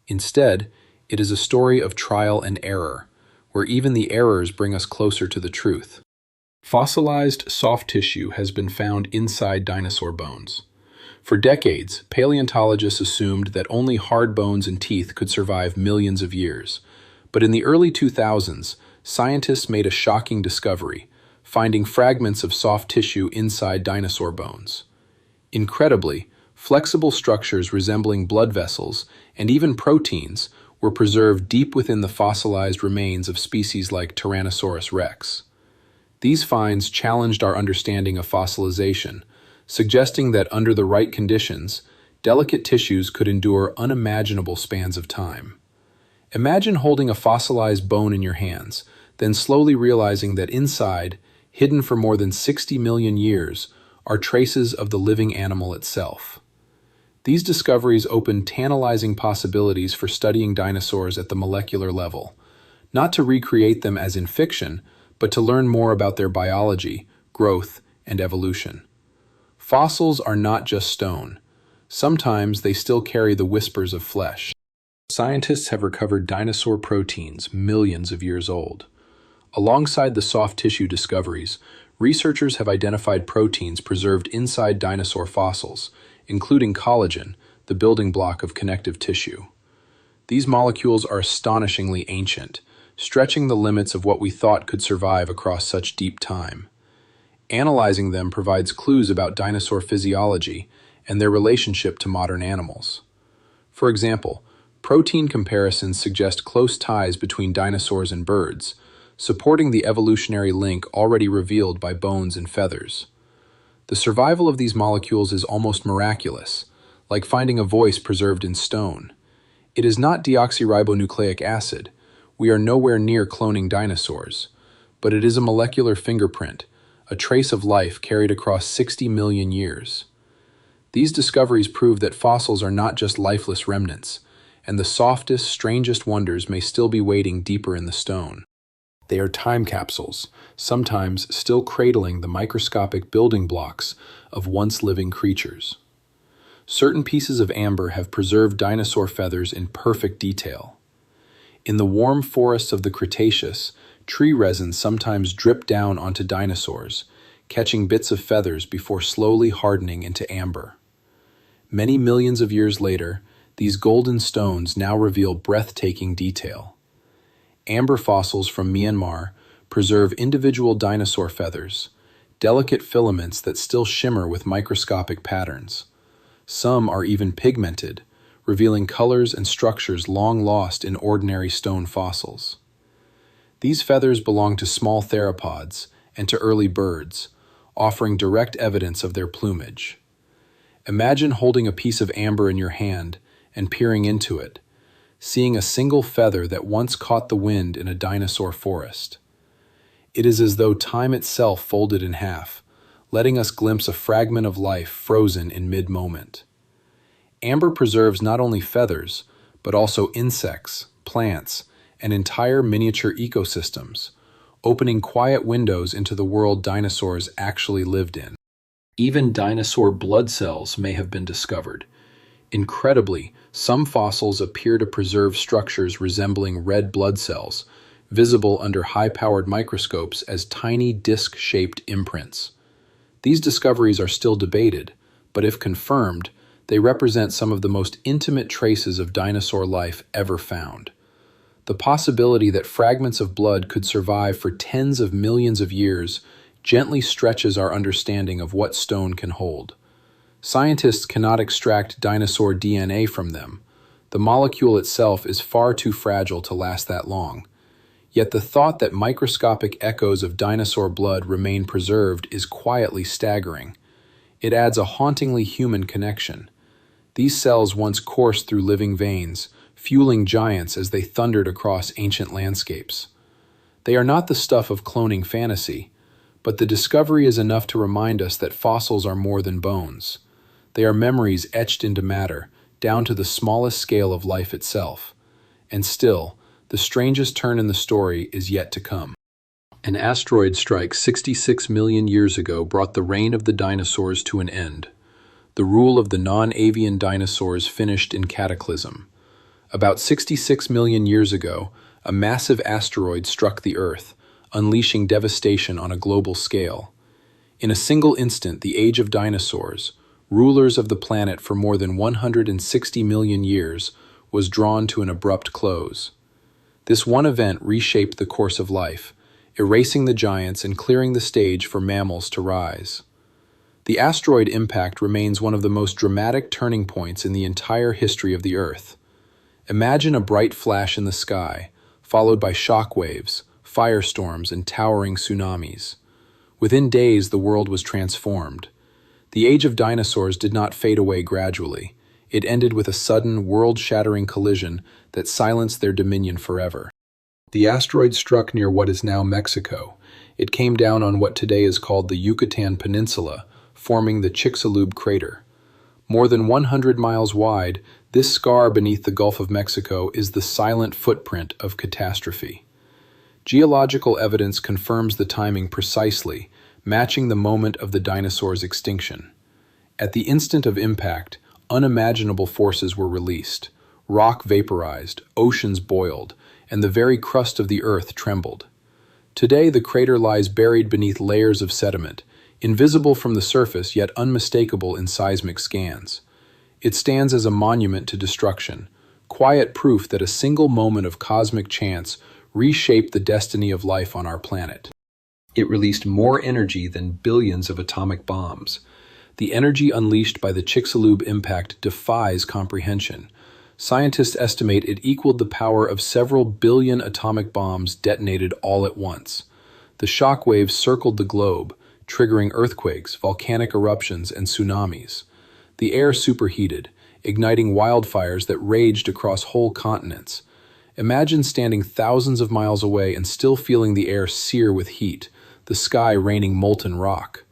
Instead, it is a story of trial and error, where even the errors bring us closer to the truth. Fossilized soft tissue has been found inside dinosaur bones. For decades, paleontologists assumed that only hard bones and teeth could survive millions of years. But in the early 2000s, scientists made a shocking discovery, finding fragments of soft tissue inside dinosaur bones. Incredibly, flexible structures resembling blood vessels and even proteins were preserved deep within the fossilized remains of species like Tyrannosaurus rex. These finds challenged our understanding of fossilization, suggesting that under the right conditions, delicate tissues could endure unimaginable spans of time. Imagine holding a fossilized bone in your hands, then slowly realizing that inside, hidden for more than 60 million years, are traces of the living animal itself. These discoveries open tantalizing possibilities for studying dinosaurs at the molecular level, not to recreate them as in fiction, but to learn more about their biology, growth, and evolution. Fossils are not just stone. Sometimes they still carry the whispers of flesh. Scientists have recovered dinosaur proteins millions of years old. Alongside the soft tissue discoveries, researchers have identified proteins preserved inside dinosaur fossils, including collagen, the building block of connective tissue. These molecules are astonishingly ancient, stretching the limits of what we thought could survive across such deep time. Analyzing them provides clues about dinosaur physiology and their relationship to modern animals. For example, protein comparisons suggest close ties between dinosaurs and birds, supporting the evolutionary link already revealed by bones and feathers. The survival of these molecules is almost miraculous, like finding a voice preserved in stone. It is not deoxyribonucleic acid. We are nowhere near cloning dinosaurs, but it is a molecular fingerprint, a trace of life carried across 60 million years. These discoveries prove that fossils are not just lifeless remnants, and the softest, strangest wonders may still be waiting deeper in the stone. They are time capsules, sometimes still cradling the microscopic building blocks of once living creatures. Certain pieces of amber have preserved dinosaur feathers in perfect detail. In the warm forests of the Cretaceous, tree resin sometimes dripped down onto dinosaurs, catching bits of feathers before slowly hardening into amber. Many millions of years later, these golden stones now reveal breathtaking detail. Amber fossils from Myanmar preserve individual dinosaur feathers, delicate filaments that still shimmer with microscopic patterns. Some are even pigmented, revealing colors and structures long lost in ordinary stone fossils. These feathers belong to small theropods and to early birds, offering direct evidence of their plumage. Imagine holding a piece of amber in your hand and peering into it, seeing a single feather that once caught the wind in a dinosaur forest. It is as though time itself folded in half, letting us glimpse a fragment of life frozen in mid-moment. Amber preserves not only feathers, but also insects, plants, and entire miniature ecosystems, opening quiet windows into the world dinosaurs actually lived in. Even dinosaur blood cells may have been discovered. Incredibly, some fossils appear to preserve structures resembling red blood cells, visible under high-powered microscopes as tiny disc-shaped imprints. These discoveries are still debated, but if confirmed, they represent some of the most intimate traces of dinosaur life ever found. The possibility that fragments of blood could survive for tens of millions of years gently stretches our understanding of what stone can hold. Scientists cannot extract dinosaur DNA from them. The molecule itself is far too fragile to last that long. Yet the thought that microscopic echoes of dinosaur blood remain preserved is quietly staggering. It adds a hauntingly human connection. These cells once coursed through living veins, fueling giants as they thundered across ancient landscapes. They are not the stuff of cloning fantasy, but the discovery is enough to remind us that fossils are more than bones. They are memories etched into matter, down to the smallest scale of life itself. And still, the strangest turn in the story is yet to come. An asteroid strike 66 million years ago brought the reign of the dinosaurs to an end. The rule of the non-avian dinosaurs finished in cataclysm. About 66 million years ago, a massive asteroid struck the Earth, unleashing devastation on a global scale. In a single instant, the age of dinosaurs, rulers of the planet for more than 160 million years, was drawn to an abrupt close. This one event reshaped the course of life, erasing the giants and clearing the stage for mammals to rise. The asteroid impact remains one of the most dramatic turning points in the entire history of the Earth. Imagine a bright flash in the sky, followed by shock waves, firestorms, and towering tsunamis. Within days, the world was transformed. The age of dinosaurs did not fade away gradually. It ended with a sudden, world-shattering collision that silenced their dominion forever. The asteroid struck near what is now Mexico. It came down on what today is called the Yucatan Peninsula, forming the Chicxulub crater. More than 100 miles wide, this scar beneath the Gulf of Mexico is the silent footprint of catastrophe. Geological evidence confirms the timing precisely, matching the moment of the dinosaurs' extinction. At the instant of impact, unimaginable forces were released. Rock vaporized, oceans boiled, and the very crust of the Earth trembled. Today, the crater lies buried beneath layers of sediment, invisible from the surface yet unmistakable in seismic scans. It stands as a monument to destruction, quiet proof that a single moment of cosmic chance reshaped the destiny of life on our planet. It released more energy than billions of atomic bombs. The energy unleashed by the Chicxulub impact defies comprehension. Scientists estimate it equaled the power of several billion atomic bombs detonated all at once. The shock waves circled the globe, triggering earthquakes, volcanic eruptions, and tsunamis. The air superheated, igniting wildfires that raged across whole continents. Imagine standing thousands of miles away and still feeling the air sear with heat, the sky raining molten rock.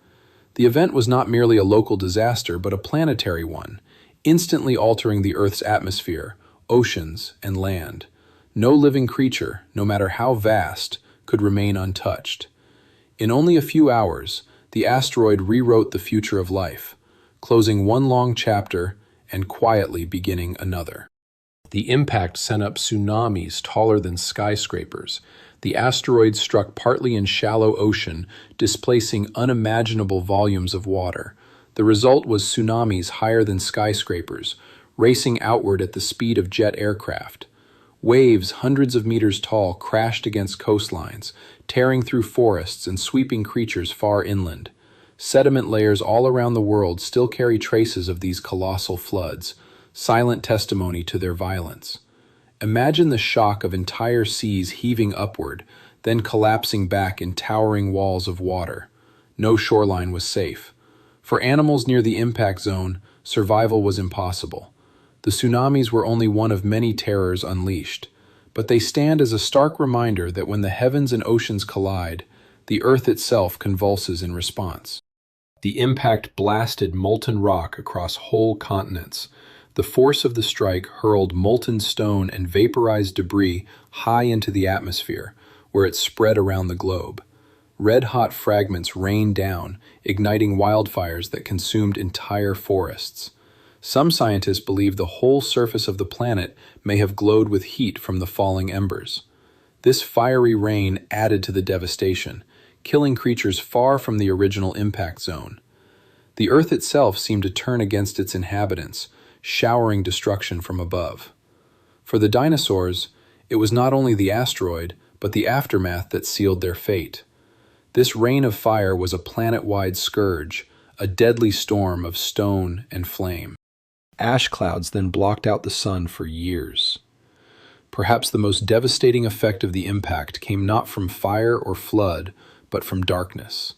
The event was not merely a local disaster, but a planetary one, instantly altering the Earth's atmosphere, oceans, and land. No living creature, no matter how vast, could remain untouched. In only a few hours, the asteroid rewrote the future of life, closing one long chapter and quietly beginning another. The impact sent up tsunamis taller than skyscrapers. The asteroid struck partly in shallow ocean, displacing unimaginable volumes of water. The result was tsunamis higher than skyscrapers, racing outward at the speed of jet aircraft. Waves hundreds of meters tall crashed against coastlines, tearing through forests and sweeping creatures far inland. Sediment layers all around the world still carry traces of these colossal floods, silent testimony to their violence. Imagine the shock of entire seas heaving upward, then collapsing back in towering walls of water. No shoreline was safe. For animals near the impact zone, survival was impossible. The tsunamis were only one of many terrors unleashed, but they stand as a stark reminder that when the heavens and oceans collide, the earth itself convulses in response. The impact blasted molten rock across whole continents. The force of the strike hurled molten stone and vaporized debris high into the atmosphere, where it spread around the globe. Red-hot fragments rained down, igniting wildfires that consumed entire forests. Some scientists believe the whole surface of the planet may have glowed with heat from the falling embers. This fiery rain added to the devastation, killing creatures far from the original impact zone. The Earth itself seemed to turn against its inhabitants, showering destruction from above. For the dinosaurs, it was not only the asteroid, but the aftermath that sealed their fate. This rain of fire was a planet-wide scourge, a deadly storm of stone and flame. Ash clouds then blocked out the sun for years. Perhaps the most devastating effect of the impact came not from fire or flood, but from darkness.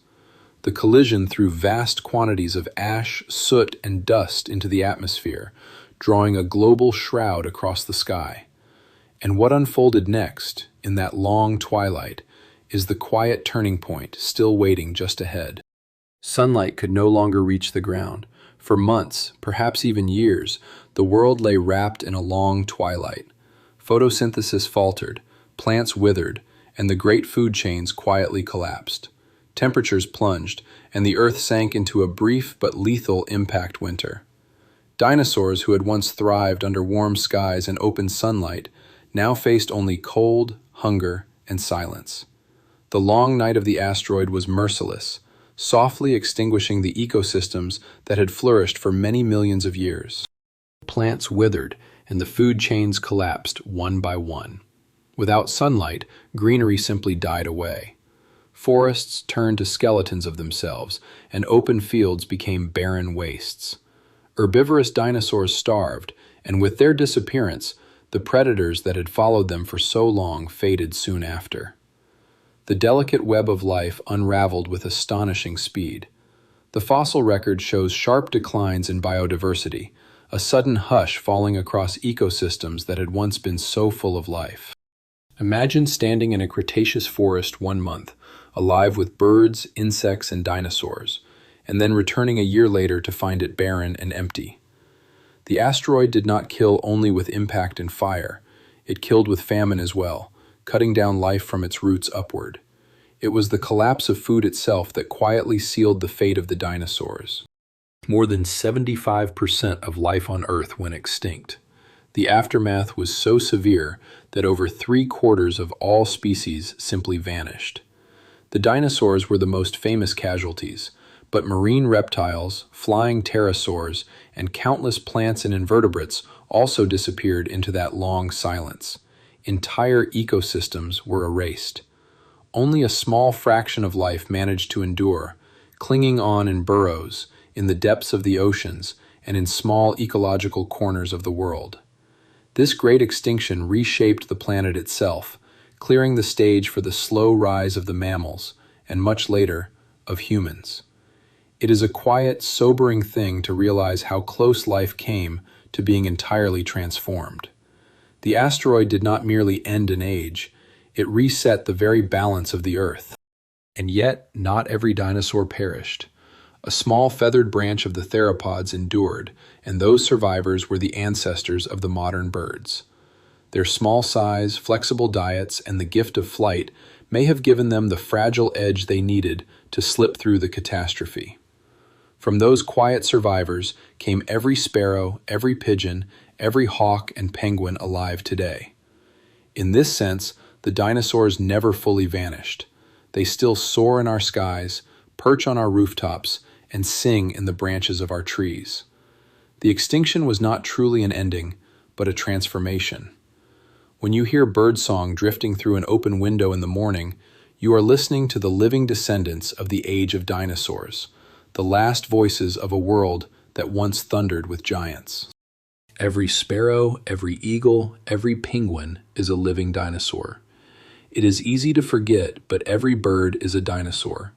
The collision threw vast quantities of ash, soot, and dust into the atmosphere, drawing a global shroud across the sky. And what unfolded next, in that long twilight, is the quiet turning point still waiting just ahead. Sunlight could no longer reach the ground. For months, perhaps even years, the world lay wrapped in a long twilight. Photosynthesis faltered, plants withered, and the great food chains quietly collapsed. Temperatures plunged, and the Earth sank into a brief but lethal impact winter. Dinosaurs who had once thrived under warm skies and open sunlight now faced only cold, hunger, and silence. The long night of the asteroid was merciless, softly extinguishing the ecosystems that had flourished for many millions of years. Plants withered, and the food chains collapsed one by one. Without sunlight, greenery simply died away. Forests turned to skeletons of themselves, and open fields became barren wastes. Herbivorous dinosaurs starved, and with their disappearance, the predators that had followed them for so long faded soon after. The delicate web of life unraveled with astonishing speed. The fossil record shows sharp declines in biodiversity, a sudden hush falling across ecosystems that had once been so full of life. Imagine standing in a Cretaceous forest one month, alive with birds, insects, and dinosaurs, and then returning a year later to find it barren and empty. The asteroid did not kill only with impact and fire, it killed with famine as well, cutting down life from its roots upward. It was the collapse of food itself that quietly sealed the fate of the dinosaurs. More than 75% of life on Earth went extinct. The aftermath was so severe that over three-quarters of all species simply vanished. The dinosaurs were the most famous casualties, but marine reptiles, flying pterosaurs, and countless plants and invertebrates also disappeared into that long silence. Entire ecosystems were erased. Only a small fraction of life managed to endure, clinging on in burrows, in the depths of the oceans, and in small ecological corners of the world. This great extinction reshaped the planet itself, clearing the stage for the slow rise of the mammals, and much later, of humans. It is a quiet, sobering thing to realize how close life came to being entirely transformed. The asteroid did not merely end an age, it reset the very balance of the Earth. And yet, not every dinosaur perished. A small feathered branch of the theropods endured, and those survivors were the ancestors of the modern birds. Their small size, flexible diets, and the gift of flight may have given them the fragile edge they needed to slip through the catastrophe. From those quiet survivors came every sparrow, every pigeon, every hawk and penguin alive today. In this sense, the dinosaurs never fully vanished. They still soar in our skies, perch on our rooftops, and sing in the branches of our trees. The extinction was not truly an ending, but a transformation. When you hear birdsong drifting through an open window in the morning, you are listening to the living descendants of the age of dinosaurs, the last voices of a world that once thundered with giants. Every sparrow, every eagle, every penguin is a living dinosaur. It is easy to forget, but every bird is a dinosaur.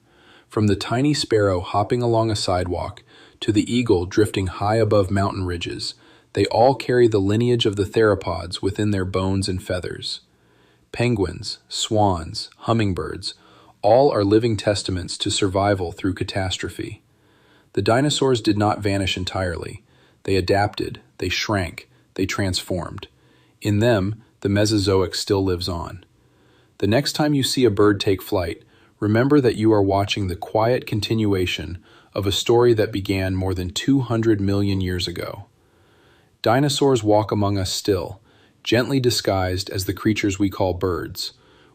From the tiny sparrow hopping along a sidewalk to the eagle drifting high above mountain ridges, they all carry the lineage of the theropods within their bones and feathers. Penguins, swans, hummingbirds, all are living testaments to survival through catastrophe. The dinosaurs did not vanish entirely. They adapted, they shrank, they transformed. In them, the Mesozoic still lives on. The next time you see a bird take flight, remember that you are watching the quiet continuation of a story that began more than 200 million years ago. Dinosaurs walk among us still, gently disguised as the creatures we call birds,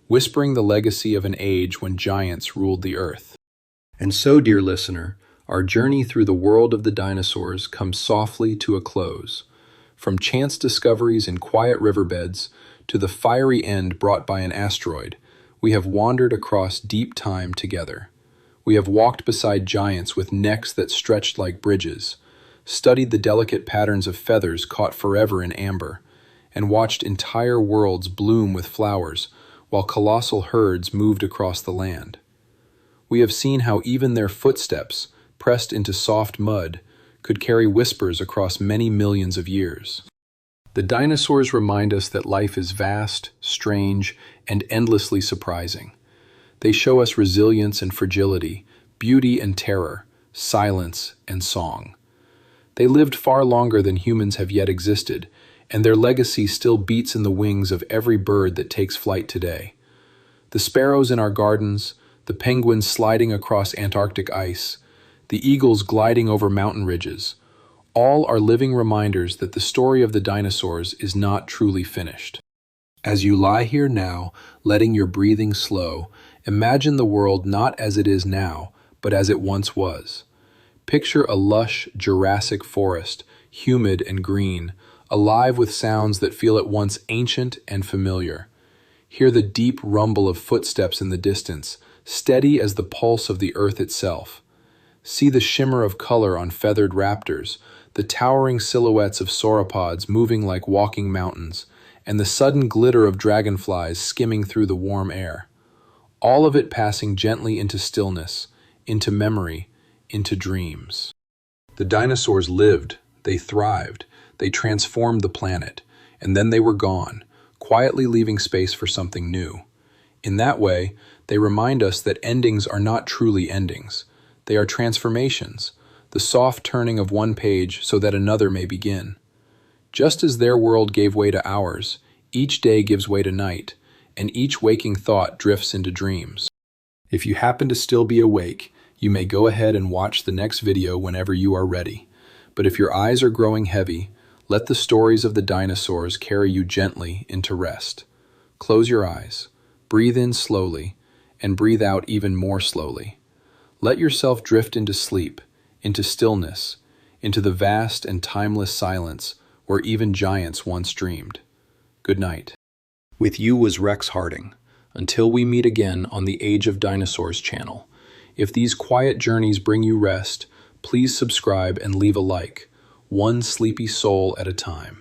whispering the legacy of an age when giants ruled the earth. And so, dear listener, our journey through the world of the dinosaurs comes softly to a close. From chance discoveries in quiet riverbeds to the fiery end brought by an asteroid, we have wandered across deep time together. We have walked beside giants with necks that stretched like bridges, studied the delicate patterns of feathers caught forever in amber, and watched entire worlds bloom with flowers while colossal herds moved across the land. We have seen how even their footsteps, pressed into soft mud, could carry whispers across many millions of years. The dinosaurs remind us that life is vast, strange, and endlessly surprising. They show us resilience and fragility, beauty and terror, silence and song. They lived far longer than humans have yet existed, and their legacy still beats in the wings of every bird that takes flight today. The sparrows in our gardens, the penguins sliding across Antarctic ice, the eagles gliding over mountain ridges, all are living reminders that the story of the dinosaurs is not truly finished. As you lie here now, letting your breathing slow, imagine the world not as it is now, but as it once was. Picture a lush, Jurassic forest, humid and green, alive with sounds that feel at once ancient and familiar. Hear the deep rumble of footsteps in the distance, steady as the pulse of the earth itself. See the shimmer of color on feathered raptors, the towering silhouettes of sauropods moving like walking mountains, and the sudden glitter of dragonflies skimming through the warm air. All of it passing gently into stillness, into memory, into dreams. The dinosaurs lived, they thrived, they transformed the planet, and then they were gone, quietly leaving space for something new. In that way, they remind us that endings are not truly endings. They are transformations, the soft turning of one page so that another may begin. Just as their world gave way to ours, each day gives way to night, and each waking thought drifts into dreams. If you happen to still be awake, You may go ahead and watch the next video whenever you are ready. But if your eyes are growing heavy, let the stories of the dinosaurs carry you gently into rest. Close your eyes, breathe in slowly, and breathe out even more slowly. Let yourself drift into sleep, into stillness, into the vast and timeless silence where even giants once dreamed. Good night. With you was Rex Harding. Until we meet again on the Age of Dinosaurs channel. If these quiet journeys bring you rest, please subscribe and leave a like, one sleepy soul at a time.